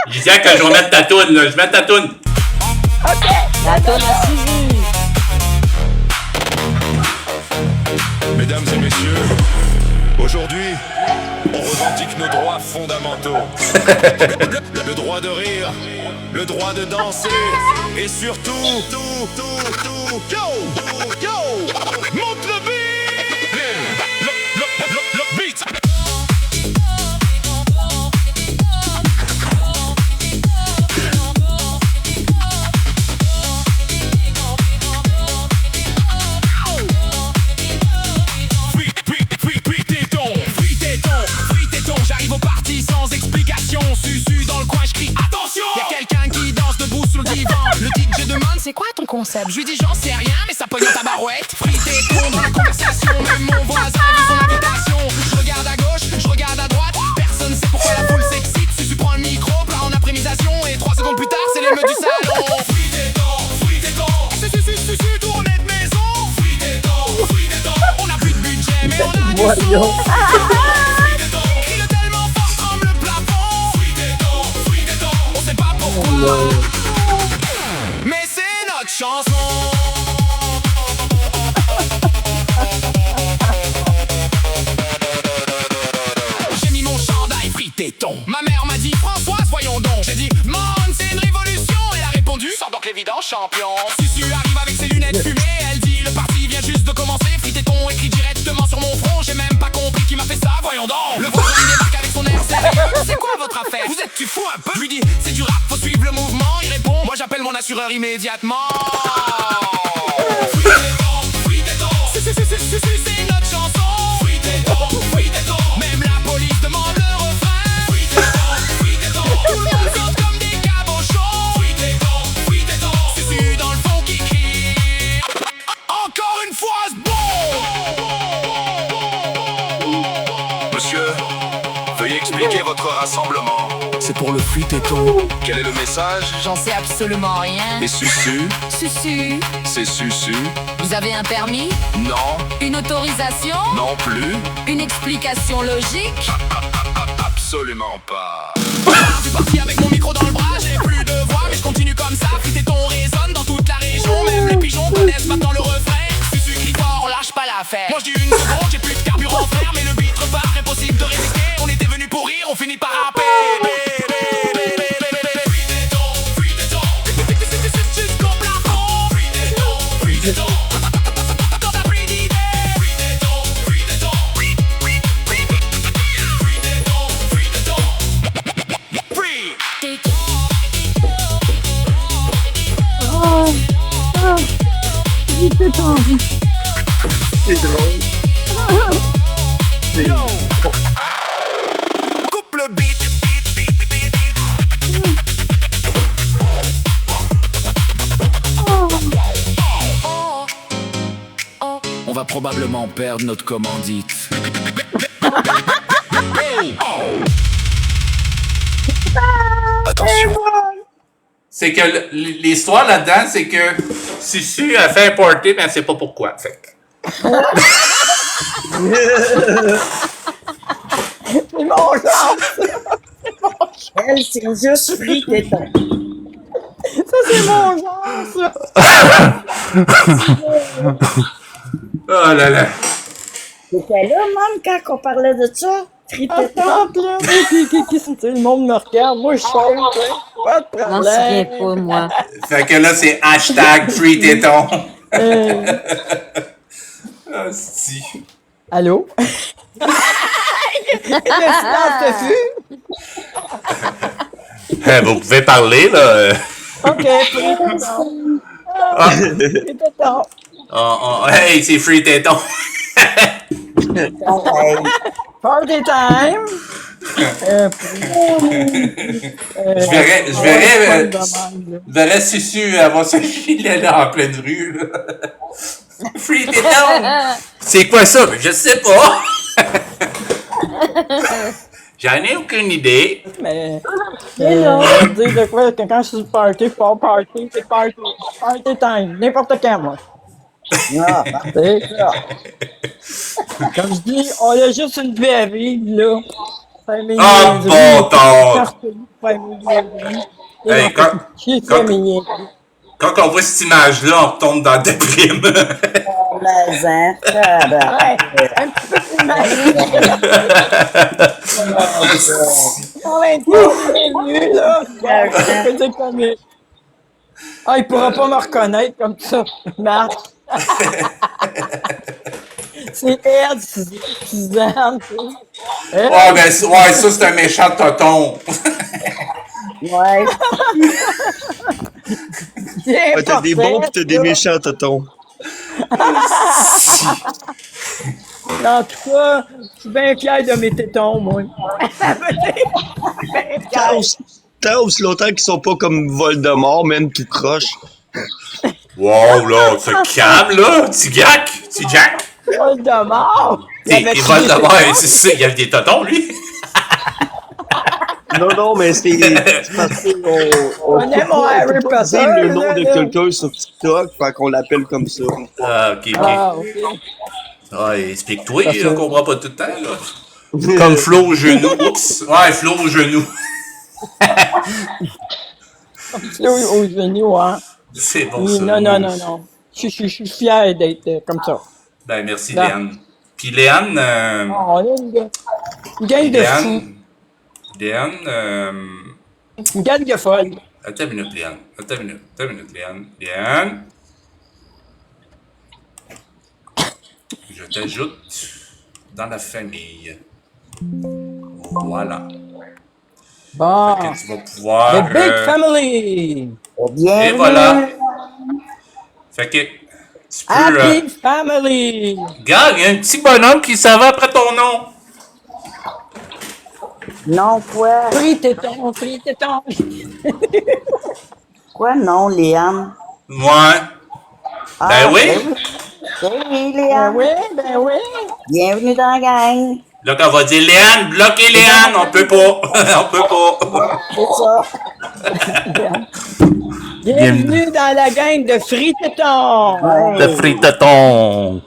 Je disais que je vais mettre ta toune, là. Je mets ta toune. OK! La toune à Suzy! Mesdames et messieurs, aujourd'hui, on revendique nos droits fondamentaux. Le droit de rire, le droit de danser, et surtout, yo, monte le beat, le beat. J'arrive au parti sans explication. Susu dans le coin, je crie attention. Y'a quelqu'un qui danse debout sur le divan. Le DJ demande c'est quoi ton concept. Je lui dis j'en sais rien, mais ça pogne ta barouette. Frite et ton dans la conversation. Même mon voisin veut son invitation. Je regarde à gauche, je regarde à droite. voyons. Crie tellement fort, tremble le plafond. Fruit des dents, on sait pas pourquoi. Mais c'est notre chanson. J'ai mis mon chandail fritéton. Ma mère m'a dit Françoise, voyons donc. J'ai dit Mon, c'est une révolution. Elle a répondu Sors donc l'évident champion. Susu arrive avec ses lunettes fumées. Elle dit le parti vient juste de commencer. Fritéton écrit directement sur mon front. J'ai même pas compris qui m'a fait ça, voyons donc. Le voisin il débarque avec son air sérieux. C'est quoi votre affaire? Vous êtes-tu fou un peu? Je lui dis c'est du rap, faut suivre le mouvement. Il répond moi j'appelle mon assureur immédiatement. C'est notre chanson. Fruit des dents. Même la police demande le refrain. Fruit des dents. Tout le monde saute comme des cabochons. Fruit des dents. Susu dans le fond qui crie. Encore une fois ce bon. Monsieur, veuillez expliquer votre rassemblement. C'est pour le fruit-téton. Quel est le message? J'en sais absolument rien. Et Susu? Susu, C'est Susu? vous avez un permis? Non. Une autorisation? Non plus. Une explication logique? Absolument pas. Je suis parti avec mon micro dans le bras, j'ai plus de voix, mais je continue comme ça. Fritéton résonne dans toute la région, même les pigeons connaissent maintenant le refrain. Susu crie fort, on lâche pas l'affaire. Moi je dis une seconde, j'ai plus de carburant frère, mais le beat repart, impossible de résister. On était venu pour rire, on finit par rapper. Jusqu'au plafond. Fruit des dents. Quand t'as pris d'idées. Fruit des dents. J'ai tout envie. C'est drôle. Coupe le beat. On va probablement perdre notre commandite. Attention. C'est que l'histoire là-dedans, c'est que Susu a fait un party, mais elle sait pas pourquoi. Fait que- C'est mon genre! Elle, c'est juste fritéton. Ça, c'est mon genre, ça! Oh là là. T'étais là, même, quand on parlait de ça? Fritéton. Attends, là! Qu'est-ce que le monde me regarde? Moi, je suis pas de Je m'en souviens problème! pas, moi. Fait que là, c'est hashtag free téton. Ah, si. Allô? Vous pouvez parler, là. Ok, Ah. fritéton. Hey, c'est free téton. Party time! Je verrais Susu avoir ce gilet là en pleine rue. Là. Free téton! C'est quoi ça? Je sais pas. J'en ai aucune idée. Mais dire de quoi que quand je suis party, pas party, c'est party. Party time, n'importe quand, moi. Ah, c'est ça. Comme je dis, on a juste une vie à vivre, là. Ah, bon temps! Hey, quand on voit cette image-là, on retombe dans la déprime. Mais, hein, un petit peu plus mal. On va être mieux, là. C'est comique. Ah, il pourra pas me reconnaître comme ça, Marc. C'est elle, Suzanne. Ouais, ben, ouais, ça, c'est un méchant toton. Ouais. Ouais, t'as des bons pis t'as des méchants, tonton. En tout cas, je suis bien fier de mes tétons, moi. Tant aussi longtemps qu'ils sont pas comme Voldemort, même tout croche. Wow, là, tu te calmes, là. Tu Jack. Voldemort! Et Voldemort, c'est ça, il y avait des totons, lui. Non, mais c'est parce On aime mon Harry Potter, le nom là, de là. quelqu'un sur TikTok, fait qu'on l'appelle comme ça. Ah, ok. Ah, ok. Ah, explique-toi, Parce que- on comprend pas tout le temps, là. Comme Flo au genou. Oups. Ouais, Flo au genou. Là, aux genoux, hein. C'est bon, Oui, ça. non. Je suis fier d'être comme ça. Ben, merci, Là. Léane. Puis Léane, On est une gang de fous. Léane, Une gang de folle. attends une minute, Léane. Attends une minute, Léane. Léane. Je t'ajoute dans la famille. Voilà. Bon. Fait que tu vas pouvoir... The Big Family. Et voilà. Fait que tu peux... Happy Family. Regarde, il y a un petit bonhomme qui s'en va après ton nom. Non, quoi? Free téton. Quoi, non, Léane? Ouais. Ben oui. Ben oui, Léane. Ben oui. Bienvenue dans la gang. Là, quand on va dire Léane, bloquez Léane, on peut pas. On peut pas. C'est ça. Bienvenue dans la gang de Free téton. De friteton.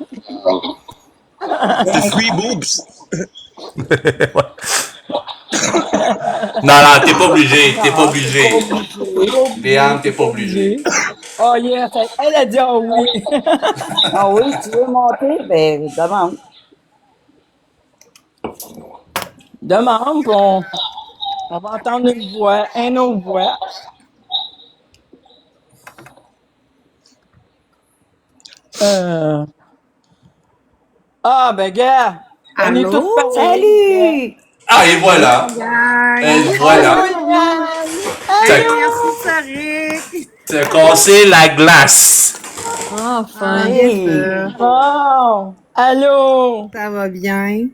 The Free Boobs. Non, t'es pas obligé. Léane, t'es pas obligé. Oh yes, elle a dit oh oui. Ah oui, tu veux monter? Ben, demande. Demande, puis on va entendre une voix, une autre voix. Ah, ben, gars, on est Allô? tous pareils. Salut! Ah, et voilà. Et voilà. Merci, Tariq. T'as cassé la glace. Enfin. Oh, allô? Ça va bien?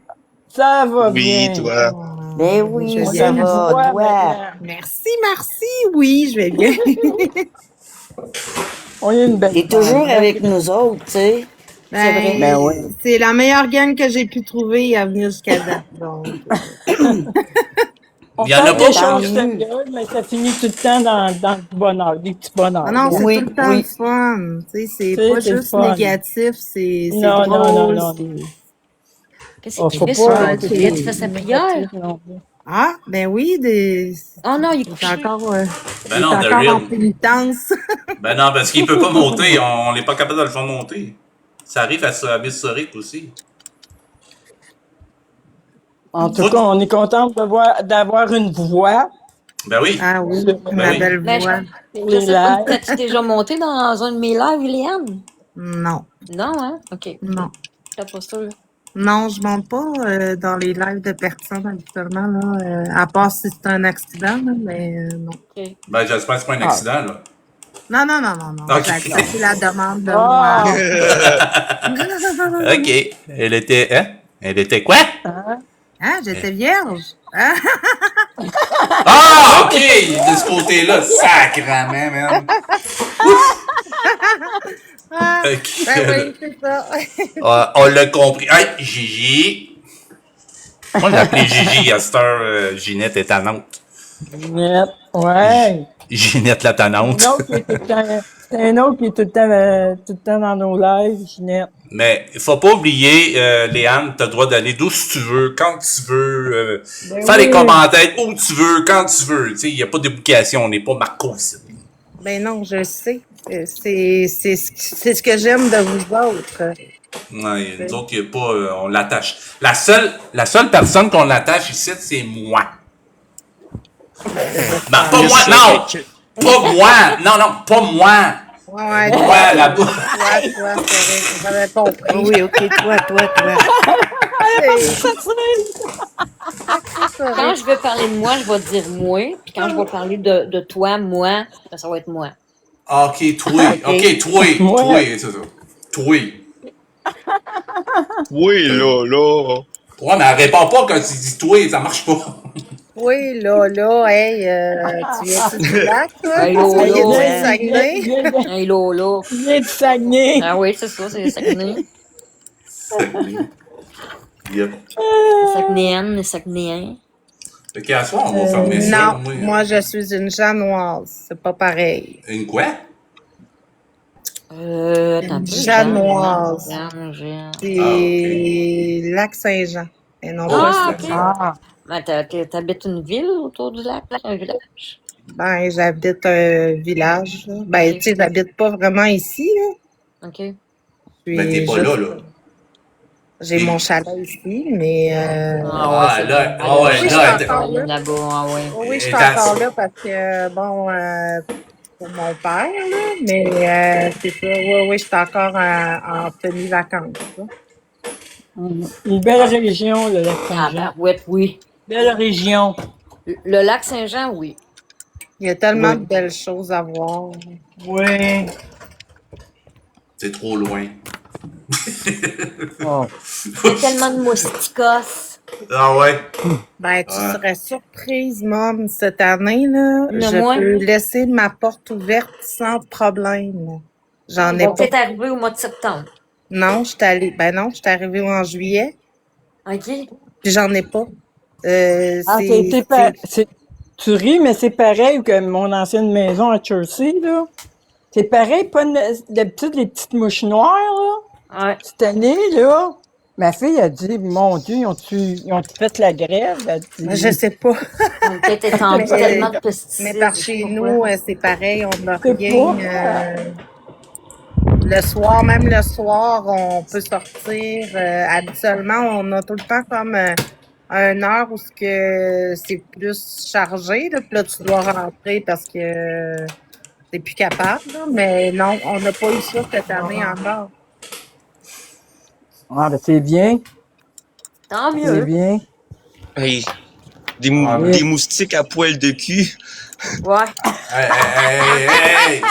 Ça va Oui, bien. toi. Ben oui, On ça a une va, voix toi. maintenant. Merci. Oui, je vais bien. On est une belle T'es toujours avec nous autres, tu sais. C'est vrai. Ben oui. C'est la meilleure gang que j'ai pu trouver à venir jusqu'à date. Donc, On Il y en a fait pas des choses sérieuses, mais ça finit tout le temps dans le bonheur, des petits bonheurs. ah non, c'est Oui, tout le temps oui. le fun. Tu sais, c'est C'est- pas c'est le juste fun. négatif, c'est Non, drôle. non. Qu'est-ce Oh, qu'il faut fait pas sur être tu fais sa prière? Ah, ben oui, Oh non, il est c'est couché. encore, Ben non, c'est de encore en real. pénitence. Ben non, parce qu'il peut pas monter. On n'est pas capable de le faire monter. Ça arrive à Bissoric aussi. En tout cas, on est content d'avoir une voix. Ben oui. Ah oui, Ben ma oui. belle Ben, voix. je sais pas, t'as-tu déjà monté dans un de mes lives, Léane? Non, Non, hein? OK. non. T'as pas sûr. Non, je monte pas dans les lives de personnes habituellement, là, à part si c'est un accident, là, mais non. OK. Ben j'espère que c'est pas un accident, là. Non. Ok. J'ai accepté la demande de moi. OK. Elle était... Hein? Elle était quoi? Hein, j'étais vierge. Hein? Ah, OK! De ce côté-là, sacrément, man. Ah, Ok. ben oui, c'est ça. On l'a compris. Hey, Gigi. Moi, l'appelais Gigi à cette heure. Ginette est tannante. Ginette, ouais. Ginette la tannante. C'est un autre qui est tout le temps dans nos lives, Ginette. Mais il faut pas oublier, Léane, tu as le droit d'aller d'où tu veux, quand tu veux, Ben faire des oui. commentaires où tu veux, quand tu veux. Il n'y a pas d'éducation, on n'est pas Marco ici. Ben non, je sais. C'est ce que j'aime de vous autres. Ouais, nous autres, y a pas, on l'attache. La seule personne qu'on l'attache ici, c'est moi. Ben, pas moi, non! Pas moi! Non, pas moi! Ouais, Moi, là-bas. Toi, c'est vrai, j'avais compris. Oui, ok, toi. Quand je vais parler de moi, je vais dire moi. Puis quand je vais parler de toi, moi, ça va être moi. Ok, toi, c'est ça. Toi. Oui, là. Ouais, mais elle répond pas quand tu dis toi, ça marche pas. Oui, là, hey, tu viens-tu du lac, toi? Hey, Tu viens Lolo, du Saguenay? Hey, Lolo. Il vient du Saguenay. Ah oui, c'est ça, c'est Saguenay. Yep. Saguenayen, les Saguenayens. Ok, à soir, on va fermer ça. Non, moi, je suis une Janoise. C'est pas pareil. Une quoi? Attends un peu. Janoise. C'est C'est Lac-Saint-Jean. Et non Ah, pas ok. Ah. Ben, t'habites une ville autour du lac, un village? Ben, j'habite un village. Là. Ben, tu sais, j'habite pas vraiment ici. Là. OK. Ben, t'es pas juste- là, là. J'ai mon chalet ici, mais. Ah, là, ah ouais, oui, je suis là, encore là. Là-bas, ah ouais. Oui, je suis Et t'as- encore là parce que, bon, pour mon père, là, mais c'est ça. Oui, oui, je suis encore en semi-vacances. là. Une belle région, le lac Ah, Saint-Jean. ben, oui. Belle région. Le lac Saint-Jean, oui. Il y a tellement Oui. de belles choses à voir. Oui. C'est trop loin. Il y a tellement de mousticosse. Ah ouais? Ben, tu Ouais. serais surprise, Mom, cette année, là. Le Je moins. peux laisser ma porte ouverte sans problème. J'en ai Donc, pas. t'es arrivé au mois de septembre. Non, je suis allée. Ben non, je suis arrivée en juillet, OK. puis j'en ai pas. Ah, tu ris, mais c'est pareil que mon ancienne maison à Chelsea, là. C'est pareil, pas d'habitude, les petites mouches noires, là. Ouais. Cette année, là, ma fille a dit, mon Dieu, ils ont fait la grève? Elle dit, Je sais pas. Peut-être étendu Mais- tellement de pesticides. Mais par je chez sais pas nous, quoi. c'est pareil, on n'a C'est rien. pas. Le soir, même le soir, on peut sortir. Habituellement, on a tout le temps comme une heure où c'est plus chargé. Là, puis là, tu dois rentrer parce que t'es plus capable. Là. Mais non, on n'a pas eu ça cette année encore. Ah, ben c'est bien, Tant c'est mieux. bien. Hey, Ouais. des moustiques à poil de cul. Ouais. Hey,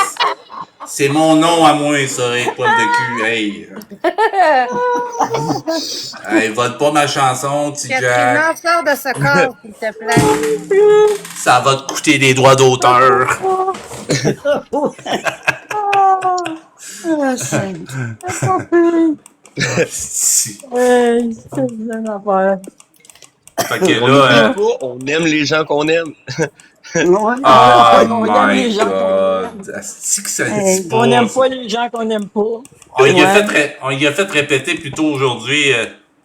c'est mon nom à moi, ça, les poils de cul. Hey. Hey, vote pas ma chanson, petit Jack. Katrina, sors de ce corps, s'il te plaît. Ça va te coûter des droits d'auteur. Si. Hey, c'est une affaire. Fait que On là, aime pas, on aime les gens qu'on aime. oh On aime les my gens god. Asti que ça Hey, dit pas. on n'aime pas les gens qu'on n'aime pas. On y a fait répéter plus tôt aujourd'hui,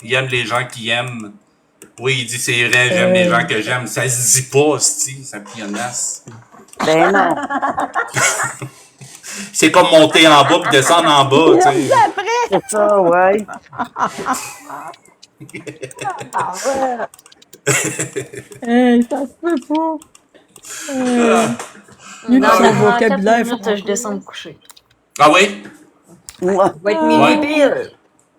il aime les gens qui aiment. Oui, il dit c'est vrai, j'aime les gens que j'aime. Ça se dit pas, sti, ça pionnasse. Ben non. C'est comme monter en bas puis descendre en bas, tu sais. C'est ça, ouais. Hey, ça se peut pas. Lui, Dans son vocabulaire. 4 minutes, je descends me coucher. Ah oui? Ouais. Ça va être minuit pile.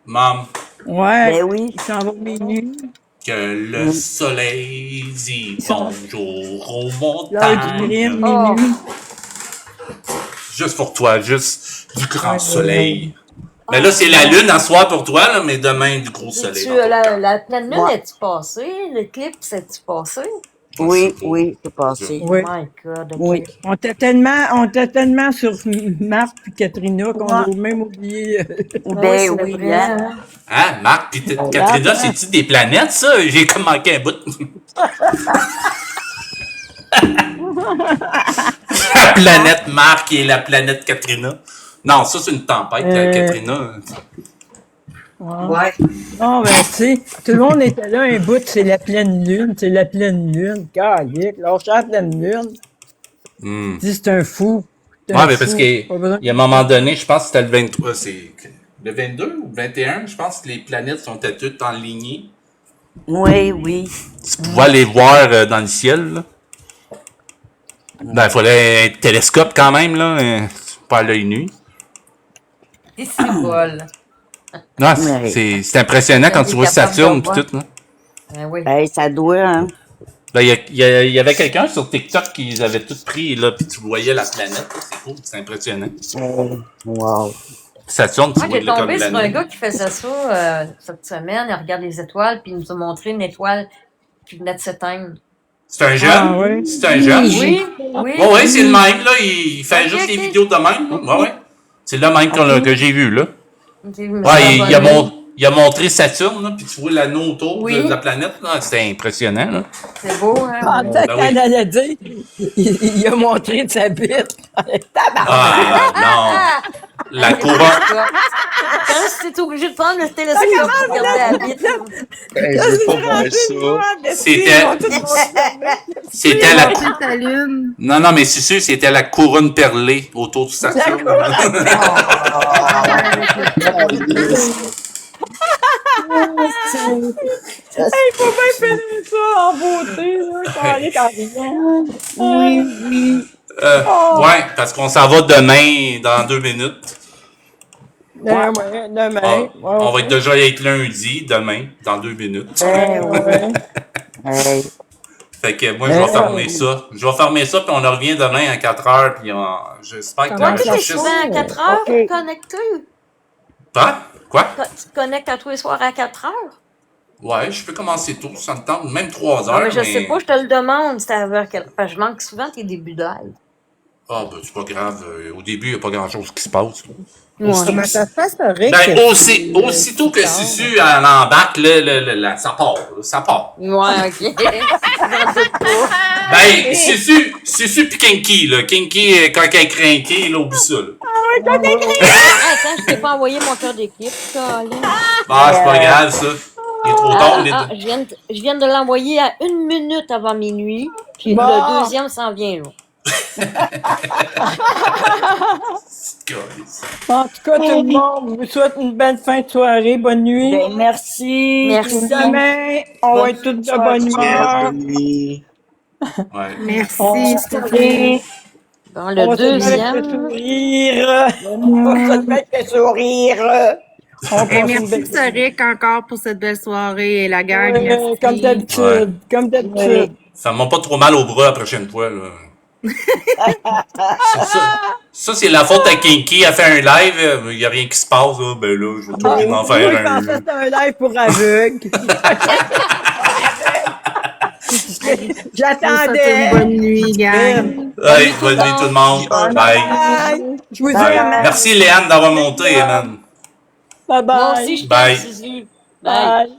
Maman, Ouais. Ben oui. Il s'en va minuit. que le soleil dit bonjour aux L'heure du crime, montagnes. minuit. Juste pour toi, juste du grand soleil. Mais là, c'est la lune à soir pour toi, là, mais demain, du gros soleil. La pleine lune, Ouais. est-tu passée? L'éclipse, est-tu passé? Oui, oui, c'est passé. Oui. Oh my God, ok. Oui. On était tellement sur Marc et Katrina qu'on a même oublié. Ben c'est oui, vrai, hein. hein. Hein, Marc pis Katrina, c'est-tu des planètes, ça? J'ai comme manqué un bout. La planète Marc et la planète Katrina. Non, ça, c'est une tempête, la Katrina. Ouais. Non, ben, tu sais, tout le monde était là un bout, c'est la pleine lune, c'est la pleine lune. Calique, lâche la pleine lune. Hmm. Dis, c'est un fou. C'est Ouais, un mais parce fou. qu'il Pas besoin- y a un moment donné, je pense que c'était le 23, c'est le 22 ou le 21, je pense que les planètes sont toutes enlignées. Oui, oui. Tu pouvais les voir dans le ciel, là. Ben, il fallait un télescope quand même, là, pas à l'œil nu. Et c'est bol. Non, Ouais. c'est impressionnant quand tu vois capable Saturne de pis voir. tout, là. Ben oui. Ben, ça doit, hein. Là, il y avait quelqu'un sur TikTok qui les avait tout pris, là, pis tu voyais la planète, là. C'est cool, c'est impressionnant. Wow. Saturne, tu Moi, vois j'ai là comme tombé sur un l'année. gars qui faisait ça cette semaine. Il regarde les étoiles, puis il nous a montré une étoile qui venait de s'éteindre. C'est un jeune? Ah, oui. C'est un jeune? Oui, oui. Ouais, ouais, c'est le même, là. Il fait Ok, juste des ok. vidéos de même. Ouais, ouais. C'est le même que j'ai vu, là. Ok, je me Ouais, suis abonnée. Il a montré Saturne, là, puis tu vois l'anneau autour Oui. de la planète. Là. C'était impressionnant. Là. C'est beau, hein? Pendant Ben qu'elle oui. allait dire, il a montré de sa bite. Ah, non. La couronne. Quand c'était obligé de prendre le télescope pour regarder la bite. Hey, je veux pas voir ça. C'était la. Non, non, mais c'est sûr, c'était la couronne perlée autour du Saturne. Il faut bien finir ça en beauté, là, quand Oui, oui. Ouais, parce qu'on s'en va demain, dans 2 minutes. Ouais, demain. Ah, on va être déjà être lundi, demain, dans 2 minutes. Fait que moi, je vais fermer ça. Je vais fermer ça, puis on en revient demain à 4 heures, puis j'espère que Toi, tu es Chris- souvent à 4 heures connecté? Hein? Quoi? Tu te connectes à tous les soirs à 4 heures? Ouais, je peux commencer tôt, ça me tente, même 3 heures. Non, mais je sais pas, je te le demande. C'était vers quel... Parce que je manque souvent tes débuts de live. Ah, ben, c'est pas grave. Au début, il n'y a pas grand-chose qui se passe. Comment ça se passe, Rick? Ben, aussitôt que Susu en embarque, là, ça part. Là, ça part. Ouais, ok. J'en doute pas. Ben, Susu pis Kinky, là. Kinky, quand elle est craquée, là, oublie ça, là. Attends, je t'ai pas envoyé mon cœur d'équipe, Colin. Ah, c'est pas grave, ça. Il est trop tard, je viens de l'envoyer à 1 minute avant minuit, puis Bon. le deuxième s'en vient, là. En tout cas, tout le monde, je vous souhaite une belle fin de soirée. Bonne nuit. Ben, merci. Merci. Demain, on va être tous de bonne humeur. Bonne nuit. Ouais. Merci, Stéphanie. Bon, On le va se mettre deuxième. le sourire. On va se mettre le sourire. On Et passe une merci, belle- Rick, encore pour cette belle soirée et la gang. Ouais, merci. comme d'habitude. Comme d'habitude. Ça m'a pas trop mal au bras la prochaine fois, là. Ça, c'est la faute à Kinky. Elle fait un live, il n'y a rien qui se passe, là. Ben là, je vais tout en Moi, faire je un. pensais que c'était un live pour aveugles. J'attendais. Bonne nuit, gang. Hey, bonne nuit tout le monde. Bye. Bye. Je vous dis Bye. à Merci Léane d'avoir monté, man. Bye bye. Moi aussi, je Bye. t'aime, Suzy. Bye.